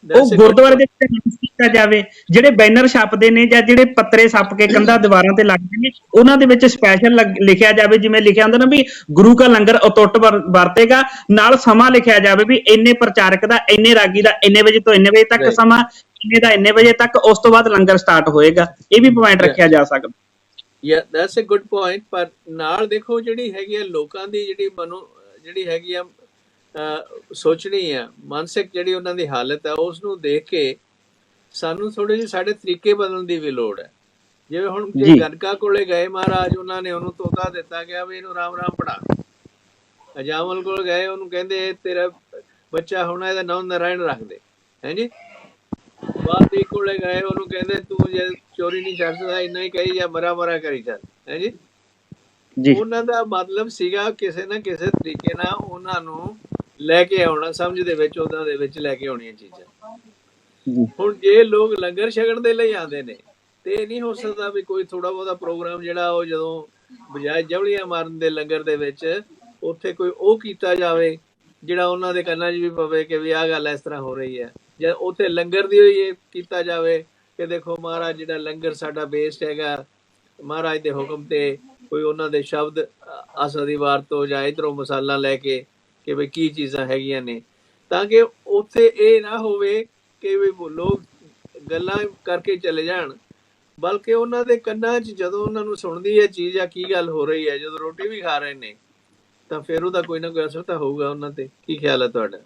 ਉਹ ਗੁਰਦੁਆਰੇ ਦੇ ਵਿੱਚ ਅਨਾਉਂਸ ਕੀਤਾ ਜਾਵੇ। ਜਿਹੜੇ ਬੈਨਰ ਛਾਪਦੇ ਨੇ ਜਾਂ ਜਿਹੜੇ ਪੱਤਰੇ ਛਾਪ ਕੇ ਕੰਧਾਂ ਦੀਵਾਰਾਂ ਤੇ ਲੱਗਦੇ ਨੇ, ਉਹਨਾਂ ਦੇ ਵਿੱਚ ਸਪੈਸ਼ਲ ਲਿਖਿਆ ਜਾਵੇ, ਜਿਵੇਂ ਲਿਖਿਆ ਹੁੰਦਾ ਨਾ ਵੀ ਗੁਰੂ ਕਾ ਲੰਗਰ ਅਟੁੱਟ ਵਰਤੇਗਾ, ਨਾਲ ਸਮਾਂ ਲਿਖਿਆ ਜਾਵੇ ਵੀ ਇੰਨੇ ਪ੍ਰਚਾਰਕ ਦਾ, ਇੰਨੇ ਰਾਗੀ ਦਾ ਇੰਨੇ ਵਜੇ ਤੋਂ ਇੰਨੇ ਵਜੇ ਤੱਕ ਸਮਾਂ, ਇੰਨੇ ਦਾ ਇੰਨੇ ਵਜੇ ਤੱਕ, ਉਸ ਤੋਂ ਬਾਅਦ ਲੰਗਰ ਸਟਾਰਟ ਹੋਏਗਾ। ਇਹ ਵੀ ਪੁਆਇੰਟ ਰੱਖਿਆ ਜਾ ਸਕਦਾ। ਯਾ ਦੈਟਸ ਅ ਗੁੱਡ ਪੁਆਇੰਟ। ਪਰ ਨਾਲ ਦੇਖੋ ਜਿਹੜੀ ਹੈਗੀ ਆ ਲੋਕਾਂ ਦੀ ਜਿਹੜੀ ਹੈਗੀ ਆ ਸੋਚਣੀ ਆ, ਮਾਨਸਿਕ ਜਿਹੜੀ ਉਹਨਾਂ ਦੀ ਹਾਲਤ ਹੈ, ਉਸ ਨੂੰ ਦੇਖ ਕੇ ਸਾਨੂੰ ਥੋੜੇ ਜਿਹੇ ਸਾਡੇ ਤਰੀਕੇ ਬਦਲਣ ਦੀ ਵੀ ਲੋੜ ਹੈ। ਜਿਵੇਂ ਹੁਣ ਜੇ ਗਨਕਾ ਕੋਲੇ ਗਏ ਮਹਾਰਾਜ, ਉਹਨਾਂ ਨੇ ਉਹਨੂੰ ਤੋਤਾ ਦਿੱਤਾ ਗਿਆ ਵੀ ਇਹਨੂੰ ਰਾਮ ਰਾਮ ਪੜਾ। ਅਜਾਮਲ ਕੋਲ ਗਏ, ਉਹਨੂੰ ਕਹਿੰਦੇ ਤੇਰਾ ਬੱਚਾ ਹੋਣਾ, ਇਹਦਾ ਨਾਮ ਨਾਰਾਇਣ ਰੱਖ ਦੇ, ਹੈ ਜੀ। ਬਾਦੀ ਕੋਲੇ ਗਏ, ਉਹਨੂੰ ਕਹਿੰਦੇ ਤੂੰ ਜੇ ਚੋਰੀ ਨਹੀਂ ਛੱਡ ਸਕਦਾ, ਇੰਨਾ ਹੀ ਕਹੀ ਜਾਂ ਮਰਾ ਕਰੀ ਚੱਲ, ਹੈ ਜੀ। ਉਹਨਾਂ ਦਾ ਮਤਲਬ ਸੀਗਾ ਕਿਸੇ ਨਾ ਕਿਸੇ ਤਰੀਕੇ ਨਾਲ ਉਹਨਾਂ ਨੂੰ ਲੈ ਕੇ ਆਉਣਾ, ਸਮਝ ਦੇ ਵਿੱਚ ਉਹਨਾਂ ਦੇ ਵਿੱਚ ਲੈ ਕੇ ਆਉਣੀਆਂ ਚੀਜ਼ਾਂ। ਹੁਣ ਜੇ ਲੋਕ ਲੰਗਰ ਛਕਣ ਦੇ ਲਈ ਆਉਂਦੇ ਨੇ ਤੇ ਇਹ ਨਹੀਂ ਹੋ ਸਕਦਾ ਵੀ ਕੋਈ ਥੋੜਾ ਬਹੁਤਾ ਪ੍ਰੋਗਰਾਮ ਜਿਹੜਾ ਉਹ ਜਦੋਂ ਬਜਾਏ ਜਵਲੀਆਂ ਮਾਰਨ ਦੇ ਲੰਗਰ ਦੇ ਵਿੱਚ ਉੱਥੇ ਕੋਈ ਉਹ ਕੀਤਾ ਜਾਵੇ ਜਿਹੜਾ ਉਹਨਾਂ ਦੇ ਕੰਨਾਂ 'ਚ ਵੀ ਪਵੇ ਕਿ ਵੀ ਆਹ ਗੱਲ ਇਸ ਤਰ੍ਹਾਂ ਹੋ ਰਹੀ ਹੈ। ਜਾਂ ਉੱਥੇ ਲੰਗਰ ਦੀ ਹੋਈ ਇਹ ਕੀਤਾ ਜਾਵੇ ਕਿ ਦੇਖੋ ਮਹਾਰਾਜ ਜਿਹੜਾ ਲੰਗਰ ਸਾਡਾ ਬੇਸਡ ਹੈਗਾ, ਮਹਾਰਾਜ ਦੇ ਹੁਕਮ ਤੇ ਕੋਈ ਉਹਨਾਂ ਦੇ ਸ਼ਬਦ ਅਸਦੀਵਾਰ ਤੋਂ ਜਾਂ ਇੱਧਰੋਂ ਮਸਾਲਾ ਲੈ ਕੇ ਕਿ ਵੀ ਕੀ ਚੀਜ਼ਾਂ ਹੈਗੀਆਂ ਨੇ, ਤਾਂ ਕਿ ਉੱਥੇ ਇਹ ਨਾ ਹੋਵੇ ਕਿ ਵੀ ਲੋਕ ਗੱਲਾਂ ਕਰਕੇ ਚਲੇ ਜਾਣ, ਬਲਕਿ ਉਹਨਾਂ ਦੇ ਕੰਨਾਂ 'ਚ ਜਦੋਂ ਉਹਨਾਂ ਨੂੰ ਸੁਣਦੀ ਹੈ ਚੀਜ਼ ਆ ਕੀ ਗੱਲ ਹੋ ਰਹੀ ਹੈ, ਜਦੋਂ ਰੋਟੀ ਵੀ ਖਾ ਰਹੇ ਨੇ, ਤਾਂ ਫਿਰ ਉਹਦਾ ਕੋਈ ਨਾ ਕੋਈ ਅਸਰ ਤਾਂ ਹੋਊਗਾ ਉਹਨਾਂ ਤੇ। ਕੀ ਖਿਆਲ ਹੈ ਤੁਹਾਡਾ?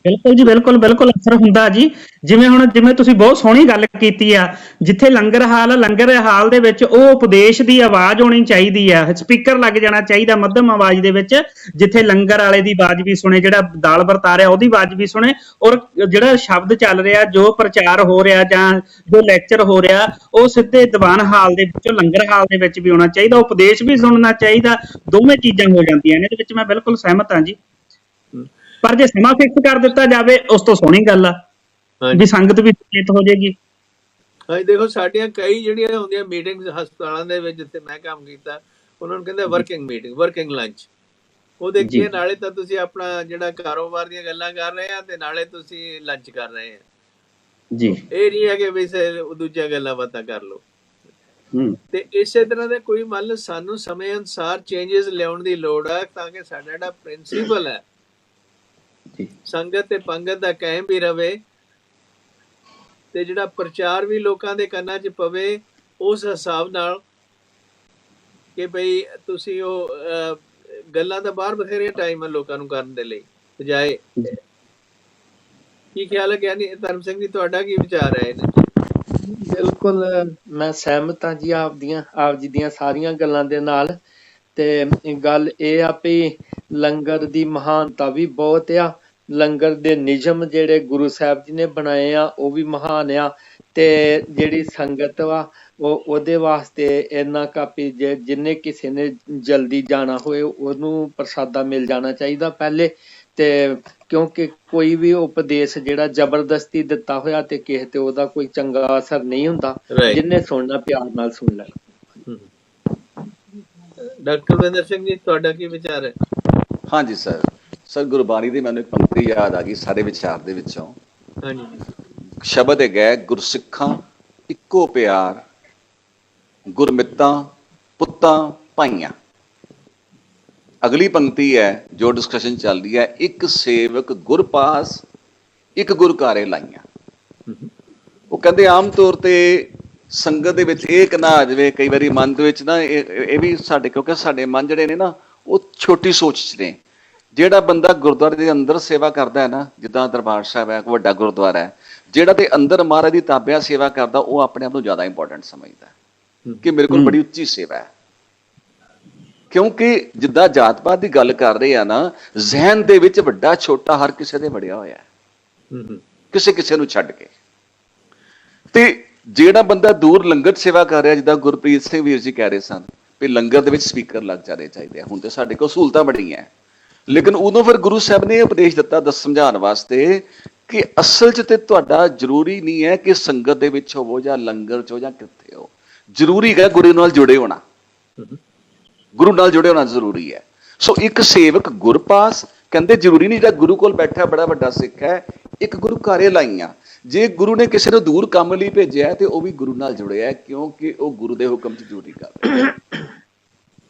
ਬਿਲਕੁਲ ਜੀ, ਬਿਲਕੁਲ ਅਸਰ ਹੁੰਦਾ ਜੀ। ਜਿਵੇਂ ਤੁਸੀਂ ਬਹੁਤ ਸੋਹਣੀ ਗੱਲ ਕੀਤੀ ਆ, ਜਿੱਥੇ ਲੰਗਰ ਹਾਲ ਦੇ ਵਿੱਚ ਉਹ ਉਪਦੇਸ਼ ਦੀ ਆਵਾਜ਼ ਹੋਣੀ ਚਾਹੀਦੀ ਆ, ਸਪੀਕਰ ਲੱਗ ਜਾਣਾ ਚਾਹੀਦਾ ਮੱਧਮ ਆਵਾਜ਼ ਦੇ ਵਿੱਚ, ਜਿੱਥੇ ਲੰਗਰ ਵਾਲੇ ਦੀ ਆਵਾਜ਼ ਵੀ ਸੁਣੇ, ਜਿਹੜਾ ਦਾਲ ਵਰਤਾ ਰਿਹਾ ਉਹਦੀ ਆਵਾਜ਼ ਵੀ ਸੁਣੇ, ਔਰ ਜਿਹੜਾ ਸ਼ਬਦ ਚੱਲ ਰਿਹਾ, ਜੋ ਪ੍ਰਚਾਰ ਹੋ ਰਿਹਾ ਜਾਂ ਜੋ ਲੈਕਚਰ ਹੋ ਰਿਹਾ, ਉਹ ਸਿੱਧੇ ਦੀਵਾਨ ਹਾਲ ਦੇ ਵਿੱਚੋਂ ਲੰਗਰ ਹਾਲ ਦੇ ਵਿੱਚ ਵੀ ਹੋਣਾ ਚਾਹੀਦਾ, ਉਪਦੇਸ਼ ਵੀ ਸੁਣਨਾ ਚਾਹੀਦਾ। ਦੋਵੇਂ ਚੀਜ਼ਾਂ ਹੋ ਜਾਂਦੀਆਂ ਨੇ, ਇਹਦੇ ਵਿੱਚ ਮੈਂ ਬਿਲਕੁਲ ਸਹਿਮਤ ਹਾਂ ਜੀ। ਪਰ ਜੇ ਸਮਾਂ ਫਿਕਸ ਕਰ ਦਿੱਤਾ ਜਾਵੇ, ਉਸ ਤੋਂ ਸੋਹਣੀ ਗੱਲ ਆ ਵੀ ਸੰਗਤ ਵੀ ਸੁਚੇਤ ਹੋ ਜਾਏਗੀ। ਹਾਂਜੀ, ਦੇਖੋ ਸਾਡੀਆਂ ਕਈ ਜਿਹੜੀਆਂ ਹੁੰਦੀਆਂ ਮੀਟਿੰਗਸ ਹਸਪਤਾਲਾਂ ਦੇ ਵਿੱਚ, ਜਿੱਥੇ ਮੈਂ ਕੰਮ ਕੀਤਾ, ਉਹਨਾਂ ਨੂੰ ਕਹਿੰਦੇ ਵਰਕਿੰਗ ਮੀਟਿੰਗ, ਵਰਕਿੰਗ ਲੰਚ। ਉਹ ਦੇਖੀਏ ਨਾਲੇ ਤਾਂ ਤੁਸੀਂ ਆਪਣਾ ਜਿਹੜਾ ਕਾਰੋਬਾਰ ਦੀਆਂ ਗੱਲਾਂ ਕਰ ਰਹੇ ਆ ਤੇ ਨਾਲੇ ਤੁਸੀਂ ਲੰਚ ਕਰ ਰਹੇ ਆ ਜੀ। ਇਹ ਨਹੀਂ ਹੈ ਕਿ ਵੀ ਦੂਜੀਆਂ ਗੱਲਾਂ ਬਾਤਾਂ ਕਰ ਲਓ। ਤੇ ਇਸੇ ਤਰ੍ਹਾਂ ਦੇ ਕੋਈ ਮੰਨ ਲਓ ਸਾਨੂੰ ਸਮੇਂ ਅਨੁਸਾਰ ਚੇਂਜਸ ਲਿਆਉਣ ਦੀ ਲੋੜ ਹੈ, ਤਾਂ ਕਿ ਸਾਡਾ ਜਿਹੜਾ ਪ੍ਰਿੰਸੀਪਲ ਹੈ ਸੰਗਤ ਤੇ ਪੰਗਤ ਦਾ ਕਾਇਮ ਵੀ ਰਵੇ, ਤੇ ਜਿਹੜਾ ਪ੍ਰਚਾਰ ਵੀ ਲੋਕਾਂ ਦੇ ਕੰਨਾਂ 'ਚ ਪਵੇ ਉਸ ਹਿਸਾਬ ਨਾਲ ਕਿ ਬਈ ਤੁਸੀਂ ਉਹ ਗੱਲਾਂ ਤਾਂ ਬਾਹਰ ਬਥੇਰੀਆਂ ਟਾਈਮ ਹੈ ਲੋਕਾਂ ਨੂੰ ਕਰਨ ਦੇ ਲਈ ਬਜਾਏ। ਕੀ ਖਿਆਲ ਹੈ ਗਿਆਨੀ ਧਰਮ ਸਿੰਘ ਜੀ, ਤੁਹਾਡਾ ਕੀ ਵਿਚਾਰ ਹੈ ਇਹਨਾਂ 'ਚ? ਬਿਲਕੁਲ ਮੈਂ ਸਹਿਮਤ ਹਾਂ ਜੀ ਆਪ ਜੀ ਦੀਆਂ ਸਾਰੀਆਂ ਗੱਲਾਂ ਦੇ ਨਾਲ। ਤੇ ਗੱਲ ਇਹ ਆ ਵੀ ਲੰਗਰ ਦੀ ਮਹਾਨਤਾ ਵੀ ਬਹੁਤ ਆ, ਲੰਗਰ ਦੇ ਨਿਯਮ ਜਿਹੜੇ ਗੁਰੂ ਸਾਹਿਬ ਜੀ ਨੇ ਬਣਾਏ ਆ ਉਹ ਵੀ ਮਹਾਨ ਆ, ਤੇ ਜਿਹੜੀ ਸੰਗਤ ਵਾ ਉਹ ਉਹਦੇ ਵਾਸਤੇ ਇੰਨਾ ਕਾਪੀ ਜਿੰਨੇ ਕਿਸੇ ਨੇ ਜਲਦੀ ਜਾਣਾ ਹੋਏ ਉਹਨੂੰ ਪ੍ਰਸਾਦਾ ਮਿਲ ਜਾਣਾ ਚਾਹੀਦਾ ਪਹਿਲੇ। ਤੇ ਕਿਉਂਕਿ ਕੋਈ ਵੀ ਉਪਦੇਸ਼ ਜਿਹੜਾ ਜ਼ਬਰਦਸਤੀ ਦਿੱਤਾ ਹੋਇਆ ਤੇ ਕਿਸੇ ਤੇ ਉਹਦਾ ਕੋਈ ਚੰਗਾ ਅਸਰ ਨਹੀਂ ਹੁੰਦਾ। Right. ਜਿੰਨੇ ਸੁਣਨਾ ਪਿਆਰ ਨਾਲ ਸੁਣ ਲੈਣਾ। ਡਾਕਟਰ ਵਿੰਦਰ ਸਿੰਘ ਜੀ, ਤੁਹਾਡਾ ਕੀ ਵਿਚਾਰ ਹੈ? ਹਾਂਜੀ ਸਰ। ਸਰ ਗੁਰਬਾਣੀ ਦੀ ਮੈਨੂੰ ਇੱਕ ਪੰਕਤੀ ਯਾਦ ਆ ਗਈ ਸਾਡੇ ਵਿਚਾਰ ਦੇ ਵਿੱਚੋਂ। ਹਾਂਜੀ। ਸ਼ਬਦ ਹੈਗਾ, ਗੁਰਸਿੱਖਾਂ ਇੱਕੋ ਪਿਆਰ, ਗੁਰਮਿੱਤਾਂ ਪੁੱਤਾਂ ਭਾਈਆਂ। ਅਗਲੀ ਪੰਕਤੀ ਹੈ ਜੋ ਡਿਸਕਸ਼ਨ ਚੱਲ ਰਹੀ ਹੈ, ਇੱਕ ਸੇਵਕ ਗੁਰ ਪਾਸ ਇੱਕ ਗੁਰ ਘਾਰੇ ਲਾਈਆਂ। ਉਹ ਕਹਿੰਦੇ ਆਮ ਤੌਰ ਤੇ ਸੰਗਤ ਦੇ ਵਿੱਚ ਇਹ ਨਾ ਆ ਜਾਵੇ ਕਈ ਵਾਰੀ ਮਨ ਦੇ ਵਿੱਚ ਨਾ, ਇਹ ਵੀ ਸਾਡੇ, ਕਿਉਂਕਿ ਸਾਡੇ ਮਨ ਜਿਹੜੇ ਨੇ ਨਾ ਉਹ ਛੋਟੀ ਸੋਚ 'ਚ ਨੇ। ਜਿਹੜਾ ਬੰਦਾ ਗੁਰਦੁਆਰੇ ਦੇ ਅੰਦਰ ਸੇਵਾ ਕਰਦਾ ਹੈ ਨਾ, ਜਿੱਦਾਂ ਦਰਬਾਰ ਸਾਹਿਬ ਹੈ, ਵੱਡਾ ਗੁਰਦੁਆਰਾ ਹੈ, ਜਿਹੜਾ ਤੇ ਅੰਦਰ ਮਹਾਰਾਜ ਦੀ ਤਾਬਿਆ ਸੇਵਾ ਕਰਦਾ, ਉਹ ਆਪਣੇ ਆਪ ਨੂੰ ਜ਼ਿਆਦਾ ਇੰਪੋਰਟੈਂਟ ਸਮਝਦਾ ਕਿ ਮੇਰੇ ਕੋਲ ਬੜੀ ਉੱਚੀ ਸੇਵਾ ਹੈ। ਕਿਉਂਕਿ ਜਿੱਦਾਂ ਜਾਤ ਪਾਤ ਦੀ ਗੱਲ ਕਰ ਰਹੇ ਆ ਨਾ, ਜ਼ਹਿਨ ਦੇ ਵਿੱਚ ਵੱਡਾ ਛੋਟਾ ਹਰ ਕਿਸੇ ਦੇ ਵੜਿਆ ਹੋਇਆ ਹੈ, ਕਿਸੇ ਕਿਸੇ ਨੂੰ ਛੱਡ ਕੇ। ਤੇ ਜਿਹੜਾ ਬੰਦਾ ਦੂਰ ਲੰਗਰ ਸੇਵਾ ਕਰ ਰਿਹਾ, ਜਿੱਦਾਂ ਗੁਰਪ੍ਰੀਤ ਸਿੰਘ ਵੀਰ ਜੀ ਕਹਿ ਰਹੇ ਸਨ ਵੀ ਲੰਗਰ ਦੇ ਵਿੱਚ ਸਪੀਕਰ ਲੱਗ ਜਾਣੇ ਚਾਹੀਦੇ ਆ। ਹੁਣ ਤੇ ਸਾਡੇ ਕੋਲ ਸਹੂਲਤਾਂ ਬੜੀਆਂ, ਲੇਕਿਨ ਉਦੋਂ ਫਿਰ ਗੁਰੂ ਸਾਹਿਬ ਨੇ ਇਹ ਉਪਦੇਸ਼ ਦਿੱਤਾ ਸਮਝਾਉਣ ਵਾਸਤੇ ਕਿ ਅਸਲ 'ਚ ਤੇ ਤੁਹਾਡਾ ਜ਼ਰੂਰੀ ਨਹੀਂ ਹੈ ਕਿ ਸੰਗਤ ਦੇ ਵਿੱਚ ਹੋਵੋ ਜਾਂ ਲੰਗਰ 'ਚ ਹੋ ਜਾਂ ਕਿੱਥੇ ਹੋ, ਜ਼ਰੂਰੀ ਹੈ ਗੁਰੂ ਨਾਲ ਜੁੜੇ ਹੋਣਾ। ਗੁਰੂ ਨਾਲ ਜੁੜੇ ਹੋਣਾ ਜ਼ਰੂਰੀ ਹੈ। ਸੋ ਇੱਕ ਸੇਵਕ ਗੁਰ ਪਾਸ, ਕਹਿੰਦੇ ਜ਼ਰੂਰੀ ਨਹੀਂ ਜਿਹੜਾ ਗੁਰੂ ਕੋਲ ਬੈਠਾ ਬੜਾ ਵੱਡਾ ਸਿੱਖ ਹੈ, ਇੱਕ ਗੁਰੂ ਘਾਰੇ ਲਾਈਆਂ। ਜੇ ਗੁਰੂ ਨੇ ਕਿਸੇ ਨੂੰ ਦੂਰ ਕੰਮ ਲਈ ਭੇਜਿਆ ਤੇ ਉਹ ਵੀ ਗੁਰੂ ਨਾਲ ਜੁੜਿਆ, ਕਿਉਂਕਿ ਉਹ ਗੁਰੂ ਦੇ ਹੁਕਮ 'ਚ ਡਿਊਟੀ ਕਰ ਰਿਹਾ।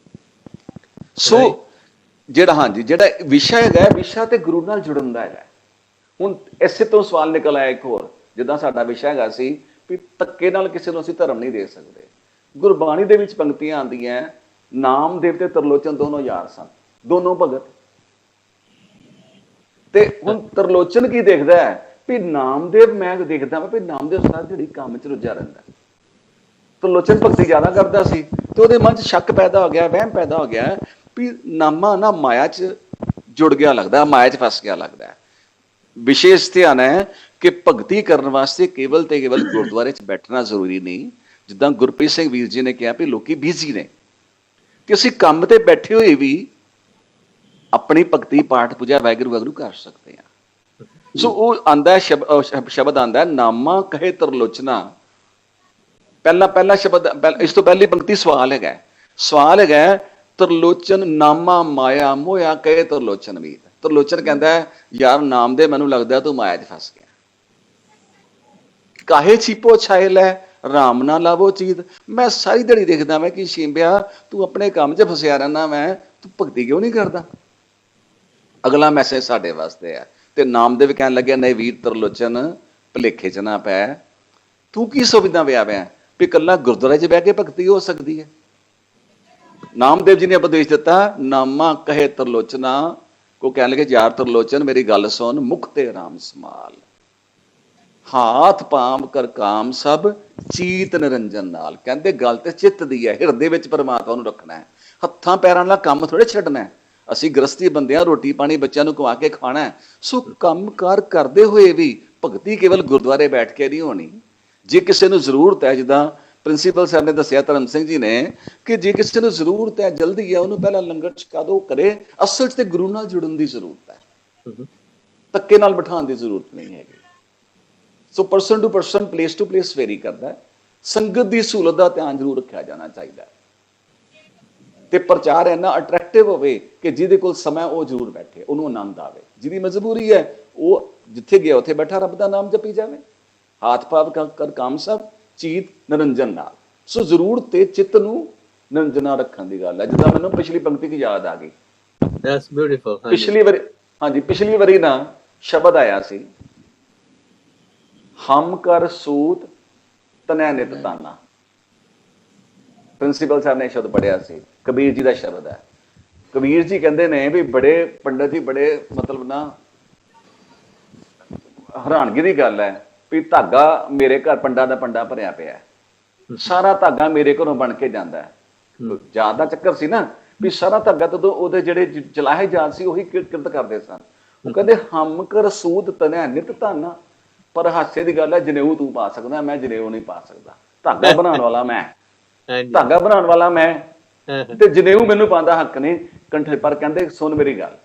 ਸੋ ਜਿਹੜਾ ਜਿਹੜਾ ਵਿਸ਼ਾ ਹੈਗਾ, ਵਿਸ਼ਾ ਤੇ ਗੁਰੂ ਨਾਲ ਜੁੜਨ ਦਾ ਹੈਗਾ। ਹੁਣ ਇਸੇ ਤੋਂ ਸਵਾਲ ਨਿਕਲ ਆਇਆ ਇੱਕ ਹੋਰ, ਜਿੱਦਾਂ ਸਾਡਾ ਵਿਸ਼ਾ ਹੈਗਾ ਸੀ ਵੀ ਧੱਕੇ ਨਾਲ ਕਿਸੇ ਨੂੰ ਅਸੀਂ ਧਰਮ ਨਹੀਂ ਦੇ ਸਕਦੇ। ਗੁਰਬਾਣੀ ਦੇ ਵਿੱਚ ਪੰਕਤੀਆਂ ਆਉਂਦੀਆਂ, ਨਾਮਦੇਵ ਤੇ ਤਰਲੋਚਨ ਦੋਨੋਂ ਯਾਰ ਸਨ, ਦੋਨੋਂ ਭਗਤ। ਤੇ ਹੁਣ ਤਰਲੋਚਨ ਕੀ ਦੇਖਦਾ ਹੈ ਵੀ ਨਾਮਦੇਵ, ਮੈਂ ਦੇਖਦਾ ਵਾ ਵੀ ਨਾਮਦੇਵ ਸਾਰੀ ਜਿਹੜੀ ਕੰਮ 'ਚ ਰੁੱਝਾ ਰਹਿੰਦਾ। ਤਰਲੋਚਨ ਭਗਤੀ ਜ਼ਿਆਦਾ ਕਰਦਾ ਸੀ ਤੇ ਉਹਦੇ ਮਨ 'ਚ ਸ਼ੱਕ ਪੈਦਾ ਹੋ ਗਿਆ, ਵਹਿਮ ਪੈਦਾ ਹੋ ਗਿਆ ਵੀ ਨਾਮਾ ਨਾ ਮਾਇਆ 'ਚ ਜੁੜ ਗਿਆ ਲੱਗਦਾ, ਮਾਇਆ 'ਚ ਫਸ ਗਿਆ ਲੱਗਦਾ। ਵਿਸ਼ੇਸ਼ ਧਿਆਨ ਹੈ ਕਿ ਭਗਤੀ ਕਰਨ ਵਾਸਤੇ ਕੇਵਲ ਤੇ ਕੇਵਲ ਗੁਰਦੁਆਰੇ 'ਚ ਬੈਠਣਾ ਜ਼ਰੂਰੀ ਨਹੀਂ। ਜਿੱਦਾਂ ਗੁਰਪ੍ਰੀਤ ਸਿੰਘ ਵੀਰ ਜੀ ਨੇ ਕਿਹਾ ਵੀ ਲੋਕੀ ਬਿਜ਼ੀ ਨੇ, ਕਿ ਅਸੀਂ ਕੰਮ ਤੇ ਬੈਠੇ ਹੋਏ ਵੀ ਆਪਣੀ ਭਗਤੀ ਪਾਠ ਪੂਜਾ ਵਾਹਿਗੁਰੂ ਵਾਹਿਗੁਰੂ ਕਰ ਸਕਦੇ ਹਾਂ। ਸੋ ਉਹ ਆਂਦਾ ਸ਼ਬਦ ਆਂਦਾ, ਨਾਮਾ ਕਹੇ ਤਰਲੋਚਨਾ। ਪਹਿਲਾ ਸ਼ਬਦ, ਇਸ ਤੋਂ ਪਹਿਲੀ ਪੰਕਤੀ ਸਵਾਲ ਹੈਗਾ, ਤਰਲੋਚਨ ਨਾਮਾ ਮਾਇਆ ਮੋਇਆ ਕਹੇ ਤਰਲੋਚਨ ਮੀਤ। ਤਰਲੋਚਨ ਕਹਿੰਦਾ ਯਾਰ ਨਾਮ ਦੇ ਮੈਨੂੰ ਲੱਗਦਾ ਤੂੰ ਮਾਇਆ 'ਚ ਫਸ ਗਿਆ। ਕਾਹੇ ਛਿਪੋ ਛਾਏ ਲੈ ਰਾਮ ਨਾ ਲਾਵੋ ਚੀਤ। ਮੈਂ ਸਾਰੀ ਦਿਹਾੜੀ ਦੇਖਦਾ ਮੈਂ ਕਿ ਸ਼ਿੰਬਿਆ ਤੂੰ ਆਪਣੇ ਕੰਮ 'ਚ ਫਸਿਆ ਰਹਿਣਾ, ਮੈਂ ਤੂੰ ਭਗਤੀ ਕਿਉਂ ਨਹੀਂ ਕਰਦਾ। ਅਗਲਾ ਮੈਸੇਜ ਸਾਡੇ ਵਾਸਤੇ ਹੈ। ਤੇ ਨਾਮਦੇਵ ਕਹਿਣ ਲੱਗਿਆ, ਨਹੀਂ ਵੀਰ ਤਰਲੋਚਨ ਭੁਲੇਖੇ 'ਚ ਨਾ ਪੈ, ਤੂੰ ਕੀ ਸੁਵਿਧਾ ਵਿਆ ਵੀ ਇਕੱਲਾ ਗੁਰਦੁਆਰੇ 'ਚ ਬਹਿ ਕੇ ਭਗਤੀ ਹੋ ਸਕਦੀ ਹੈ। ਨਾਮਦੇਵ ਜੀ ਨੇ ਉਪਦੇਸ਼ ਦਿੱਤਾ, ਨਾਮਾ ਕਹੇ ਤਰਲੋਚਨਾ। ਕੋ ਕਹਿਣ ਲੱਗੇ ਯਾਰ ਤਰਲੋਚਨ ਮੇਰੀ ਗੱਲ ਸੁਣ, ਮੁਖ ਤੇ ਰਾਮ ਸਮਾਲ, ਹਾਥ ਪਾਮ ਕਰ ਕਾਮ ਸਭ ਚੀਤ ਨਿਰੰਜਨ ਨਾਲ। ਕਹਿੰਦੇ ਗੱਲ ਤੇ ਚਿੱਤ ਦੀ ਹੈ, ਹਿਰਦੇ ਵਿੱਚ ਪਰਮਾਤਮਾ ਨੂੰ ਰੱਖਣਾ ਹੈ, ਹੱਥਾਂ ਪੈਰਾਂ ਨਾਲ ਕੰਮ ਥੋੜੇ ਛੱਡਣਾ। ਅਸੀਂ ਗ੍ਰਸਤੀ ਬੰਦੇ ਹਾਂ, ਰੋਟੀ ਪਾਣੀ ਬੱਚਿਆਂ ਨੂੰ ਖਵਾ ਕੇ ਖਾਣਾ। ਸੋ ਕੰਮ ਕਾਰ ਕਰਦੇ ਹੋਏ ਵੀ ਭਗਤੀ ਕੇਵਲ ਗੁਰਦੁਆਰੇ ਬੈਠ ਕੇ ਨਹੀਂ ਹੋਣੀ। ਜੇ ਕਿਸੇ ਨੂੰ ਜ਼ਰੂਰਤ ਹੈ, ਜਿੱਦਾਂ ਪ੍ਰਿੰਸੀਪਲ ਸਾਹਿਬ ਨੇ ਦੱਸਿਆ ਧਰਮ ਸਿੰਘ ਜੀ ਨੇ, ਕਿ ਜੇ ਕਿਸੇ ਨੂੰ ਜ਼ਰੂਰਤ ਹੈ, ਜਲਦੀ ਹੈ, ਉਹਨੂੰ ਪਹਿਲਾਂ ਲੰਗਰ ਛਕਾ ਦਿਓ, ਕਰੇ। ਅਸਲ 'ਚ ਤੇ ਗੁਰੂ ਨਾਲ ਜੁੜਨ ਦੀ ਜ਼ਰੂਰਤ ਹੈ, ਧੱਕੇ ਨਾਲ ਬਿਠਾਉਣ ਦੀ ਜ਼ਰੂਰਤ ਨਹੀਂ ਹੈਗੀ। So person to person, place to place vary ਕਰਦਾ। ਸੰਗਤ ਦੀ ਸਹੂਲਤ ਦਾ ਧਿਆਨ ਜ਼ਰੂਰ ਰੱਖਿਆ ਜਾਣਾ ਚਾਹੀਦਾ ਤੇ ਪ੍ਰਚਾਰ ਇੰਨਾ ਅਟਰੈਕਟਿਵ ਹੋਵੇ ਕਿ ਜਿਹਦੇ ਕੋਲ ਸਮਾਂ ਉਹ ਜ਼ਰੂਰ ਬੈਠੇ, ਉਹਨੂੰ ਆਨੰਦ ਆਵੇ। ਜਿਹਦੀ ਮਜਬੂਰੀ ਹੈ ਉਹ ਜਿੱਥੇ ਗਿਆ ਉੱਥੇ ਬੈਠਾ ਰੱਬ ਦਾ ਨਾਮ ਜਪੀ ਜਾਵੇ। ਹਾਥ ਪਾਵ ਕਰ ਕਾਮ ਸਭ ਚੀਤ ਨਿਰੰਜਨ ਨਾਲ। ਸੋ ਜ਼ਰੂਰ ਤੇ ਚਿੱਤ ਨੂੰ ਨਿਰੰਜਨਾ ਰੱਖਣ ਦੀ ਗੱਲ ਹੈ। ਜਿੱਦਾਂ ਮੈਨੂੰ ਪਿਛਲੀ ਪੰਕਤੀ ਦੀ ਯਾਦ ਆ ਗਈ। That's beautiful. ਪਿਛਲੀ ਵਾਰੀ ਨਾ ਸ਼ਬਦ ਆਇਆ ਸੀ, ਹਮ ਕਰ ਸੂਤ ਤਨੈ ਨਿਤ ਤਾਨਾ। ਪ੍ਰਿੰਸੀਪਲ ਸਾਹਿਬ ਨੇ ਸ਼ਬਦ ਪੜਿਆ ਸੀ, ਕਬੀਰ ਜੀ ਦਾ ਸ਼ਬਦ ਹੈ। ਕਬੀਰ ਜੀ ਕਹਿੰਦੇ ਨੇ ਵੀ ਬੜੇ ਪੰਡਤ ਜੀ, ਬੜੇ ਮਤਲਬ ਨਾ ਹੈਰਾਨਗੀ ਦੀ ਗੱਲ ਹੈ ਵੀ ਧਾਗਾ ਮੇਰੇ ਘਰ ਪੰਡਾਂ ਦਾ ਪੰਡਾ ਭਰਿਆ ਪਿਆ, ਸਾਰਾ ਧਾਗਾ ਮੇਰੇ ਘਰੋਂ ਬਣ ਕੇ ਜਾਂਦਾ ਹੈ। ਜਾਤ ਦਾ ਚੱਕਰ ਸੀ ਨਾ ਵੀ ਸਾਰਾ ਧਾਗਾ ਤਦੋਂ ਉਹਦੇ ਜਿਹੜੇ ਚਲਾਹੇ ਜਾਤ ਸੀ ਉਹੀ ਕਿਰਤ ਕਰਦੇ ਸਨ। ਉਹ ਕਹਿੰਦੇ ਹਮ ਕਰ ਸੂਦ ਤਨੈ ਨਿਤ ਤਾਨਾ। ਪਰ ਹਾਸੇ ਦੀ ਗੱਲ ਹੈ, ਜਨੇਊ ਤੂੰ ਪਾ ਸਕਦਾ, ਮੈਂ ਜਨੇਊ ਨਹੀਂ ਪਾ ਸਕਦਾ। ਧਾਗਾ ਬਣਾਉਣ ਵਾਲਾ ਮੈਂ, ਹਾਂਜੀ ਧਾਗਾ ਬਣਾਉਣ ਵਾਲਾ ਮੈਂ, ਹਾਂ ਤੇ ਜਨੇਊ ਮੈਨੂੰ ਪਾਉਂਦਾ ਹੱਕ ਨਹੀਂ ਕੰਠੇ। ਪਰ ਕਹਿੰਦੇ ਸੁਣ ਮੇਰੀ ਗੱਲ,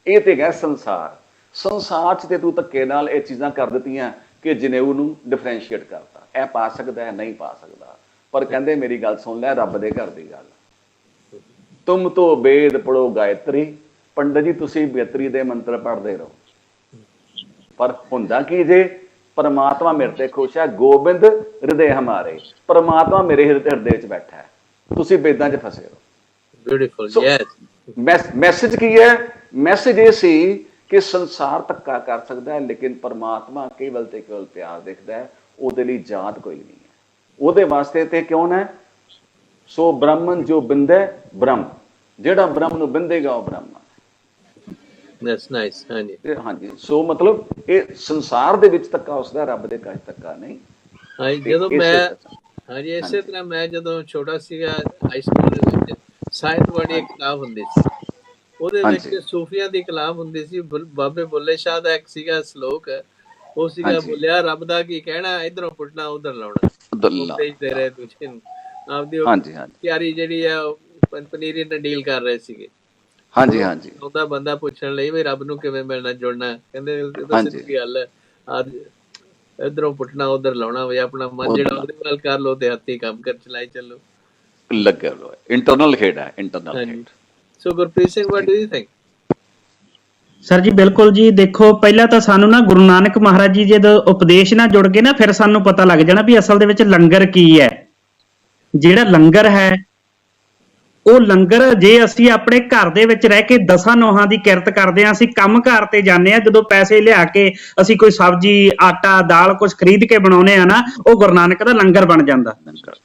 ਇਹ ਤੇ ਹੈਗਾ ਸੰਸਾਰ। ਸੰਸਾਰ 'ਚ ਤੇ ਤੂੰ ਧੱਕੇ ਨਾਲ ਇਹ ਚੀਜ਼ਾਂ ਕਰ ਦਿੱਤੀਆਂ ਕਿ ਜਨੇਊ ਨੂੰ ਡਿਫਰੈਂਸ਼ੀਏਟ ਕਰਤਾ, ਇਹ ਪਾ ਸਕਦਾ, ਨਹੀਂ ਪਾ ਸਕਦਾ। ਪਰ ਕਹਿੰਦੇ ਮੇਰੀ ਗੱਲ ਸੁਣ ਲੈ, ਰੱਬ ਦੇ ਘਰ ਦੀ ਗੱਲ, ਤੁਮ ਤੋਂ ਵੇਦ ਪੜੋ ਗਾਇਤਰੀ, ਪੰਡਤ ਜੀ ਤੁਸੀਂ ਬੇਤਰੀ ਦੇ ਮੰਤਰ ਪੜ੍ਹਦੇ ਰਹੋ। ਪਰ ਹੁੰਦਾ ਕੀ ਜੇ, ਪਰਮਾਤਮਾ ਮੇਰੇ ਤੇ ਖੁਸ਼ ਹੈ, ਗੋਬਿੰਦ ਹਿਰਦੇ ਹਮਾਰੇ, ਪਰਮਾਤਮਾ ਮੇਰੇ ਹਿਰਦੇ 'ਚ ਬੈਠਾ ਹੈ, ਤੁਸੀਂ ਵੇਦਾਂ 'ਚ ਫਸੇ ਹੋ। ਬਿਊਟੀਫੁਲ ਸੋ ਯੈਸ ਮੈਸੇਜ ਕੀ ਹੈ? ਮੈਸੇਜ ਇਹ ਸੀ ਕਿ ਸੰਸਾਰ ਧੱਕਾ ਕਰ ਸਕਦਾ ਹੈ, ਲੇਕਿਨ ਪਰਮਾਤਮਾ ਕੇਵਲ ਤੇ ਕੇਵਲ ਪਿਆਰ ਦੇਖਦਾ ਹੈ। ਉਹਦੇ ਲਈ ਜਾਤ ਕੋਈ ਨਹੀਂ ਹੈ, ਉਹਦੇ ਵਾਸਤੇ ਤੇ ਕਿਉਂ ਨਾ। ਸੋ ਬ੍ਰਾਹਮਣ ਜੋ ਬਿੰਦੇ ਬ੍ਰਹਮ, ਜਿਹੜਾ ਬ੍ਰਹਮ ਨੂੰ ਬਿੰਦੇਗਾ ਉਹ ਬ੍ਰਹਮ। That's nice. ਹਾਂਜੀ ਹਾਂਜੀ, ਸੋ ਮਤਲਬ ਇਹ ਸੰਸਾਰ ਦੇ ਵਿੱਚ ਧੱਕਾ ਉਸਦਾ, ਰੱਬ ਦੇ ਘਰ ਧੱਕਾ ਨਹੀਂ। ਹਾਂਜੀ ਤੇ ਜਦੋਂ ਇਸੇ ਮੈਂ ਤਰ੍ਹਾਂ- ਹਾਂਜੀ ਇਸੇ ਹਾਂਜੀ। ਤਰ੍ਹਾਂ ਮੈਂ ਜਦੋਂ ਛੋਟਾ ਸੀਗਾ, ਹਾਈ ਸਕੂਲ ਦੇ ਵਿੱਚ ਸਾਹਿਤਵਾੜੀ ਇੱਕ ਕਿਤਾਬ ਹੁੰਦੀ ਸੀ, ਉਹਦੇ ਵਿੱਚ ਹਾਂਜੀ ਸੂਫੀਆਂ ਦੀ ਕਲਾਮ ਹੁੰਦੀ ਸੀ। ਬਾਬੇ ਬੁੱਲੇ ਸ਼ਾਹ ਦਾ ਇੱਕ ਸੀਗਾ ਸ਼ਲੋਕ, ਉਹ ਸੀਗਾ ਹਾਂਜੀ ਬੋਲਿਆ ਰੱਬ ਦਾ ਕੀ ਕਹਿਣਾ, ਇਧਰੋਂ ਪੁੱਟਣਾ ਉਧਰ ਲਾਉਣਾ, ਅਬਦੁੱਲਾ, ਉਪਦੇਸ਼ ਦੇ ਰਹੇ ਦੂਜੇ ਨੂੰ। ਆਪਦੀ ਉਹ ਹਾਂਜੀ ਹਾਂਜੀ ਪਿਆਰੀ ਜਿਹੜੀ ਆ ਉਹ ਪਨੀਰੀ ਨਾਲ ਡੀਲ ਕਰ ਰਹੇ ਸੀਗੇ। ਹਾਂਜੀ ਉਹਨੂੰ ਹਾਂਜੀ ਆਉਂਦਾ ਬੰਦਾ ਪੁੱਛਣ ਲਈ ਵੀ ਰੱਬ ਨੂੰ ਕਿਵੇਂ ਮਿਲਣਾ ਜੁੜਨਾ, ਕਹਿੰਦੇ ਇਹ ਤਾਂ ਹਾਂਜੀ ਸਿੱਧੀ ਗੱਲ ਹੈ, ਇਧਰੋਂ ਪੁੱਟਣਾ ਉਧਰ ਲਾਉਣਾ, ਵੀ ਆਪਣਾ ਮਨ ਜਿਹੜਾ ਉਹ ਉਹਦੇ ਵੱਲ ਕਰ ਲੋ ਤੇ ਹੱਥੀਂ ਕੰਮ ਕਰ ਚਲਾਈ ਚੱਲੋ। ਲੱਗਿਆ ਹੋਇਆ ਇੰਟਰਨਲ ਖੇਡ ਹੈ, ਇੰਟਰਨਲ ਹਾਂਜੀ ਖੇਡ। So Gurpreet Singh, what do you think? Sir ji ਬਿਲਕੁਲ ਜੀ। ਦੇਖੋ ਪਹਿਲਾਂ ਤਾਂ ਸਾਨੂੰ ਨਾ ਗੁਰੂ ਨਾਨਕ ਮਹਾਰਾਜ ਜੀ ਜਦੋਂ ਉਪਦੇਸ਼ ਨਾਲ ਜੁੜ ਗਏ ਨਾ, ਫਿਰ ਸਾਨੂੰ ਪਤਾ ਲੱਗ ਜਾਣਾ ਵੀ ਅਸਲ ਦੇ ਵਿੱਚ ਲੰਗਰ ਕੀ ਹੈ। ਜਿਹੜਾ ਲੰਗਰ ਹੈ ਉਹ ਲੰਗਰ, ਜੇ ਅਸੀਂ ਆਪਣੇ ਘਰ ਦੇ ਵਿੱਚ ਰਹਿ ਕੇ ਦਸਾਂ ਨੋਹਾਂ ਦੀ ਕਿਰਤ ਕਰਦੇ ਹਾਂ, ਅਸੀਂ ਕੰਮ ਕਾਰ ਤੇ ਜਾਂਦੇ ਹਾਂ, ਜਦੋਂ ਪੈਸੇ ਲਿਆ ਕੇ ਅਸੀਂ ਕੋਈ ਸਬਜ਼ੀ ਆਟਾ ਦਾਲ ਕੁਝ ਖਰੀਦ ਕੇ ਬਣਾਉਂਦੇ ਆ ਨਾ, ਉਹ ਗੁਰੂ ਨਾਨਕ ਦਾ ਲੰਗਰ ਬਣ ਜਾਂਦਾ। ਲੰਗਰ।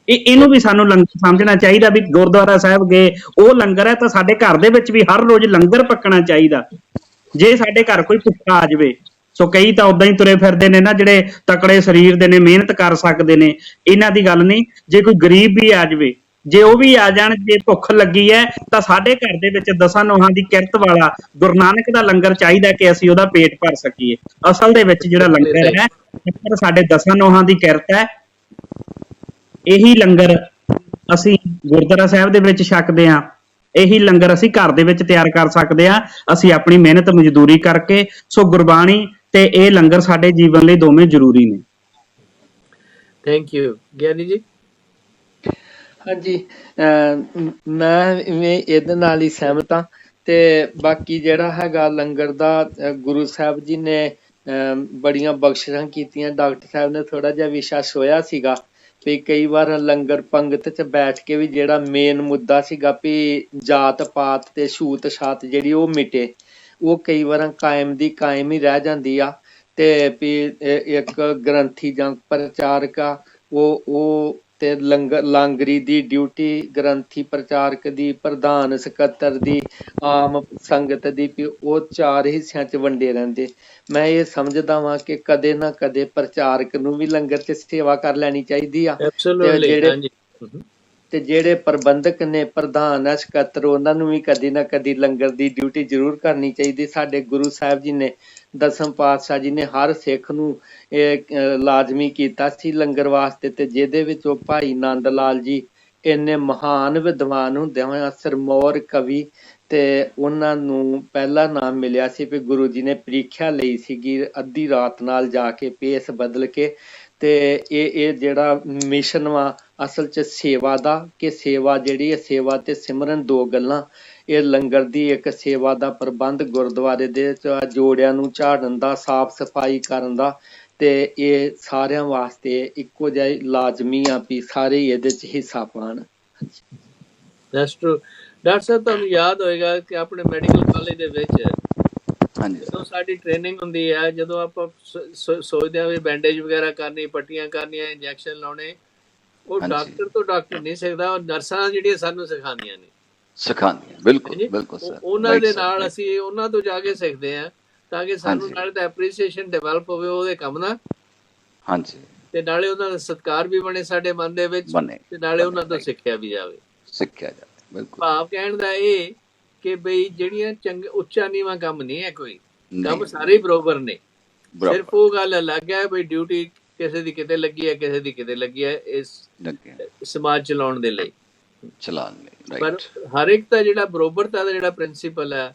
ਇਹਨੂੰ ਵੀ ਸਾਨੂੰ ਲੰਗਰ ਸਮਝਣਾ ਚਾਹੀਦਾ ਵੀ ਗੁਰਦੁਆਰਾ ਸਾਹਿਬ ਗਏ ਉਹ ਲੰਗਰ ਹੈ, ਤਾਂ ਸਾਡੇ ਘਰ ਦੇ ਵਿੱਚ ਵੀ ਹਰ ਰੋਜ਼ ਲੰਗਰ ਪੱਕਣਾ ਚਾਹੀਦਾ। ਜੇ ਸਾਡੇ ਘਰ ਕੋਈ ਭੁੱਖਾ ਆ ਜਾਵੇ, ਸੋ ਕਈ ਤਾਂ ਉਦਾਂ ਹੀ ਤੁਰੇ ਫਿਰਦੇ ਨੇ ਨਾ, ਜਿਹੜੇ ਤਕੜੇ ਸਰੀਰ ਦੇ ਨੇ, ਮਿਹਨਤ ਕਰ ਸਕਦੇ ਨੇ, ਇਹਨਾਂ ਦੀ ਗੱਲ ਨਹੀਂ। ਜੇ ਕੋਈ ਗਰੀਬ ਵੀ ਆ ਜਾਵੇ, ਜੇ ਉਹ ਵੀ ਆ ਜਾਣ, ਜੇ ਭੁੱਖ ਲੱਗੀ ਹੈ, ਤਾਂ ਸਾਡੇ ਘਰ ਦੇ ਵਿੱਚ ਦਸਾਂ ਨੋਹਾਂ ਦੀ ਕਿਰਤ ਵਾਲਾ ਗੁਰੂ ਨਾਨਕ ਦਾ ਲੰਗਰ ਚਾਹੀਦਾ ਕਿ ਅਸੀਂ ਉਹਦਾ ਪੇਟ ਭਰ ਸਕੀਏ। ਅਸਲ ਦੇ ਵਿੱਚ ਜਿਹੜਾ ਲੰਗਰ ਹੈ ਸਾਡੇ ਦਸਾਂ ਨੋਹਾਂ ਦੀ ਕਿਰਤ ਹੈ। ਇਹੀ ਲੰਗਰ ਅਸੀਂ ਗੁਰਦੁਆਰਾ ਸਾਹਿਬ ਦੇ ਵਿੱਚ ਛਕਦੇ ਹਾਂ, ਇਹੀ ਲੰਗਰ ਅਸੀਂ ਘਰ ਦੇ ਵਿੱਚ ਤਿਆਰ ਕਰ ਸਕਦੇ ਹਾਂ, ਅਸੀਂ ਆਪਣੀ ਮਿਹਨਤ ਮਜ਼ਦੂਰੀ ਕਰਕੇ। ਸੋ ਗੁਰਬਾਣੀ ਤੇ ਇਹ ਲੰਗਰ ਸਾਡੇ ਜੀਵਨ ਲਈ ਦੋਵੇਂ ਜ਼ਰੂਰੀ ਨੇ। Thank you. ਗਿਆਨੀ ਜੀ? ਹਾਂਜੀ, ਮੈਂ ਵੀ ਇਹਦੇ ਨਾਲ ਹੀ ਸਹਿਮਤ ਹਾਂ। ਤੇ ਬਾਕੀ ਜਿਹੜਾ ਹੈਗਾ ਲੰਗਰ ਦਾ, ਗੁਰੂ ਸਾਹਿਬ ਜੀ ਨੇ ਬੜੀਆਂ ਬਖਸ਼ਿਸ਼ਾਂ ਕੀਤੀਆਂ। ਡਾਕਟਰ ਸਾਹਿਬ ਨੇ ਥੋੜਾ ਜਿਹਾ ਵਿਸ਼ਾ ਛੋਇਆ ਸੀਗਾ ਵੀ ਕਈ ਵਾਰ ਲੰਗਰ ਪੰਗਤ 'ਚ ਬੈਠ ਕੇ ਵੀ ਜਿਹੜਾ ਮੇਨ ਮੁੱਦਾ ਸੀਗਾ ਵੀ ਜਾਤ ਪਾਤ ਤੇ ਛੂਤ ਛਾਤ ਜਿਹੜੀ ਉਹ ਮਿਟੇ, ਉਹ ਕਈ ਵਾਰ ਕਾਇਮ ਦੀ ਕਾਇਮ ਹੀ ਰਹਿ ਜਾਂਦੀ ਆ। ਤੇ ਵੀ ਇੱਕ ਗ੍ਰੰਥੀ ਜਾਂ ਪ੍ਰਚਾਰਕ ਆ, ਉਹ ਤੇ ਲਾਂਗਰੀ ਦੀ ਡਿਊਟੀ, ਗ੍ਰੰਥੀ ਪ੍ਰਚਾਰਕ ਦੀ, ਪ੍ਰਧਾਨ ਸਕੱਤਰ ਦੀ, ਆਮ ਸੰਗਤ ਦੀ, ਵੀ ਉਹ 4 ਹਿੱਸਿਆਂ 'ਚ ਵੰਡੇ ਰਹਿੰਦੇ। ਮੈਂ ਇਹ ਸਮਝਦਾ ਵਾਂ ਕਿ ਕਦੇ ਨਾ ਕਦੇ ਪ੍ਰਚਾਰਕ ਨੂੰ ਵੀ ਲੰਗਰ 'ਚ ਸੇਵਾ ਕਰ ਲੈਣੀ ਚਾਹੀਦੀ ਆ। ਐਬਸੋਲੂਟਲੀ। ਹਾਂਜੀ ਤੇ ਜਿਹੜੇ ਪ੍ਰਬੰਧਕ ਨੇ, ਪ੍ਰਧਾਨ ਆ, ਸਕੱਤਰ, ਉਹਨਾਂ ਨੂੰ ਵੀ ਕਦੀ ਨਾ ਕਦੀ ਲੰਗਰ ਦੀ ਡਿਊਟੀ ਜ਼ਰੂਰ ਕਰਨੀ ਚਾਹੀਦੀ। ਸਾਡੇ ਗੁਰੂ ਸਾਹਿਬ ਜੀ ਨੇ, ਦਸਮ ਪਾਤਸ਼ਾਹ ਜੀ ਨੇ ਹਰ ਸਿੱਖ ਨੂੰ ਇਹ ਲਾਜ਼ਮੀ ਕੀਤਾ ਸੀ ਲੰਗਰ ਵਾਸਤੇ। ਤੇ ਜਿਹਦੇ ਵਿੱਚ ਉਹ ਭਾਈ ਨੰਦ ਲਾਲ ਜੀ ਇੰਨੇ ਮਹਾਨ ਵਿਦਵਾਨ ਹੁੰਦਿਆਂ ਹੋਇਆਂ ਸਿਰਮੌਰ ਕਵੀ, ਤੇ ਉਹਨਾਂ ਨੂੰ ਪਹਿਲਾ ਨਾਮ ਮਿਲਿਆ ਸੀ ਵੀ ਗੁਰੂ ਜੀ ਨੇ ਪ੍ਰੀਖਿਆ ਲਈ ਸੀਗੀ ਅੱਧੀ ਰਾਤ ਨਾਲ ਜਾ ਕੇ ਭੇਸ ਬਦਲ ਕੇ। ਤੇ ਇਹ ਜਿਹੜਾ ਮਿਸ਼ਨ ਵਾ ਅਸਲ 'ਚ ਸੇਵਾ ਦਾ, ਕਿ ਸੇਵਾ ਜਿਹੜੀ ਹੈ, ਸੇਵਾ ਤੇ ਸਿਮਰਨ 2 ਗੱਲਾਂ। ਇਹ ਲੰਗਰ ਦੀ ਇੱਕ ਸੇਵਾ ਦਾ ਪ੍ਰਬੰਧ, ਗੁਰਦੁਆਰੇ ਦੇ ਜੋੜਿਆਂ ਨੂੰ ਝਾੜਨ ਦਾ, ਸਾਫ਼ ਸਫਾਈ ਕਰਨ ਦਾ, ਤੇ ਇਹ ਸਾਰਿਆਂ ਵਾਸਤੇ ਇੱਕੋ ਜਿਹਾ ਲਾਜ਼ਮੀ ਆ ਵੀ ਸਾਰੇ ਇਹਦੇ 'ਚ ਹਿੱਸਾ ਪਾਉਣ। That's true. ਡਾਕਟਰ ਸਾਹਿਬ, ਤੁਹਾਨੂੰ ਯਾਦ ਹੋਏਗਾ ਕਿ ਆਪਣੇ ਮੈਡੀਕਲ ਕਾਲਜ ਦੇ ਵਿੱਚ ਜਦੋਂ ਸਾਡੀ ਟ੍ਰੇਨਿੰਗ ਹੁੰਦੀ ਹੈ, ਜਦੋਂ ਆਪਾਂ ਸੋਚਦੇ ਹਾਂ ਵੀ ਬੈਂਡੇਜ ਵਗੈਰਾ ਕਰਨੀ, ਪੱਟੀਆਂ ਕਰਨੀਆਂ, ਇੰਜੈਕਸ਼ਨ ਲਾਉਣੇ, ਉਹ ਡਾਕਟਰ ਤੋਂ ਡਾਕਟਰ ਨਹੀਂ ਸਿੱਖਦਾ, ਉਹ ਨਰਸਾਂ ਜਿਹੜੀਆਂ ਸਾਨੂੰ ਸਿਖਾਉਂਦੀਆਂ ਨੇ। ਬਿਲਕੁਲ ਬਿਲਕੁਲ ਸਰ। ਉਹਨਾਂ ਦੇ ਨਾਲ ਅਸੀਂ ਉਹਨਾਂ ਤੋਂ ਜਾ ਕੇ ਸਿੱਖਦੇ ਹਾਂ, ਤਾਂ ਕਿ ਸਾਨੂੰ ਨਾਲੇ ਤਾਂ ਐਪਰੀਸੀਏਸ਼ਨ ਡਿਵੈਲਪ ਹੋਵੇ ਉਹਦੇ ਕੰਮ ਨਾਲ, ਹਾਂਜੀ, ਤੇ ਨਾਲੇ ਉਹਨਾਂ ਦਾ ਸਤਿਕਾਰ ਵੀ ਬਣੇ ਸਾਡੇ ਮਨ ਦੇ ਵਿੱਚ, ਤੇ ਨਾਲੇ ਉਹਨਾਂ ਤੋਂ ਸਿੱਖਿਆ ਵੀ ਜਾਵੇ। ਬਿਲਕੁਲ। ਭਾਵ ਕਹਿਣ ਦਾ ਇਹ ਕਿ ਬਈ ਜਿਹੜੀਆਂ ਚੰਗੇ ਉੱਚਾ ਨੀਵਾਂ ਕੰਮ ਨਹੀਂ ਹੈ, ਕੋਈ ਕੰਮ ਸਾਰੇ ਹੀ ਬਰੋਬਰ ਨੇ। ਸਿਰਫ ਉਹ ਗੱਲ ਅਲੱਗ ਹੈ ਵੀ ਡਿਊਟੀ ਕਿਸੇ ਦੀ ਕਿਤੇ ਲੱਗੀ ਹੈ, ਕਿਸੇ ਦੀ ਕਿਤੇ ਲੱਗੀ ਹੈ, ਇਸ ਸਮਾਜ ਚਲਾਉਣ ਦੇ ਲਈ ਚਲਾਉਣ ਲਈ। ਪਰ ਹਰ ਇੱਕ ਦਾ ਜਿਹੜਾ ਬਰੋਬਰਤਾ ਦਾ ਜਿਹੜਾ ਪ੍ਰਿੰਸੀਪਲ ਹੈ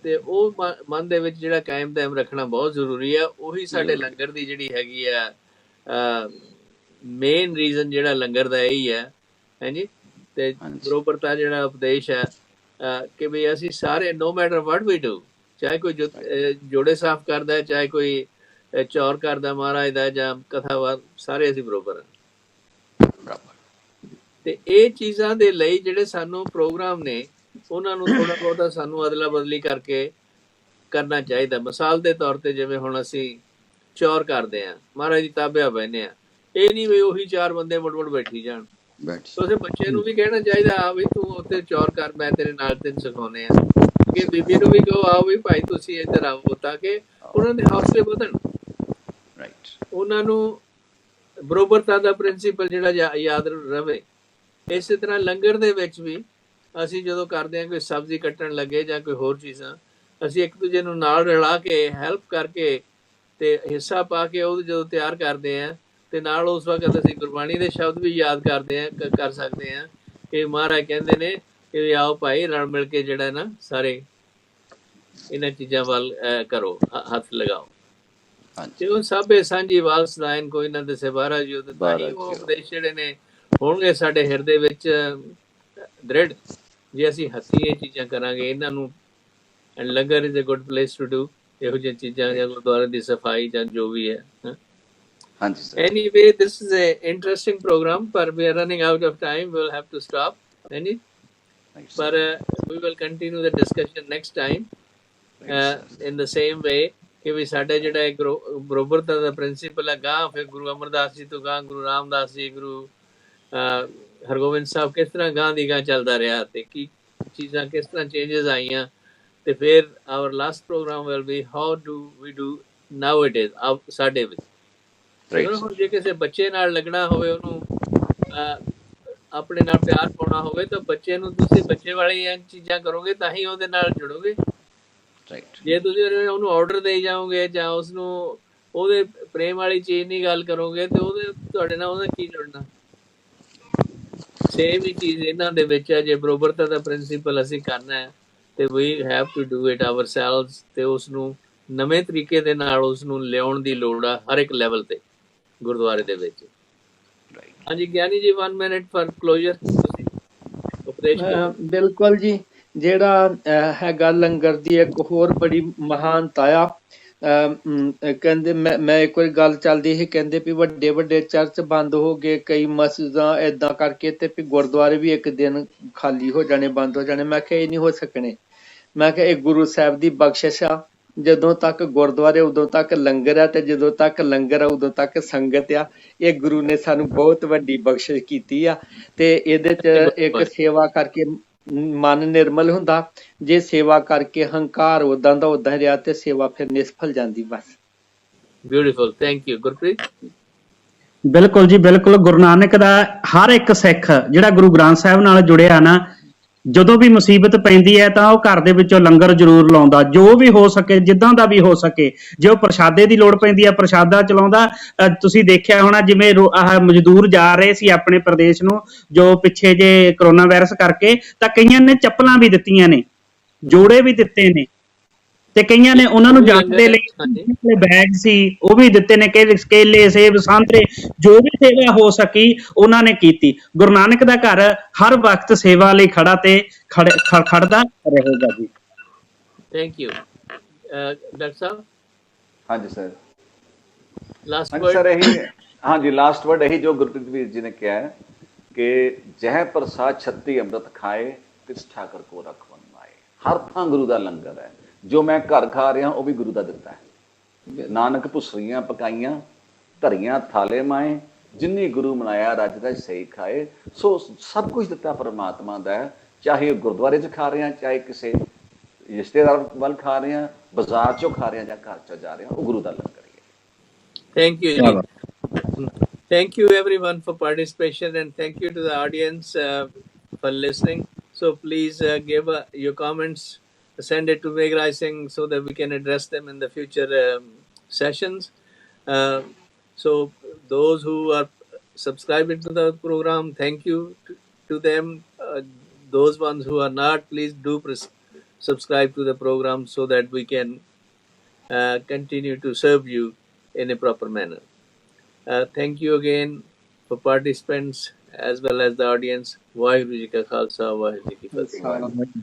ਤੇ ਉਹ ਮਨ ਦੇ ਵਿੱਚ ਜਿਹੜਾ ਕਾਇਮ ਦائم ਰੱਖਣਾ ਬਹੁਤ ਜ਼ਰੂਰੀ ਹੈ। ਉਹੀ ਸਾਡੇ ਲੰਗਰ ਦੀ ਜਿਹੜੀ ਹੈਗੀ ਆ ਮੇਨ ਰੀਜ਼ਨ ਜਿਹੜਾ ਲੰਗਰ ਦਾ ਇਹੀ ਹੈ ਹਾਂਜੀ। ਤੇ ਬਰੋਬਰਤਾ ਜਿਹੜਾ ਉਪਦੇਸ਼ ਹੈ ਕਿ ਵੀ ਅਸੀਂ ਸਾਰੇ ਨੋ ਮੈਟਰ ਵਾਟ ਵੀ ਡੂ, ਚਾਹੇ ਕੋਈ ਜੋੜੇ ਸਾਫ਼ ਕਰਦਾ ਹੈ, ਚਾਹੇ ਕੋਈ ਚੌਰ ਕਰਦਾ ਮਹਾਰਾਜ ਦਾ ਜਾਂ ਕਥਾਵਾਰ, ਸਾਰੇ ਅਸੀਂ ਬਰੋਬਰ ਹਾਂ। ਤੇ ਇਹ ਚੀਜ਼ਾਂ ਦੇ ਲਈ ਜਿਹੜੇ ਸਾਨੂੰ ਪ੍ਰੋਗਰਾਮ ਨੇ ਉਹਨਾਂ ਨੂੰ ਥੋੜਾ ਬਹੁਤਾ ਸਾਨੂੰ ਅਦਲਾ ਬਦਲੀ ਕਰਕੇ ਕਰਨਾ ਚਾਹੀਦਾ। ਮਿਸਾਲ ਦੇ ਤੌਰ ਤੇ ਜਿਵੇਂ ਹੁਣ ਅਸੀਂ ਚੌਰ ਕਰਦੇ ਹਾਂ, ਮਹਾਰਾਜ ਦੀ ਤਾਬਿਆ ਬਹਿਨੇ ਆ, ਇਹ ਨਹੀਂ ਵੀ ਉਹੀ 4 ਬੰਦੇ ਮੁੜ ਬੈਠੀ ਜਾਣ। ਤੁਸੀਂ ਬੱਚੇ ਨੂੰ ਵੀ ਕਹਿਣਾ ਚਾਹੀਦਾ ਆ ਵੀ ਤੂੰ ਉੱਥੇ ਚੌਰ ਕਰ, ਮੈਂ ਤੇਰੇ ਨਾਲ ਤੈਨੂੰ ਸਿਖਾਉਣੇ ਆ। ਕਿ ਬੀਬੀ ਨੂੰ ਵੀ ਕਹੋ ਆਓ ਵੀ ਭਾਈ ਤੁਸੀਂ ਇੱਧਰ ਆਓ, ਤਾਂ ਕਿ ਉਹਨਾਂ ਦੇ ਹੌਸਲੇ ਵਧਣ, ਉਹਨਾਂ ਨੂੰ ਬਰੋਬਰਤਾ ਦਾ ਪ੍ਰਿੰਸੀਪਲ ਜਿਹੜਾ ਯਾਦ ਰਵੇ। ਇਸੇ ਤਰ੍ਹਾਂ ਲੰਗਰ ਦੇ ਵਿੱਚ ਵੀ ਅਸੀਂ ਜਦੋਂ ਕਰਦੇ ਹਾਂ, ਕੋਈ ਸਬਜ਼ੀ ਕੱਟਣ ਲੱਗੇ ਜਾਂ ਕੋਈ ਹੋਰ ਚੀਜ਼ਾਂ, ਅਸੀਂ ਇੱਕ ਦੂਜੇ ਨੂੰ ਨਾਲ ਰਲਾ ਕੇ ਹੈਲਪ ਕਰਕੇ ਤੇ ਹਿੱਸਾ ਪਾ ਕੇ ਉਹ ਜਦੋਂ ਤਿਆਰ ਕਰਦੇ ਹਾਂ ਤੇ ਨਾਲ ਉਸ ਵਕਤ ਅਸੀਂ ਗੁਰਬਾਣੀ ਦੇ ਸ਼ਬਦ ਵੀ ਯਾਦ ਕਰ ਸਕਦੇ ਹਾਂ ਕਿ ਮਹਾਰਾਜ ਕਹਿੰਦੇ ਨੇ ਕਿ ਆਓ ਭਾਈ ਰਲ ਮਿਲ ਕੇ ਜਿਹੜਾ ਨਾ ਸਾਰੇ ਇਹਨਾਂ ਚੀਜ਼ਾਂ ਵੱਲ ਕਰੋ, ਹੱਥ ਲਗਾਓ। ਤੇ ਉਹ ਸਭ ਸਾਂਝੀ ਵਾਲ ਸਦਾਇਨ ਕੋਈ ਨਾ ਦਸੇ ਬਾਰਾ ਯੁੱਧ, ਤਾਂ ਹੀ ਉਹ ਉਪਦੇਸ਼ ਜਿਹੜੇ ਨੇ ਹੋਣਗੇ ਸਾਡੇ ਹਿਰਦੇ ਵਿੱਚ ਦ੍ਰਿੜ, ਜੇ ਅਸੀਂ ਹੱਥੀਂ ਇਹ ਚੀਜ਼ਾਂ ਕਰਾਂਗੇ ਇਹਨਾਂ ਨੂੰ। And langar is a good place to do ਇਹੋ ਜਿਹੀਆਂ ਚੀਜ਼ਾਂ, ਜਾਂ ਗੁਰਦੁਆਰੇ ਦੀ ਸਫਾਈ ਜਾਂ ਜੋ ਵੀ ਹੈ। Anyway, this is a interesting program, but we are running out of time. We'll have to stop. But we will continue the discussion next time in the same way ਕਿ ਵੀ ਸਾਡਾ ਜਿਹੜਾ ਇੱਕ ਬਰੋਬਰਤਾ ਦਾ ਪ੍ਰਿੰਸੀਪਲ ਹੈ, ਗਾਂ ਫਿਰ ਗੁਰੂ ਅਮਰਦਾਸ ਜੀ ਤੋਂ ਗਾਂ ਗੁਰੂ ਰਾਮਦਾਸ ਜੀ, ਗੁਰੂ ਹਰਗੋਬਿੰਦ ਸਾਹਿਬ ਕਿਸ ਤਰ੍ਹਾਂ ਗਾਂ ਦੀ ਗਾਂ ਚੱਲਦਾ ਰਿਹਾ ਤੇ ਕੀ ਚੀਜ਼ਾਂ ਕਿਸ ਤਰ੍ਹਾਂ ਚੇਂਜਸ ਆਈਆਂ। ਤੇ ਫਿਰ our last programme will be how do we do now it is ਸਾਡੇ ਵਿੱਚ। ਹੁਣ ਜੇ ਕਿਸੇ ਬੱਚੇ ਨਾਲ ਲੱਗਣਾ ਹੋਵੇ, ਉਹਨੂੰ ਆਪਣੇ ਨਾਲ ਪਿਆਰ ਪਾਉਣਾ ਹੋਵੇ, ਤਾਂ ਬੱਚੇ ਨੂੰ ਤੁਸੀਂ ਬੱਚੇ ਵਾਲੀਆਂ ਚੀਜ਼ਾਂ ਕਰੋਗੇ ਤਾਂ ਹੀ ਉਹਦੇ ਨਾਲ ਜੁੜੋਗੇ। ਜੇ ਤੁਸੀਂ ਉਹਨੂੰ ਆਰਡਰ ਦੇ ਜਾਓਗੇ ਜਾਂ ਉਸਨੂੰ ਉਹਦੇ ਪ੍ਰੇਮ ਵਾਲੀ ਚੀਜ਼ ਨਹੀਂ ਗੱਲ ਕਰੋਗੇ ਤੇ ਉਹਦੇ ਤੁਹਾਡੇ ਨਾਲ ਉਹਦਾ ਕੀ ਜੁੜਨਾ। ਸੇਮ ਹੀ ਚੀਜ਼ ਇਹਨਾਂ ਦੇ ਵਿੱਚ ਹੈ। ਜੇ ਬਰੋਬਰਤਾ ਦਾ ਪ੍ਰਿੰਸੀਪਲ ਅਸੀਂ ਕਰਨਾ ਹੈ ਤੇ we have to do it ourselves, ਤੇ ਉਸਨੂੰ ਨਵੇਂ ਤਰੀਕੇ ਦੇ ਨਾਲ ਉਸਨੂੰ ਲਿਆਉਣ ਦੀ ਲੋੜ ਆ ਹਰ ਇੱਕ ਲੈਵਲ ਤੇ ਗੁਰਦੁਆਰੇ ਦੇ ਵਿੱਚ। ਹਾਂਜੀ Giani ji, 1 minute for closure, ਤੁਸੀਂ ਉਪਦੇਸ਼। ਬਿਲਕੁਲ ਜੀ, ਜਿਹੜਾ ਹੈਗਾ ਲੰਗਰ ਦੀ ਇੱਕ ਹੋਰ ਬੜੀ ਮਹਾਨਤਾ ਆ। ਕਹਿੰਦੇ ਮੈਂ ਇੱਕ ਵਾਰੀ ਗੱਲ ਚੱਲਦੀ ਸੀ, ਕਹਿੰਦੇ ਵੀ ਵੱਡੇ ਵੱਡੇ ਚਰਚ ਬੰਦ ਹੋ ਗਏ, ਕਈ ਮਸਜਿਦਾਂ ਏਦਾਂ ਕਰਕੇ, ਤੇ ਵੀ ਗੁਰਦੁਆਰੇ ਵੀ ਇੱਕ ਦਿਨ ਖਾਲੀ ਹੋ ਜਾਣੇ, ਬੰਦ ਹੋ ਜਾਣੇ। ਮੈਂ ਕਿਹਾ ਇਹ ਨਹੀਂ ਹੋ ਸਕਣੇ। ਮੈਂ ਕਿਹਾ ਇਹ ਗੁਰੂ ਸਾਹਿਬ ਦੀ ਬਖਸ਼ਿਸ਼ ਆ। ਜਦੋਂ ਤੱਕ ਗੁਰਦੁਆਰੇ ਉਦੋਂ ਤੱਕ ਲੰਗਰ ਆ, ਤੇ ਜਦੋਂ ਤੱਕ ਲੰਗਰ ਆ ਉਦੋਂ ਤੱਕ ਸੰਗਤ ਆ। ਇਹ ਗੁਰੂ ਨੇ ਸਾਨੂੰ ਬਹੁਤ ਵੱਡੀ ਬਖਸ਼ਿਸ਼ ਕੀਤੀ ਆ। ਤੇ ਇਹਦੇ ਚ ਇੱਕ ਸੇਵਾ ਕਰਕੇ ਮਨ ਨਿਰਮਲ ਹੁੰਦਾ। ਜੇ ਸੇਵਾ ਕਰਕੇ ਹੰਕਾਰ ਉਦਾਂ ਦਾ ਉਦਾਂ ਰਿਹਾ ਤੇ ਸੇਵਾ ਫਿਰ ਨਿਸਫਲ ਜਾਂਦੀ। ਬਸ ਬਿਊਟੀਫੁਲ, ਥੈਂਕ ਯੂ ਗੁਰਪ੍ਰੀਤ। ਬਿਲਕੁਲ ਜੀ, ਬਿਲਕੁਲ। ਗੁਰੂ ਨਾਨਕ ਦਾ ਹਰ ਇੱਕ ਸਿੱਖ ਜਿਹੜਾ ਗੁਰੂ ਗ੍ਰੰਥ ਸਾਹਿਬ ਨਾਲ ਜੁੜਿਆ ਨਾ, ਜਦੋਂ ਵੀ ਮੁਸੀਬਤ ਪੈਂਦੀ ਹੈ ਤਾਂ ਉਹ ਘਰ ਦੇ ਵਿੱਚੋਂ ਲੰਗਰ ਜ਼ਰੂਰ ਲਾਉਂਦਾ, ਜੋ ਵੀ ਹੋ ਸਕੇ, ਜਿੱਦਾਂ ਦਾ ਵੀ ਹੋ ਸਕੇ। ਜੇ ਉਹ ਪ੍ਰਸ਼ਾਦੇ ਦੀ ਲੋੜ ਪੈਂਦੀ ਹੈ, ਪ੍ਰਸ਼ਾਦਾ ਚਲਾਉਂਦਾ। ਤੁਸੀਂ ਦੇਖਿਆ ਹੋਣਾ, ਜਿਵੇਂ ਆਹ ਮਜ਼ਦੂਰ ਜਾ ਰਹੇ ਸੀ ਆਪਣੇ ਪ੍ਰਦੇਸ਼ ਨੂੰ, ਜੋ ਪਿੱਛੇ ਜੇ ਕਰੋਨਾ ਵਾਇਰਸ ਕਰਕੇ, ਤਾਂ ਕਈਆਂ ਨੇ ਚੱਪਲਾਂ ਵੀ ਦਿੱਤੀਆਂ ਨੇ, ਜੋੜੇ ਵੀ ਦਿੱਤੇ ਨੇ, ਤੇ ਕਈਆਂ ਨੇ ਉਹਨਾਂ ਨੂੰ ਜਾਣ ਦੇ ਲਈ ਬੈਗ ਸੀ ਉਹ ਵੀ ਦਿੱਤੇ ਨੇ, ਕੇਲੇ, ਸੇਬ, ਸੰਤਰੇ, ਜੋ ਵੀ ਸੇਵਾ ਹੋ ਸਕੀ ਉਹਨਾਂ ਨੇ ਕੀਤੀ। ਗੁਰੂ ਨਾਨਕ ਦਾ ਘਰ ਹਰ ਵਕਤ ਸੇਵਾ ਲਈ ਖੜਾ ਤੇ ਖੜਦਾ ਰਹੇਗਾ ਜੀ। ਥੈਂਕ ਯੂ ਡਾਕਟਰ ਸਾਹਿਬ। ਹਾਂਜੀ ਸਰ, ਲਾਸਟ ਵਰਡ। ਸਰ ਇਹੀ, ਹਾਂਜੀ ਲਾਸਟ ਵਰਡ ਇਹੀ ਜੋ ਗੁਰਪ੍ਰੀਤ ਵੀਰ ਜੀ ਨੇ ਕਿਹਾ ਹੈ ਕਿ ਜਹ ਪ੍ਰਸਾਦ ਛੱਤੀ ਅੰਮ੍ਰਿਤ ਖਾਏ, ਕਿਸ ਠਾਕਰ ਕੋ ਰਖਵਨ ਮਾਏ। ਹਰ ਥਾਂ ਗੁਰੂ ਦਾ ਲੰਗਰ ਹੈ। ਜੋ ਮੈਂ ਘਰ ਖਾ ਰਿਹਾ ਉਹ ਵੀ ਗੁਰੂ ਦਾ ਦਿੱਤਾ ਹੈ। ਨਾਨਕ ਭੁਸਰੀਆਂ ਪਕਾਈਆਂ, ਧਰੀਆਂ ਥਾਲੇ ਮਾਏ, ਜਿੰਨੀ ਗੁਰੂ ਮਨਾਇਆ ਰੱਜ ਰਜ ਸਹੀ ਖਾਏ। ਸੋ ਸਭ ਕੁਝ ਦਿੱਤਾ ਪਰਮਾਤਮਾ ਦਾ ਹੈ। ਚਾਹੇ ਗੁਰਦੁਆਰੇ 'ਚ ਖਾ ਰਹੇ ਹਾਂ, ਚਾਹੇ ਕਿਸੇ ਰਿਸ਼ਤੇਦਾਰ ਵੱਲ ਖਾ ਰਹੇ ਹਾਂ, ਬਾਜ਼ਾਰ 'ਚੋਂ ਖਾ ਰਹੇ ਹਾਂ ਜਾਂ ਘਰ 'ਚੋਂ ਜਾ ਰਹੇ ਹਾਂ, ਉਹ ਗੁਰੂ ਦਾ ਲੰਗਰ ਹੀ ਹੈ। ਥੈਂਕ ਯੂ ਜੀ। Thank you everyone for participation, and thank you to the audience for listening. So please give your comments send it to Meghraj Singh so that we can address them in the future sessions. So those who are subscribing to the program, thank you to them. Those ones who are not, please do subscribe to the program so that we can continue to serve you in a proper manner. Thank you again for participants as well as the audience. Waheguru Ji Ka Khalsa, Waheguru Ji Ki Fateh.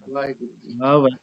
Waheguru ji. ਵਾਹ ਵਾਹ